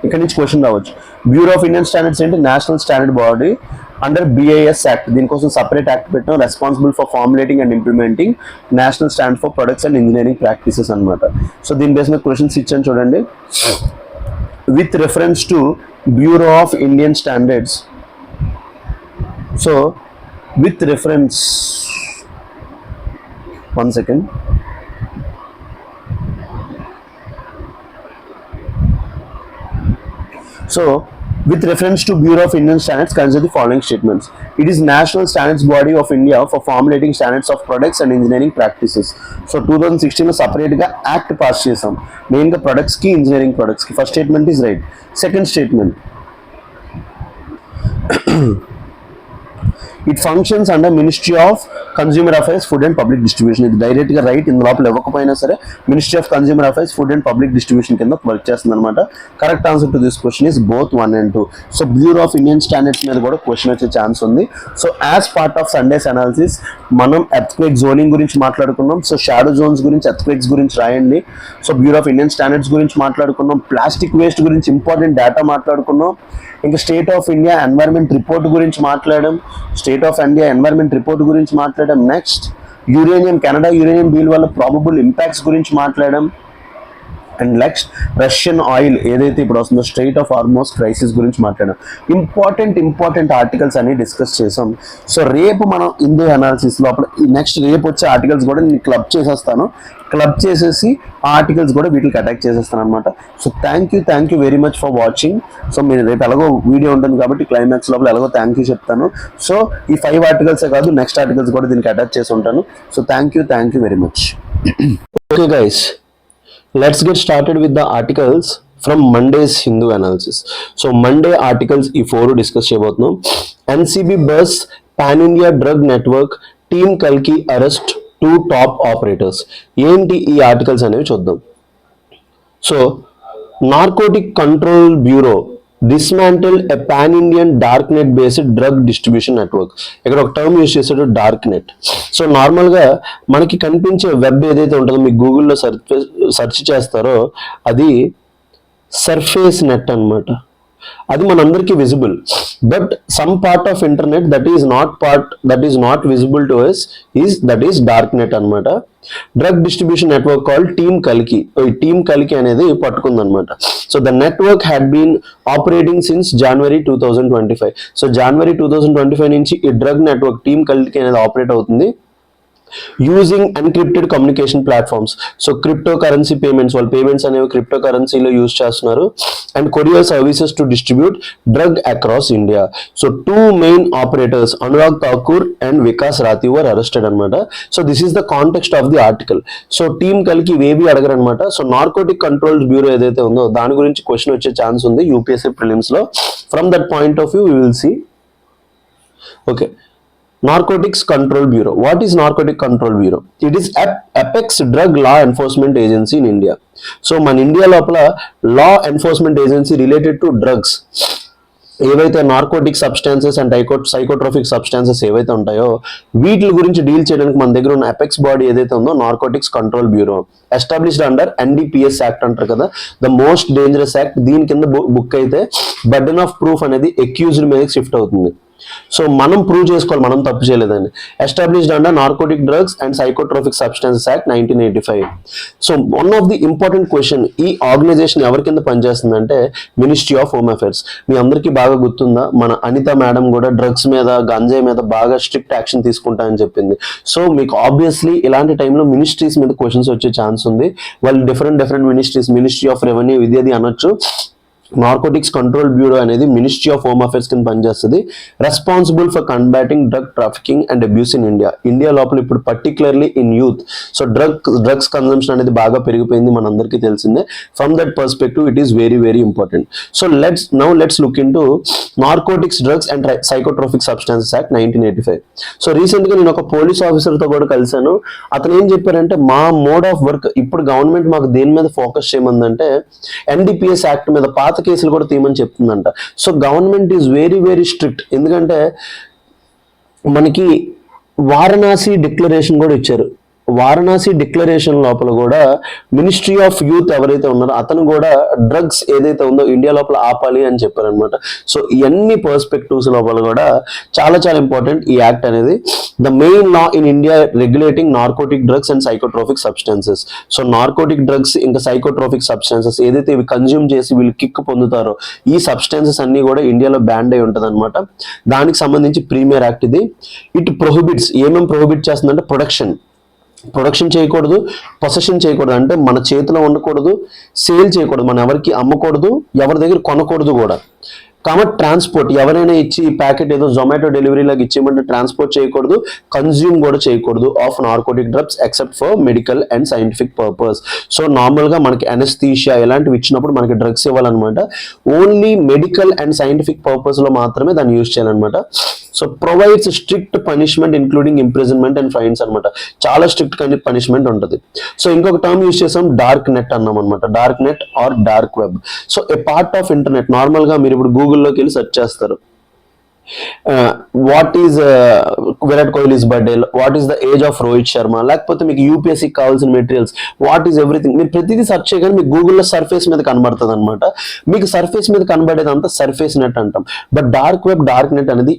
ఇక్కడ నుంచి క్వశ్చన్ రావచ్చు. బ్యూరో ఆఫ్ ఇండియన్ స్టాండర్డ్స్ ఏంటి? National standard body under BIS act. దీనికోసం సపరేట్ యాక్ట్ పెట్టిన, responsible for formulating and implementing national standard for products and engineering practices అనమాట. సో దీని బేస్ మీద క్వశ్చన్స్ ఇచ్చాను చూడండి. With reference to bureau of Indian standards, so with reference, one second. So with reference to Bureau of Indian Standards, consider the following statements. It is national standards body of India for formulating standards of products and engineering practices. So 2016 లో separate గా act pass చేసాం, main గా products కి, engineering products కి. First statement is right. Second statement, it functions under ministry of consumer affairs, food and public distribution. ఇది direct గా right, ఇందు లోపల ఇవ్వకపోయినా సరే ministry of consumer affairs, food and public distribution కింద work చేస్తుంది అనమాట. Correct answer to this question is both 1 and 2. So bureau of Indian standards మీద కూడా క్వశ్చన్ వచ్చే ఛాన్స్ ఉంది. So as part of Sundays analysis మనం ఎర్త్క్వేక్ జోనింగ్ గురించి మాట్లాడుకున్నాం. సో షాడో జోన్స్ గురించి, ఎర్త్క్వేక్స్ గురించి రాయండి. So bureau of Indian standards గురించి మాట్లాడుకున్నాం, ప్లాస్టిక్ వేస్ట్ గురించి ఇంపార్టెంట్ డేటా మాట్లాడుకున్నాం, ఇంకా state of India environment report గురించి మాట్లాడడం, next uranium, Canada uranium deal వల్ల ప్రాబబుల్ ఇంపాక్ట్స్ గురించి మాట్లాడడం, అండ్ నెక్స్ట్ రష్యన్ ఆయిల్ ఏదైతే ఇప్పుడు వస్తుందో స్ట్రైట్ ఆఫ్ హార్మోస్ క్రైసిస్ గురించి మాట్లాడడం. ఇంపార్టెంట్ ఆర్టికల్స్ అన్ని డిస్కస్ చేసాం. సో రేపు మనం హిందూ అనాలిసిస్ లోపల నెక్స్ట్ రేపు వచ్చే ఆర్టికల్స్ కూడా నేను క్లబ్ చేసేసి ఆ ఆర్టికల్స్ కూడా వీటికి అటాక్ చేసేస్తాను అనమాట. So thank you very much for watching. So మీరు రేపు ఎలాగో వీడియో ఉంటుంది కాబట్టి క్లైమాక్స్ లోపల ఎలాగో థ్యాంక్ యూ చెప్తాను. సో ఈ 5 ఆర్టికల్సే కాదు, నెక్స్ట్ ఆర్టికల్స్ కూడా దీనికి అటాచ్ చేసి ఉంటాను. So thank you very much. Okay guys, let's get started with the articles from Monday's Hindu analysis. So Monday articles ఈ 4 డిస్కస్ చేయబోతున్నాం. NCB bus pan India drug network team Kalki arrest 2 top operators. ఏంటి ఈ articles అనేవి చూద్దాం. So narcotic control bureau dismantle a pan Indian dark net based drug distribution network. ఇక్కడ ఒక term use చేసాడు, dark net. So నార్మల్గా మనకి కనిపించే వెబ్ ఏదైతే ఉంటుందో మీకు గూగుల్లో సెర్చ్ చేస్తారో అది సర్ఫేస్ నెట్ అనమాట. అది మనందరికీ visible. But some part of internet that is not visible to us that is dark net అనమాట. Drug distribution network called team కల్కి, ఈ టీమ్ కల్కి అనేది పట్టుకుందనమాట. So the network had been operating since January 2025. సో జనవరి 2025 నుంచి ఈ డ్రగ్ నెట్వర్క్ టీమ్ కల్కి అనేది ఆపరేట్ అవుతుంది using encrypted communication platforms. So cryptocurrency payments, వాళ్ళు పేమెంట్స్ అనేవి క్రిప్టో కరెన్సీలో యూజ్ చేస్తున్నారు. And courier services to distribute drug across India. So 2 main operators Anurag Thakur and Vikas Rathi were arrested అనమాట. So this is the context of the article. So team కలికి ఇవేవి అడగరు అనమాట. సో నార్కోటిక్ కంట్రోల్ బ్యూరో ఏదైతే ఉందో దాని గురించి క్వశ్చన్ వచ్చే ఛాన్స్ ఉంది యూపీఎస్సీ ప్రిలిమ్స్ లో. From that point of view we will see. Okay, Narcotics Control Bureau. What is Narcotic Control Bureau? It is apex drug law enforcement agency in India. So మన India లోపల law enforcement agency related to drugs ఏవైతే narcotic substances and psychotropic substances ఏవైతే ఉంటాయో వీటి గురించి deal చేయడానికి మన దగ్గర ఉన్న అపెక్స్ బాడీ ఏదైతే ఉందో narcotics control bureau, established under NDPS act అంటారు కదా, ద మోస్ట్ డేంజరస్ యాక్ట్. దీని కింద బుక్ అయితే బర్డెన్ ఆఫ్ ప్రూఫ్ అనేది అక్యూజ్డ్ మీదకి షిఫ్ట్ అవుతుంది. సో మనం ప్రూవ్ చేసుకోవాలి మనం తప్పు చేయలేదని. Established under narcotic drugs and psychotropic substances act 1985. So one of the important question, ఈ ఆర్గనైజేషన్ ఎవరి కింద పనిచేస్తుందంటే మినిస్ట్రీ ఆఫ్ హోమ్ అఫైర్స్. మీ అందరికీ బాగా గుర్తుందా, మన అనిత మేడం కూడా డ్రగ్స్ మీద గంజాయి మీద బాగా స్ట్రిక్ట్ యాక్షన్ తీసుకుంటా అని చెప్పింది. సో మీకు ఆబ్వియస్లీ ఇలాంటి టైంలో మినిస్ట్రీస్ మీద క్వశ్చన్స్ వచ్చే ఛాన్స్ ఉంది. వాళ్ళు different ministries, ministry of revenue ఇది అది అనొచ్చు. నార్కోటిక్స్ కంట్రోల్ బ్యూరో అనేది మినిస్ట్రీ ఆఫ్ హోమ్ అఫైర్స్ కింద పనిచేస్తుంది. Responsible for combating drug trafficking and abuse in India. India లోపల ఇప్పుడు particularly in youth so drugs consumption అనేది బాగా పెరిగిపోయింది, మనందరికీ తెలిసిందే. From that perspective it is very important. So let's look in to narcotics drugs and psychotropic substances act 1985. So recent గా నేను ఒక పోలీస్ ఆఫీసర్ తో కూడా కలిశాను. అతను ఏం చెప్పారంటే మా మోడ్ ఆఫ్ వర్క్ ఇప్పుడు గవర్నమెంట్ మాకు దేని మీద ఫోకస్ చేయమందంటే NDPS యాక్ట్ మీద పాత కేసులు కూడా తీయమని చెప్తుందంట. So government is very strict. ఎందుకంటే మనకి వారణాసి డిక్లరేషన్ కూడా ఇచ్చారు. వారణాసి డిక్లరేషన్ లోపల కూడా మినిస్ట్రీ ఆఫ్ యూత్ ఎవరైతే ఉన్నారో అతను కూడా డ్రగ్స్ ఏదైతే ఉందో ఇండియా లోపల ఆపాలి అని చెప్పారనమాట. సో ఇవన్నీ పర్స్పెక్టివ్స్ లోపల కూడా చాలా ఇంపార్టెంట్ ఈ యాక్ట్ అనేది. The main law in India regulating narcotic drugs and psychotropic substances. So narcotic drugs ఇంకా సైకోట్రోఫిక్ సబ్స్టాన్సెస్ ఏదైతే ఇవి కన్జ్యూమ్ చేసి వీళ్ళు కిక్ పొందుతారో ఈ సబ్స్టాన్సెస్ అన్ని కూడా ఇండియాలో బ్యాన్ అయి ఉంటుంది అనమాట. దానికి సంబంధించి ప్రీమియర్ యాక్ట్ ఇది. ఇట్ ప్రొహిబిట్స్, ఏమేమి ప్రొహిబిట్ చేస్తుందంటే ప్రొడక్షన్ చేయకూడదు, పొసెషన్ చేయకూడదు, అంటే మన చేతిలో ఉండకూడదు, సేల్ చేయకూడదు, మనం ఎవరికి అమ్మకూడదు, ఎవరి దగ్గర కొనకూడదు కూడా. కాబట్టి ట్రాన్స్పోర్ట్ ఎవరైనా ఇచ్చి ఈ ప్యాకెట్ ఏదో జొమాటో డెలివరీ లాగా ఇచ్చేయమంటే ట్రాన్స్పోర్ట్ చేయకూడదు, కన్జ్యూమ్ కూడా చేయకూడదు of narcotic drugs except for medical and scientific purpose. So నార్మల్గా మనకి అనస్థీషియా ఇలాంటివి ఇచ్చినప్పుడు మనకి డ్రగ్స్ ఇవ్వాలన్నమాట. ఓన్లీ మెడికల్ అండ్ సైంటిఫిక్ పర్పస్లో మాత్రమే దాన్ని యూజ్ చేయాలన్నమాట. So provides strict punishment including imprisonment and fines అనమాట. చాలా స్ట్రిక్ట్ పనిష్మెంట్ ఉంటుంది. సో ఇంకొక టర్మ్ యూజ్ చేసాం డార్క్ నెట్ అన్నాం అనమాట. Dark net or dark web. So a part of internet. నార్మల్గా మీరు ఇప్పుడు గూగుల్లోకి వెళ్ళి సెర్చ్ చేస్తారు what is Virat Kohli's birthday, what is the age of Rohit Sharma, లేకపోతే మీకు యూపీఎస్సీకి కావాల్సిన మెటీరియల్స్, వాట్ ఈస్ ఎవ్రీథింగ్, మీరు ప్రతిదీ సెర్చ్ చేయగానే మీకు గూగుల్లో సర్ఫేస్ మీద కనబడుతుంది అనమాట. మీకు సర్ఫేస్ మీద కనబడేది అంతా సర్ఫేస్ నెట్ అంటాం. But dark web, dark net అనేది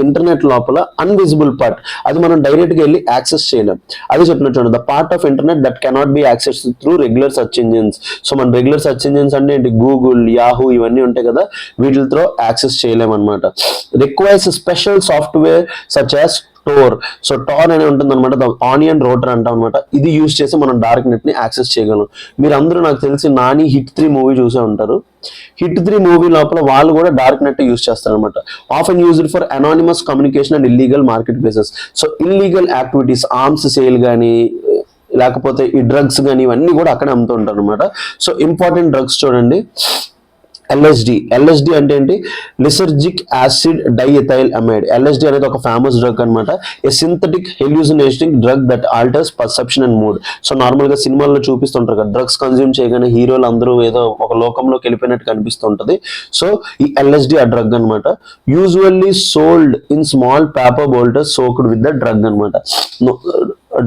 ఇంటర్నెట్ లోపల అన్విజిబుల్ పార్ట్. అది మనం డైరెక్ట్ గా వెళ్ళి యాక్సెస్ చేయలేం. అది చెప్పినట్టు the part of internet that cannot be access through regular search engines. So మన రెగ్యులర్ సర్చ్ ఇంజిన్స్ అంటే ఏంటి, గూగుల్, యాహూ ఇవన్నీ ఉంటాయి కదా, వీటితో యాక్సెస్ చేయలేమన్నమాట. Requires special software such as Tor. So Tor అనేది ఉంటుంది అనమాట, ఆనియన్ రోటర్ అంటాం అనమాట. ఇది యూజ్ చేసి మనం డార్క్ నెట్ ని యాక్సెస్ చేయగలం. మీరు అందరూ నాకు తెలిసి నాని హిట్ 3 మూవీ చూసే ఉంటారు. హిట్ 3 మూవీ లోపల వాళ్ళు కూడా డార్క్ నెట్ యూజ్ చేస్తారు అనమాట. Often used for anonymous communication and illegal market places. So illegal activities, arms sale కానీ లేకపోతే ఈ డ్రగ్స్ కానీ ఇవన్నీ కూడా అక్కడే అమ్ముతూ ఉంటారు అనమాట. సో ఇంపార్టెంట్ డ్రగ్స్ చూడండి, LSD అంటే ఏంటి, lysergic acid diethylamide. LSD అనేది ఒక ఫేమస్ డ్రగ్ అనమాట. A synthetic hallucinating drug that alters perception and mood. So normal గా సినిమాల్లో చూపిస్తుంటారు కదా, డ్రగ్స్ కన్జ్యూమ్ చేయగానే హీరోలు అందరూ ఏదో ఒక లోకంలోకి వెళ్ళిపోయినట్టు కనిపిస్తుంటది. సో ఈ LSD ఆ డ్రగ్ అనమాట. Usually sold in small paper blotters soaked with the drug అనమాట.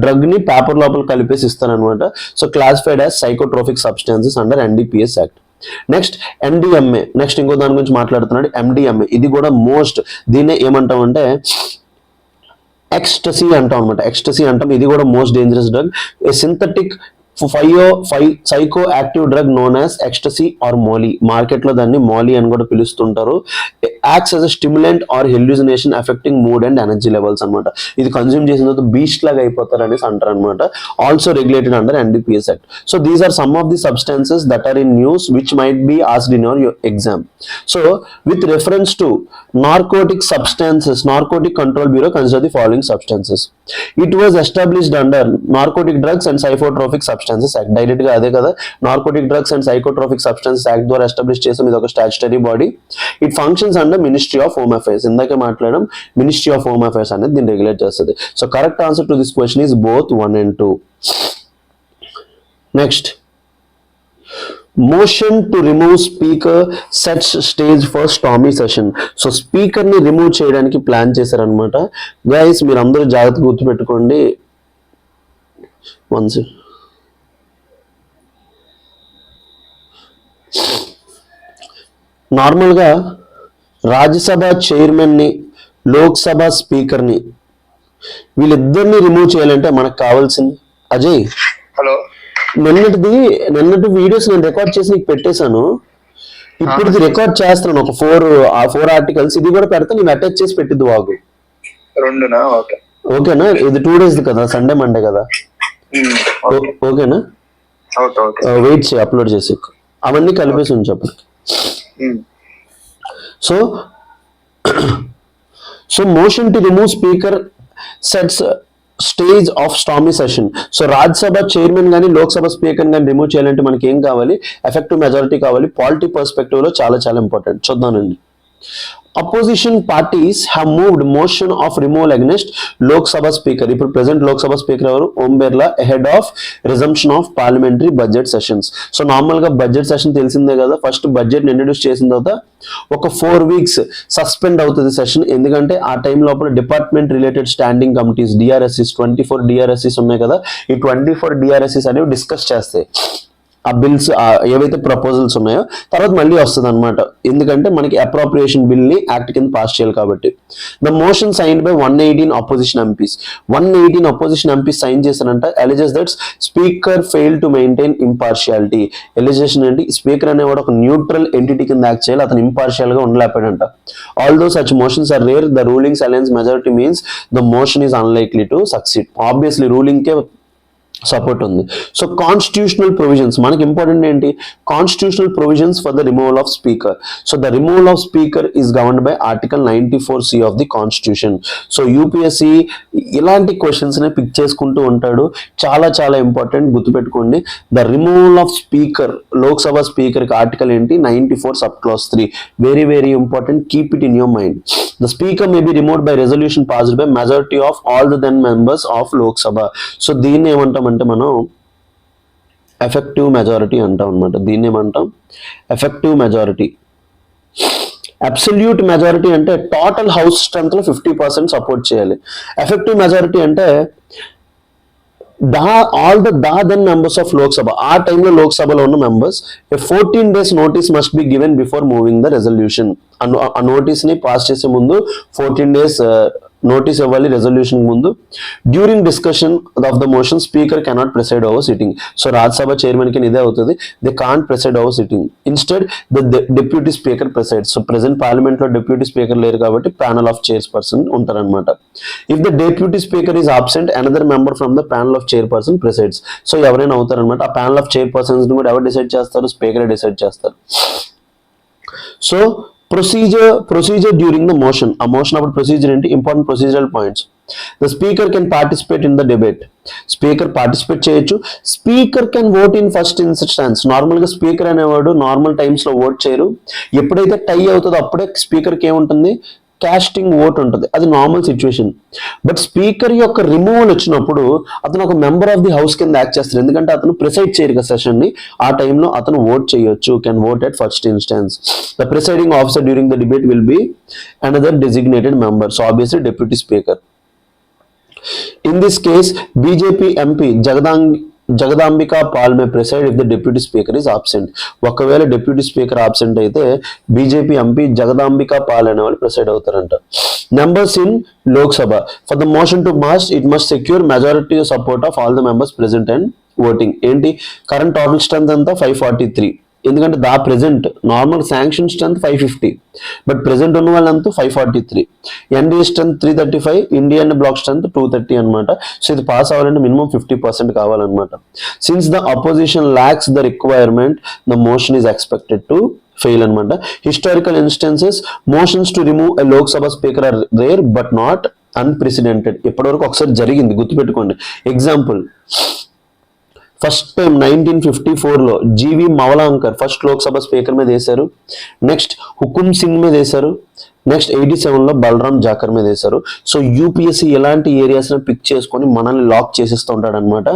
డ్రగ్ ని పేపర్ లోపల కలిపేసి ఇస్తారనమాట. So classified as psychotropic substances under NDPS act. Next MDMA, next ఇంకో దాని గురించి మాట్లాడుతున్నాడు ఎండిఎంఏ. ఇది కూడా మోస్ట్, దీన్నే ఏమంటామంటే ఎక్స్టసీ అంటాం అనమాట. ఎక్స్టసీ అంటాం, ఇది కూడా most dangerous drug. A synthetic psychoactive drug known as ecstasy or Molly. మార్కెట్లో దాన్ని మోలీ అని కూడా పిలుస్తుంటారు. Acts as a stimulant or hallucination affecting mood and energy levels అనమాట. ఇది కన్జ్యూమ్ చేసిన తర్వాత బీస్ట్ లాగా అయిపోతారు అనేసి అంటారు అనమాట. Also regulated under NDPS act. So these are some of the substances that are in news which might be asked in your exam. So with reference to narcotic substances, narcotic control bureau consider the following substances. It was established under narcotic drugs and psychotropic substances act. Direct గా అదే కదా, narcotic drugs and psychotropic substances act ద్వారా establish చేసాం. ఇది ఒక statutory body. It functions under ministry of home affairs. ఇందాకే మాట్లాడడం, ministry of home affairs అనేది దీన్ని రెగ్యులేట్ చేస్తుంది. So correct answer to this question is both 1 and 2. Next, motion to remove speaker sets stage for stormy session. So speaker ని remove చేయడానికి plan చేశారనమాట. Guys మీరు అందరూ జాగ్రత్తగా గుర్తుపెట్టుకోండి. వన్స్ నార్మల్గా రాజ్యసభ చైర్మన్ని, లోక్సభ స్పీకర్ని, వీళ్ళిద్దరిని రిమూవ్ చేయాలంటే మనకు కావాల్సింది అజయ్. హలో, నిన్నటి వీడియోస్ నేను రికార్డ్ చేసి నీకు పెట్టేశాను. ఇప్పుడు ఇది రికార్డ్ చేస్తున్నాను ఒక 4 ఆర్టికల్స్. ఇది కూడా పెడతా, నేను అటాచ్ చేసి పెట్టిద్దు వాగు. రెండునా? ఓకే, ఓకేనా? ఇది 2 days కదా, సండే మండే కదా. ఓకేనా? వెయిట్ చేయి, అప్లోడ్ చేసి అవన్నీ కలిపేసి ఉంచు. So motion to remove speaker sets stage of stormy session. So Rajya Sabha chairman కానీ లోక్సభ స్పీకర్ కానీ రిమూవ్ చేయాలంటే మనకి ఏం కావాలి? ఎఫెక్టివ్ మెజారిటీ కావాలి. పాలిటీ పర్స్పెక్టివ్ లో చాలా చాలా ఇంపార్టెంట్. చూద్దానండి. Opposition parties have moved motion of removal against Lok Sabha Speaker. ఇప్పుడు present Lok Sabha Speaker ఎవరు? Om Birla, ahead of resumption of parliamentary budget sessions. So normal గా బడ్జెట్ సెషన్ తెలిసిందే కదా. ఫస్ట్ బడ్జెట్ ఇంట్రడ్యూస్ చేసిన తర్వాత ఒక 4 weeks సస్పెండ్ అవుతుంది session. ఎందుకంటే ఆ టైం లోపల department related standing committees DRSCs 24 DRSCs ఉన్నాయి కదా. ఈ 24 DRSCs అనేవి డిస్కస్ చేస్తాయి ఆ బిల్స్, ఏవైతే ప్రపోజల్స్ ఉన్నాయో. తర్వాత మళ్ళీ వస్తుంది అనమాట, ఎందుకంటే మనకి అప్రోప్రియేషన్ బిల్ ని యాక్ట్ కింద పాస్ చేయాలి కాబట్టి. The motion signed by 118 opposition MPs. 118 opposition MPs sign చేశారంట. Alleges that speaker fail to maintain impartiality. Allegation ఏంటి? స్పీకర్ అనేవాడు ఒక న్యూట్రల్ ఎంటిటీ కింద యాక్ట్ చేయాలి, అతను ఇంపార్షియల్ గా ఉండలేపాడంట. Although such motions are rare, the rulings alliance majority means the motion is unlikely to succeed. Obviously ruling కే support ఉంది. సో కాన్స్టిట్యూషనల్ ప్రొవిజన్స్ మనకి ఇంపార్టెంట్ ఏంటి? Constitutional provisions for the removal of speaker. So the removal of speaker is governed by article 94C of the constitution. So UPSC ఇలాంటి questions ని pick చేసుకుంటూ ఉంటాడు. చాలా చాలా ఇంపార్టెంట్, గుర్తుపెట్టుకోండి. The removal of speaker, Lok Sabha speaker కి article ఏంటి? 94 sub clause 3. Very very important, keep it in your mind. The speaker may be removed by resolution passed by majority of all the then members of Lok Sabha. So దీన్ని ఏమంటాం అంటే మనం effective majority అంటాం అనమాట. దీన్ని ఏమంటాం? Effective majority. అబ్సల్యూట్ మెజారిటీ అంటే total house strength లో 50% సపోర్ట్ చేయాలి. ఎఫెక్టివ్ మెజారిటీ అంటే all the then members of Lok Sabha, ఆ టైంలో లోక్సభలో ఉన్న members 14 days notice must be given before moving the resolution. ఆ నోటీస్ ని పాస్ చేసే ముందు 14 days నోటీస్ ఇవ్వాలి రెజల్యూషన్ ముందు. During discussion of the motion speaker cannot preside over sitting. So Rajya Sabha chairman కి ఇదే అవుతుంది, they can't preside over sitting. Instead the deputy speaker preside. So present parliament లో డిప్యూటీ స్పీకర్ లేరు కాబట్టి ప్యానల్ ఆఫ్ చైర్స్ పర్సన్ ఉంటారనమాట. If the deputy speaker is absent, another member from the panel of chair person presides. So ఎవరైనా అవుతారనమాట. ఆ panel of chair persons కూడా ఎవరు decide చేస్తారు? స్పీకర్ డిసైడ్ చేస్తారు. So procedure during the motion. ఆ motion అప్పుడు ప్రొసీజర్ ఏంటి? Important procedural points. The speaker can participate in the debate. Speaker participate చేయొచ్చు. Speaker can vote in first instance. Normal గా speaker అనేవాడు నార్మల్ టైమ్స్ లో vote చేయరు. ఎప్పుడైతే టై అవుతుందో అప్పుడే స్పీకర్ కి ఏముంటుంది? కాస్టింగ్ ఓట్ ఉంటుంది. అది నార్మల్ సిచ్యువేషన్. బట్ స్పీకర్ యొక్క రిమూవల్ వచ్చినప్పుడు అతను ఒక మెంబర్ ఆఫ్ ది హౌస్ కింద యాక్ట్ చేస్తారు. ఎందుకంటే అతను ప్రిసైడ్ చేయరు కదా సెషన్ ని. ఆ టైంలో అతను ఓట్ చేయొచ్చు, can vote at first instance. The presiding officer during the debate will be another designated member. So obviously deputy speaker. In this case, BJP MP Jagdambika Pal may preside if the deputy speaker is absent. ఒకవేళ deputy speaker absent అయితే BJP MP Jagdambika Pal అనే వాళ్ళు preside అవుతారంట. Members in Lok Sabha for the motion to pass it must secure majority support of all the members present and voting. ఏంటి current total strength అంతా 543, ఎందుకంటే present normal sanction strength 550, but present ఉన్న వాళ్ళంతా 543. NDA strength 335, Indian bloc strength 230 అనమాట. So ఇది pass అవ్వాలంటే minimum 50% కావాలన్నమాట. Since the opposition lacks the requirement the motion is expected to fail అనమాట. Historical instances motions to remove a Lok Sabha speaker are rare but not unprecedented. ఇప్పటివరకు ఒకసారి జరిగింది, గుర్తుపెట్టుకోండి. Example, first time 1954లో G V Mavalankar first Lok Sabha speaker మీద వేశారు. Next Hukum Singh మీద వేశారు. నెక్స్ట్ 87లో బలరాం జాకర్ మీద వేశారు. సో యూపీఎస్సీ ఎలాంటి ఏరియాస్ని పిక్ చేసుకొని మనల్ని లాక్ చేసేస్తూ ఉంటాడు అనమాట.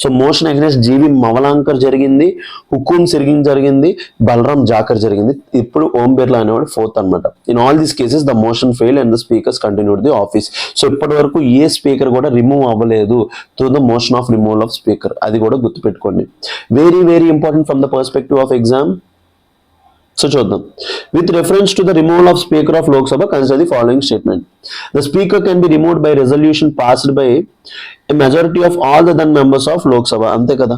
సో మోషన్ అగైనెస్ట్ జీవి మవలాంకర్ జరిగింది, హుకుమ్ సింగ్ జరిగింది, బలరాం జాకర్ జరిగింది. ఇప్పుడు ఓం బిర్లా అనేవాడు 4th అనమాట. In all these cases the motion fail and the speakers continued the office. So ఇప్పటి వరకు ఏ స్పీకర్ కూడా రిమూవ్ అవ్వలేదు through the motion of removal of speaker. అది కూడా గుర్తుపెట్టుకోండి. Very very important from the perspective of exam. So చూద్దాం. With reference to the removal of speaker of Lok Sabha consider the following statement. The speaker can be removed by resolution passed by a majority of all the then members of Lok Sabha. అంతే కదా,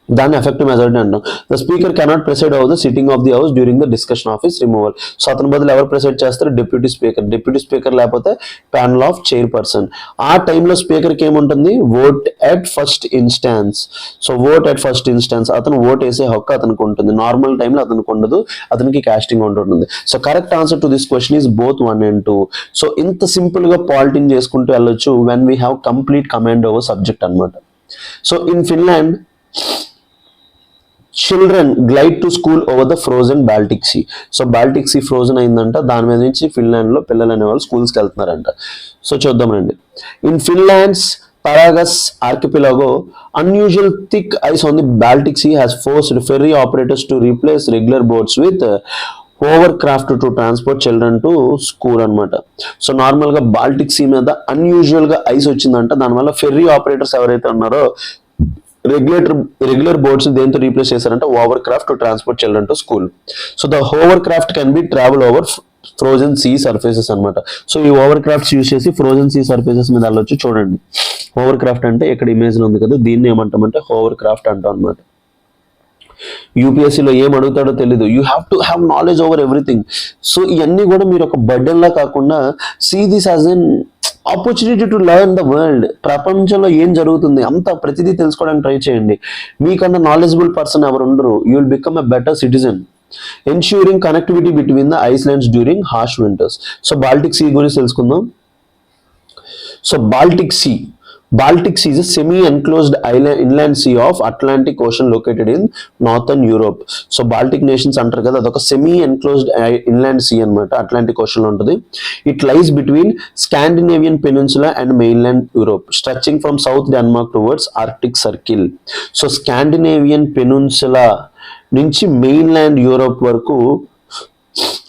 దాన్ని effective majority అంటాం. The speaker cannot preside over the sitting of the house during the discussion of his removal. So అతని బదులు ఎవరు ప్రెసైడ్ చేస్తారు? Deputy speaker. Deputy speaker లేకపోతే ప్యానల్ ఆఫ్ చైర్పర్సన్. ఆ టైంలో స్పీకర్కి ఏముంటుంది? Vote at first instance. So vote at first instance, అతను ఓట్ వేసే హక్కు అతనికి ఉంటుంది. నార్మల్ టైంలో అతనికి ఉండదు, అతనికి కాస్టింగ్ ఉంటుంది. So correct answer to this question is both 1 and 2. So ఇంత సింపుల్ గా పాలిటింగ్ చేసుకుంటూ వెళ్ళొచ్చు when we have complete command over subject అనమాట. So in Finland children glide to school over the frozen Baltic sea. So Baltic sea frozen అయిందంట, దాని మీద నుంచి ఫిన్లాండ్ లో పిల్లలు అనేవాళ్ళు స్కూల్స్కి వెళ్తున్నారంట. సో చూద్దామండి. In Finland's Pargas archipelago unusual thick ice on the Baltic Sea has forced ferry operators to replace regular boats with hovercraft to transport children to school అనమాట. సో నార్మల్గా బాల్టిక్ సీ మీద అన్యూజువల్గా ఐస్ వచ్చిందంట, దానివల్ల ferry operators ఎవరైతే ఉన్నారో regular boats దేంతో replace చేశారంటే hovercraft to transport children to school. So the hovercraft can be travel over frozen sea surfaces అనమాట. సో ఈ ఓవర్ క్రాఫ్ట్స్ యూజ్ చేసి ఫ్రోజన్ సీ సర్ఫేసెస్ మీద వెళ్ళొచ్చు. చూడండి, ఓవర్ క్రాఫ్ట్ అంటే ఇక్కడ ఇమేజ్ లో ఉంది కదా, దీన్ని ఏమంటామంటే ఓవర్ క్రాఫ్ట్ అంటాం అనమాట. యూపీఎస్సీలో ఏం అడుగుతాడో తెలీదు. You have to have knowledge over everything. So ఇవన్నీ కూడా మీరు ఒక బర్డెన్ లా కాకుండా see this as an opportunity to learn the world. ప్రపంచంలో ఏం జరుగుతుంది అంత ప్రతిదీ తెలుసుకోవడానికి ట్రై చేయండి. మీకన్నా నాలెడ్జబుల్ పర్సన్ ఎవరు ఉండరు. You will become a better citizen. Ensuring connectivity between the islands during harsh winters. So Baltic sea గురించి తెలుసుకుందాం. So Baltic Sea is a semi-enclosed inland sea of Atlantic Ocean located in northern Europe. So Baltic nations అంటారు కదా, అదొక semi-enclosed inland sea అన్నమాట, Atlantic ocean లో ఉంటుంది. It lies between Scandinavian Peninsula and mainland Europe, stretching from South Denmark towards Arctic Circle. So Scandinavian Peninsula నుంచి mainland Europe వరకు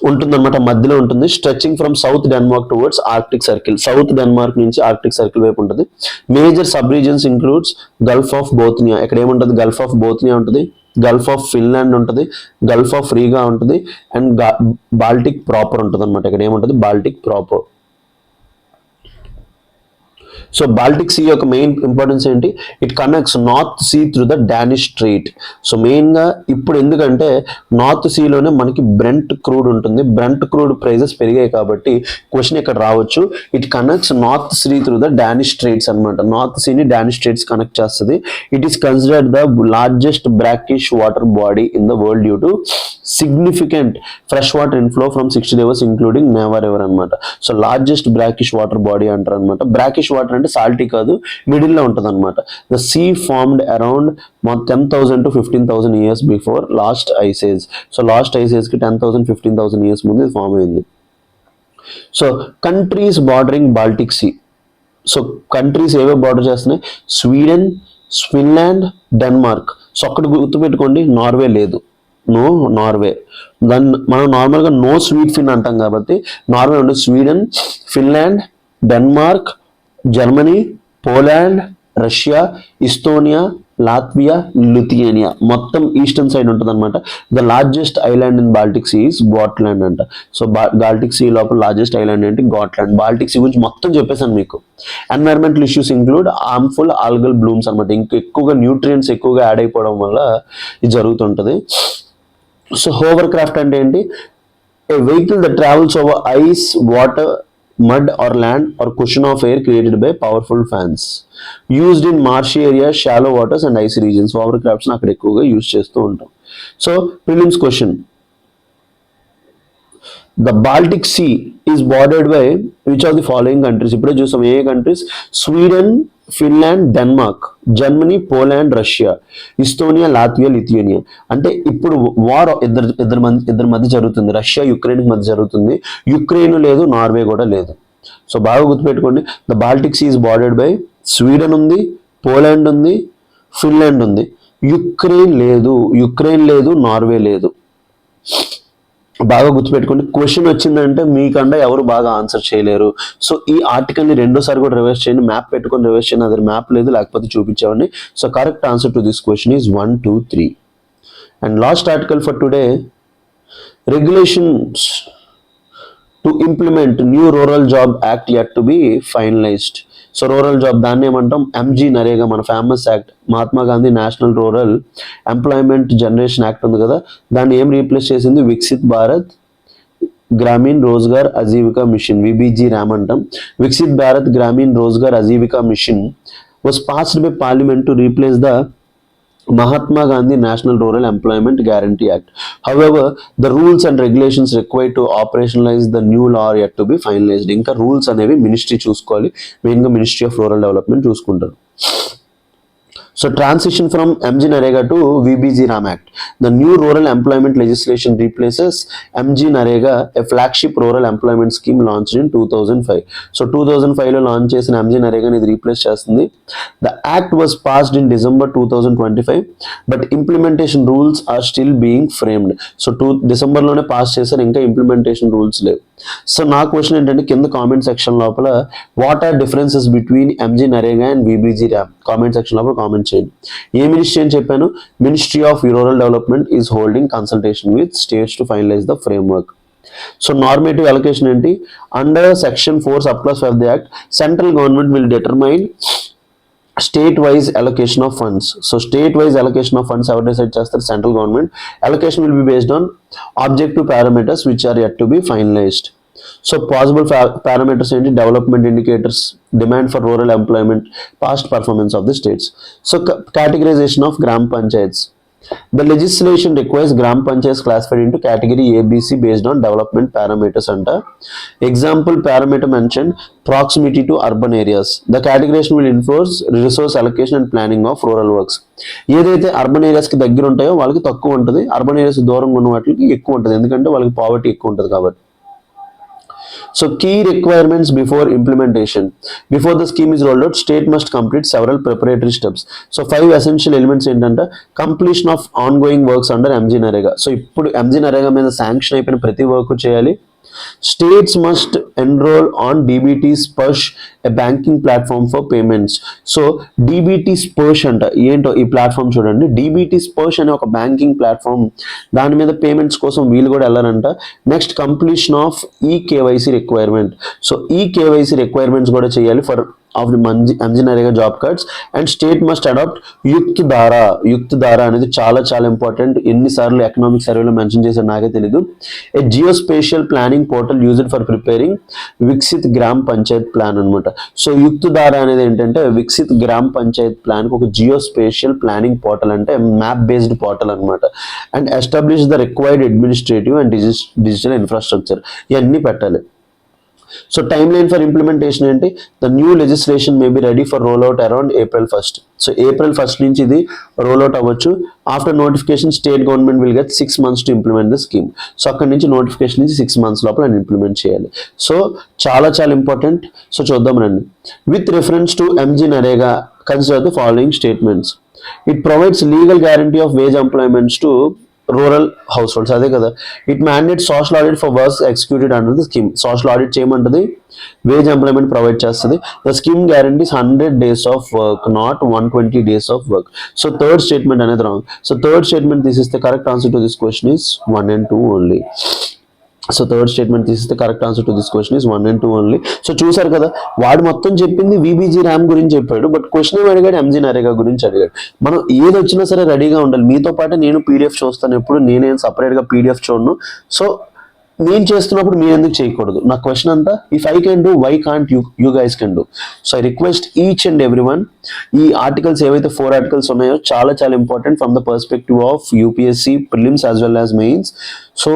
ఉంటుందన్నమాట, మధ్యలో ఉంటుంది. Stretching from south Denmark towards Arctic circle. South Denmark నుంచి Arctic circle వైపు ఉంటుంది. Major sub regions includes gulf of Bothnia. ఇక్కడ ఏముంటుంది? గల్ఫ్ ఆఫ్ బోత్నియా ఉంటుంది, గల్ఫ్ ఆఫ్ ఫిన్లాండ్ ఉంటుంది, గల్ఫ్ ఆఫ్ రీగా ఉంటుంది, అండ్ బాల్టిక్ ప్రాపర్ ఉంటుంది అనమాట. ఇక్కడ ఏముంటుంది? Baltic proper. So Baltic sea యొక్క మెయిన్ ఇంపార్టెన్స్ ఏంటి? It connects North Sea through the Danish strait. So మెయిన్గా ఇప్పుడు ఎందుకంటే నార్త్ సీలోనే మనకి బ్రెంట్ క్రూడ్ ఉంటుంది. బ్రెంట్ క్రూడ్ ప్రైజెస్ పెరిగాయి కాబట్టి క్వశ్చన్ ఇక్కడ రావచ్చు. It connects North Sea through the Danish straits అనమాట. నార్త్ సీని డానిష్ స్ట్రైట్స్ కనెక్ట్ చేస్తుంది. It is considered the largest brackish water body in the world due to significant fresh water inflow from 60 rivers including Neva river అనమాట. So largest brackish water body అంటారు అనమాట. Brackish water అంటే salty కాదు, middle లో ఉంటుంది అనమాట. The sea formed around 10,000 to 15,000 years before last ice age. So last ice age కి 10,000 15,000 years ముందు ఇది ఫామ్ అయింది. So countries bordering Baltic sea. So countries ఏవే బార్డర్ చేస్తున్నాయి? Sweden, Finland, Denmark. సో అక్కడ గుర్తుపెట్టుకోండి, నార్వే లేదు. No Norway. దాన్ని మనం నార్మల్గా నో స్వీట్ ఫిన్ అంటాం కాబట్టి నార్వే ఉండదు. Sweden, Finland, Denmark, Germany, Poland, Russia, Estonia, Latvia, Lithuania, మొత్తం ఈస్టర్న్ సైడ్ ఉంటుంది అనమాట. The largest island in Baltic sea is Gotland అంట. సో బాల్టిక్ సీ లోపల లార్జెస్ట్ ఐలాండ్ ఏంటి? గాట్లాండ్. బాల్టిక్ సీ గురించి మొత్తం చెప్పేసాను మీకు. Environmental issues include harmful algal blooms అనమాట. ఇంకా ఎక్కువగా న్యూట్రియంట్స్ ఎక్కువగా యాడ్ అయిపోవడం వల్ల ఇది జరుగుతుంటుంది. సో హోవర్ క్రాఫ్ట్ అంటే ఏంటి? A vehicle that travels over ice, water, mud or land or cushion of air created by powerful fans used in marshy areas, shallow waters and icy regions. Hovercrafts అక్కడ ఎక్కువగా use చేస్తూ ఉంటాం. So prelims question, the Baltic sea is bordered by which of the following countries? ఇప్పుడే చూసాం ఏ countries? Sweden, Finland, Denmark, Germany, Poland, Russia, Estonia, Latvia, Lithuania. అంటే ఇప్పుడు war ఇద్దరి మధ్య జరుగుతుంది. రష్యా యుక్రెయిన్ మధ్య జరుగుతుంది. యుక్రెయిన్ లేదు, నార్వే కూడా లేదు. సో బాగా గుర్తుపెట్టుకోండి. The Baltic sea is bordered by Sweden ఉంది, పోలాండ్ ఉంది, ఫిన్లాండ్ ఉంది. యుక్రెయిన్ లేదు, నార్వే లేదు. బాగా గుర్తుపెట్టుకోండి. క్వశ్చన్ వచ్చిందంటే మీకన్నా ఎవరు బాగా ఆన్సర్ చేయలేరు. సో ఈ ఆర్టికల్ని రెండోసారి కూడా రివర్స్ చేయండి. మ్యాప్ పెట్టుకొని రివర్స్ చేయండి. అది మ్యాప్ లేదు, లేకపోతే చూపించేవాడిని. So correct answer to this question is 1, 2, 3. And last article for today, regulations to implement new rural job act yet to be finalized. So rural job దాన్ని ఏమంటాం? ఎంజీ నరేగా, మన famous act, Mahatma Gandhi national rural employment generation act ఉంది కదా, దాన్ని ఏం replace చేసింది? Viksit Bharat Gramin Rozgar Ajeevika mission, VBG RAM అంటాం. Viksit Bharat Gramin Rozgar Ajeevika mission was passed by parliament to replace the Mahatma Gandhi National Rural Employment Guarantee Act. However, the rules and regulations required to operationalize the new law are yet to be finalized. ఇంకా rules అనేవి ministry చూసుకోవాలి. మెయిన్గా ministry of rural development చూసుకుంటారు. So transition from MG Narega to VBG RAM Act. The new rural employment legislation replaces MG Narega, a flagship rural employment scheme launched in 2005. So 2005 లో launch చేసిన MG Narega ని ఇది replace చేస్తుంది. The act was passed in December 2025, but implementation rules are still being framed. So డిసెంబర్లోనే pass చేశారు, ఇంకా implementation rules లేవు. So నా క్వశ్చన్ ఏంటంటే కింద కామెంట్ సెక్షన్ లోపల what are differences between MG Narega and VBG RAM? Comment section లోపల comment చేయండి. ఏ మినిస్ట్రీ అని చెప్పాను? Ministry of rural development is holding consultation with states to finalize the framework. So normative allocation ఏంటి? Under section 4 sub clause of the act, central government will determine state wise allocation of funds. So state wise allocation of funds ఎవరు decide చేస్తారు? Central government. Allocation will be based on objective parameters which are yet to be finalized. So possible parameters ఏంటి? Development indicators, demand for rural employment, past performance of the states. So categorization of gram panchayats. The legislation requires gram panchayats classified into category ABC based on development parameters anta. Example parameter mentioned, proximity to urban areas. The categorization will enforce resource allocation and planning of rural works. ఏదైతే urban areas కి దగ్గర ఉంటాయో వాళ్ళకి తక్కువ ఉంటుంది, urban areas దూరంగా ఉన్న వాటికి ఎక్కువ ఉంటుంది, ఎందుకంటే వాళ్ళకి పావర్టీ ఎక్కువ ఉంటుంది కాబట్టి. So key requirements before implementation. Before the scheme is rolled out, state must complete several preparatory steps. So 5 essential elements ఏంటంటే completion of ongoing works under MG Narega. So ఇప్పుడు MG Narega మీద sanction అయిపోయిన ప్రతి work చేయాలి. States must enroll on DBT Sparsh, a banking platform for payments. So DBT Sparsh అంట ఏంటో ఈ platform చూడండి. DBT Sparsh అనే ఒక బ్యాంకింగ్ ప్లాట్ఫామ్, దాని మీద పేమెంట్స్ కోసం వీళ్ళు కూడా వెళ్ళారంట. Next completion of eKYC requirement. So eKYC requirements కూడా చేయాలి for of the MG Narega job cards. And state must adopt Yukt Dhara అనేది చాలా చాలా ఇంపార్టెంట్. ఎన్నిసార్లు ఎకనామిక్ సర్వేలో మెన్షన్ చేశారు నాకే తెలీదు. A geospatial planning portal used for preparing Viksit Gram Panchayat plan అనమాట. సో యుక్త్ ధారా అనేది ఏంటంటే వికసిత్ గ్రామ్ పంచాయత్ ప్లాన్ ఒక జియోస్పేషియల్ ప్లానింగ్ పోర్టల్, అంటే మ్యాప్ బేస్డ్ పోర్టల్ అనమాట. And establish the required administrative and digital infrastructure, ఇవన్నీ పెట్టాలి. So timeline for implementation ఏంటి? The new legislation may be ready for roll out around April 1st. So April 1st నుంచి ఇది roll out అవ్వచ్చు. After notification state government will get 6 months to implement the scheme. So అక్కడ నుంచి notification నుంచి 6 months లోపల implement చేయాలి. So చాలా చాలా ఇంపార్టెంట్. సో చూద్దాం రండి. With reference to MG Narega, consider the following statements. It provides legal guarantee of wage employments to rural households, అదే కదా. It mandate social audit for works executed under the scheme. Social audit చేయమంటుంది, wage employment provide చేస్తుంది. The scheme guarantees 100 days of work, not 120 days of work. So third statement అనేది wrong. So third statement తీసిస్తే correct answer to this question is 1 and 2 only. So third statement తీసిస్తే correct answer to this question is 1 and 2 only. So చూసారు కదా, వాడు మొత్తం చెప్పింది VBG RAM గురించి చెప్పాడు, బట్ క్వశ్చన్ ఏమి అడిగాడు, ఎంజీ నరేగా గురించి అడిగాడు. మనం ఏది వచ్చినా సరే రెడీగా ఉండాలి. మీతో పాటు నేను పీడిఎఫ్ చూస్తాను, ఎప్పుడు నేనేం సపరేట్గా పీడిఎఫ్ చూడను. సో నేను చేస్తున్నప్పుడు మీరు ఎందుకు చేయకూడదు? నా క్వశ్చన్ అంతా, if I can do, why can't you guys can do? So I request each and every one, ఈ ఆర్టికల్స్ ఏవైతే 4 articles ఉన్నాయో చాలా చాలా important from the perspective of UPSC prelims as well as mains. సో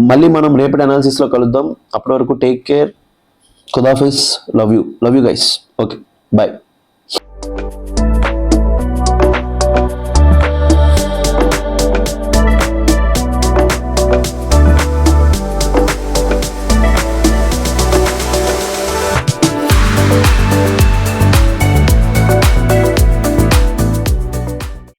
మళ్ళీ మనం రేపటి అనాలిసిస్లో కలుద్దాం. అప్పటి వరకు టేక్ కేర్, ఖుదాఫిజ్, love you guys. Okay, bye.